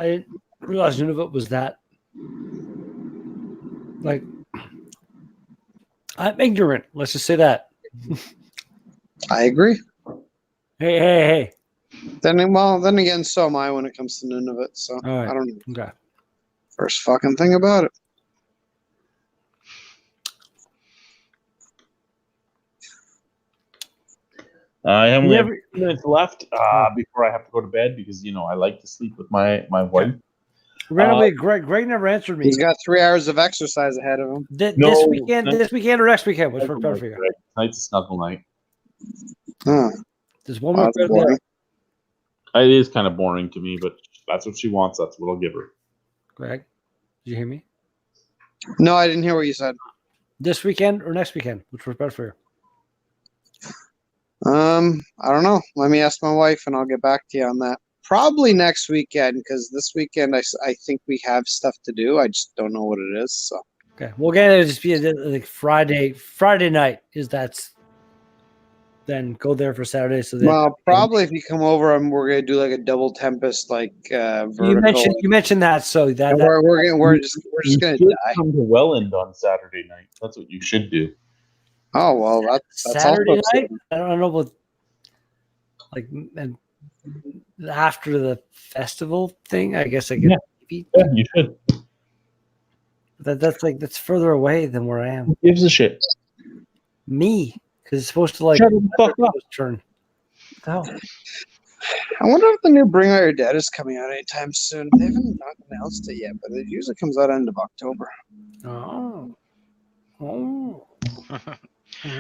realize Nunavut was that. I'm ignorant. Let's just say that. I agree. Hey. Then again, so am I when it comes to Nunavut. So Right. I don't know. Okay. First fucking thing about it. I only have 2 minutes left before I have to go to bed because I like to sleep with my wife. Randomly, Greg never answered me. He's got 3 hours of exercise ahead of him. This weekend or next weekend? Which worked better for you? Tonight's a snuggle night. Huh. There's one more. It is kind of boring to me, but that's what she wants. That's what I'll give her. Greg, did you hear me? No, I didn't hear what you said. This weekend or next weekend? Which worked better for you? I don't know. Let me ask my wife, and I'll get back to you on that. Probably next weekend, because this weekend I think we have stuff to do. I just don't know what it is. So okay, well, again, it'll just be Friday night. Then go there for Saturday. So probably if you come over, we're gonna do a double tempest, vertical. You mentioned that, so that we're just gonna die. Come to Welland on Saturday night. That's what you should do. Oh well, that's Saturday also night. exciting. I don't know about like and after the festival thing. I guess I get maybe Yeah, you should. that's further away than where I am. Who gives a shit? Me, because it's supposed to like Shut the fuck up. turn. Oh, I wonder if the new Bring Out Your Dead is coming out anytime soon. They haven't announced it yet, but it usually comes out end of October. oh.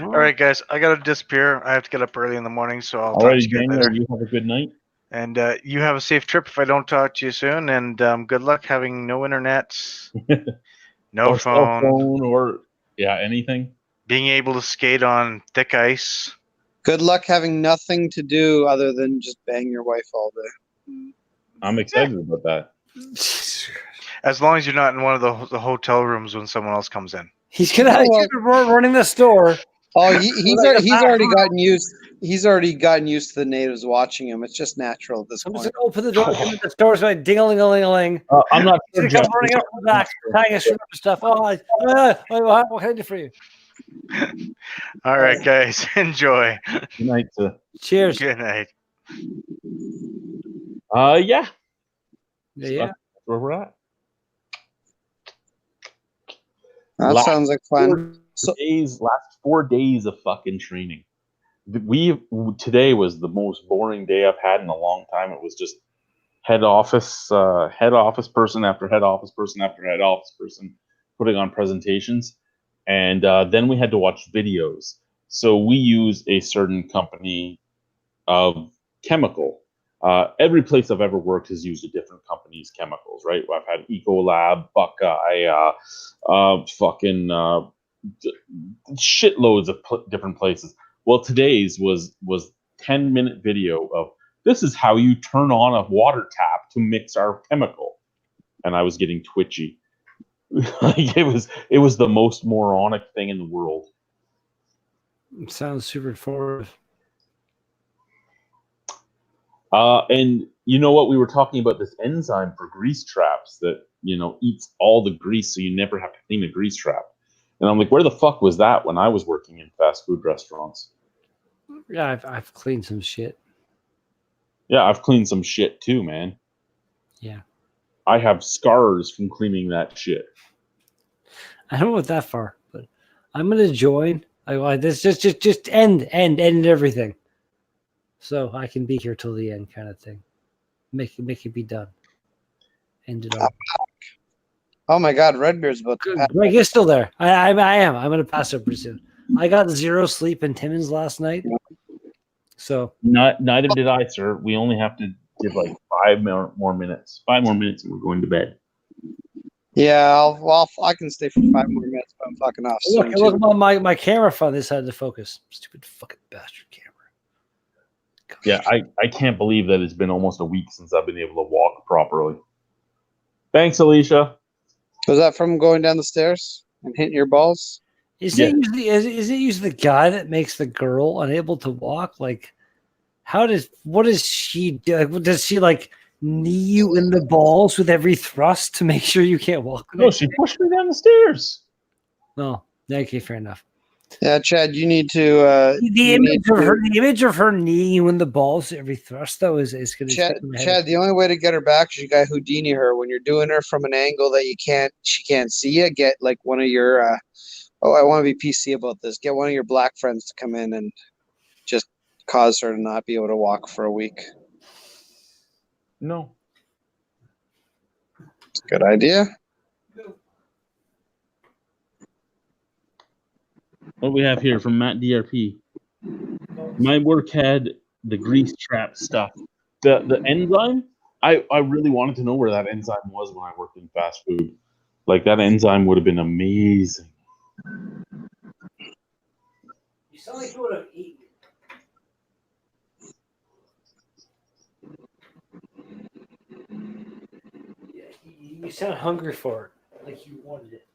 All right, guys, I gotta disappear. I have to get up early in the morning, so I'll All talk right, to you guys gang, later. you have a good night. And you have a safe trip if I don't talk to you soon. And good luck having no internet, no Or cell phone, phone, or anything. being able to skate on thick ice. Good luck having nothing to do other than just bang your wife all day. I'm excited about that. As long as you're not in one of the hotel rooms when someone else comes in. He's gonna Oh, well. he's running the store. Oh, he's already gotten used. He's already gotten used to the natives watching him. It's just natural at this I'm just point. gonna open the door. Come in the store's like ding-a-ling-a-ling-a-ling. I'm not He's sure, gonna come Jeff. running up the back, tying a string of stuff. Oh, what can I do for you? All right, guys, enjoy. Good night. Cheers. Good night. Yeah. Yeah. That's where we're at. That Last sounds like fun. So, last 4 days of fucking training. Today was the most boring day I've had in a long time. It was just head office person after head office person after head office person putting on presentations, and then we had to watch videos. So we use a certain company of chemical. Every place I've ever worked has used a different company's chemicals, right? I've had Ecolab, Buckeye, fucking shitloads of different places. Well, today's was 10-minute video of this is how you turn on a water tap to mix our chemical, and I was getting twitchy. Like, it was the most moronic thing in the world. It sounds super informative. And you know what? We were talking about this enzyme for grease traps that, eats all the grease, so you never have to clean a grease trap. And I'm like, where the fuck was that when I was working in fast food restaurants? Yeah, I've cleaned some shit. Yeah, I've cleaned some shit too, man. Yeah. I have scars from cleaning that shit. I don't know that far, but I'm gonna join. This just end everything, so I can be here till the end, kind of thing. Make it be done. End it all. oh my God, Redbeard's about to pass. Greg is still there. I am. I'm gonna pass up pretty soon. I got 0 sleep in Timmins last night, so Neither did I, sir. We only have to give like 5 more minutes. 5 more minutes, and we're going to bed. Yeah, I can stay for 5 more minutes, but I'm fucking off soon. look Too. about my camera finally decided to focus. Stupid fucking bastard camera. Gosh. Yeah, I can't believe that it's been almost a week since I've been able to walk properly. Thanks, Alicia. Was that from going down the stairs and hitting your balls? Is it usually the guy that makes the girl unable to walk? Like, what does she do? Does she like knee you in the balls with every thrust to make sure you can't walk? No, she pushed me down the stairs. No, okay, fair enough. Yeah, Chad, you need to. The image of her kneeing you in the balls every thrust though is going to. Chad, the only way to get her back is you got Houdini her when you're doing her from an angle that she can't see you. Get like one of your. I want to be PC about this. Get one of your black friends to come in and just cause her to not be able to walk for a week. No. It's a good idea. What we have here from Matt DRP. My work had the grease trap stuff. The enzyme, I really wanted to know where that enzyme was when I worked in fast food. Like, that enzyme would have been amazing. You sound like you would have eaten. Yeah, you sound hungry for it, like you wanted it.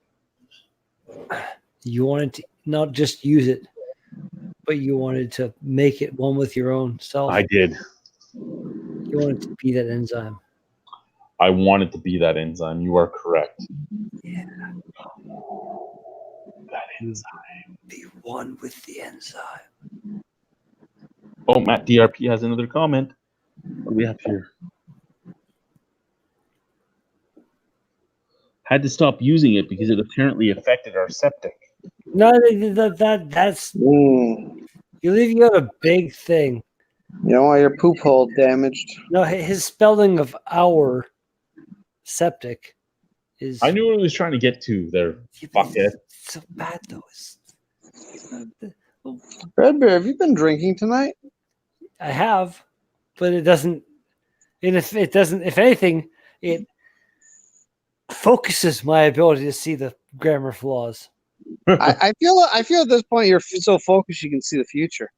You wanted to not just use it, but you wanted to make it one with your own self. I did. You wanted to be that enzyme. I wanted to be that enzyme. You are correct. Yeah. That Be one with the enzyme. Oh, Matt DRP has another comment. What do we have here? Had to stop using it because it apparently affected our septic. No, that's Mm. you got a big thing. You don't want your poop hole damaged. No, his spelling of our septic is. I knew what I was trying to get to there. Fuck it. So bad though. Red Bear, have you been drinking tonight? I have, but it doesn't. And if it doesn't, if anything, it focuses my ability to see the grammar flaws. I feel at this point you're so focused you can see the future.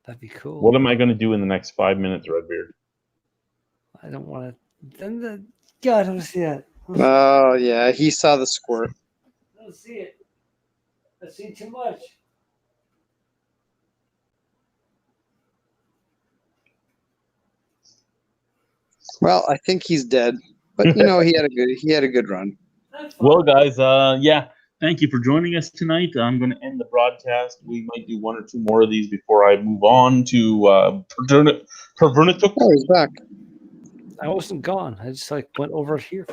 That'd be cool. What am I going to do in the next 5 minutes, Redbeard? I don't want to. God, I don't see that. Oh yeah, he saw the squirt. I don't see it. I see too much. Well, I think he's dead, but you know he had a good run. Well, guys, yeah, thank you for joining us tonight. I'm going to end the broadcast. We might do one or two more of these before I move on to Pervernituk. Oh, he's back. I wasn't gone. I just went over here.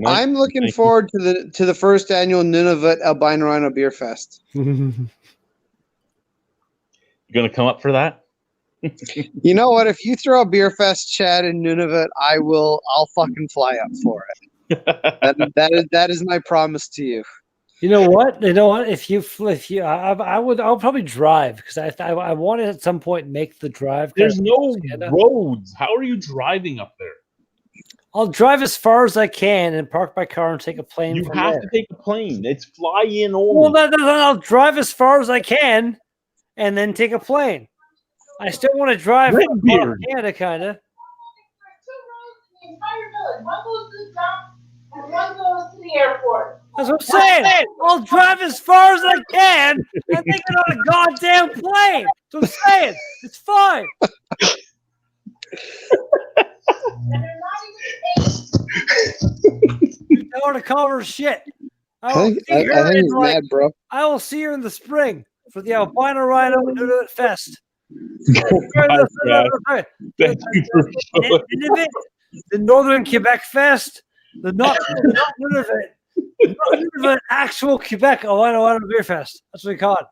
I'm looking forward to the first annual Nunavut Albino Rhino Beer Fest. You going to come up for that? You know what? If you throw a beer fest, Chad, in Nunavut, I'll fucking fly up for it. that is my promise to you. You know what? If you, I'll probably drive because I want to at some point make the drive. There's no roads. How are you driving up there? I'll drive as far as I can and park my car and take a plane. You have to take a plane. It's fly in only. Well, then I'll drive as far as I can and then take a plane. I still want to drive Canada, kind of. There's two roads in the entire village. One goes to the dump and one goes to the airport. That's what I'm saying. I'll drive as far as I can and then get on a goddamn plane. That's what I'm saying. It's fine. And they're not even safe. You don't want to call her shit. I think he's mad, bro. I will see her in the spring for the Albino Rhino Nunavut Fest. Thank you for showing. The Northern Quebec Fest, the not Nunavut actual Quebec Albino Rhino Beer Fest. That's what we call it.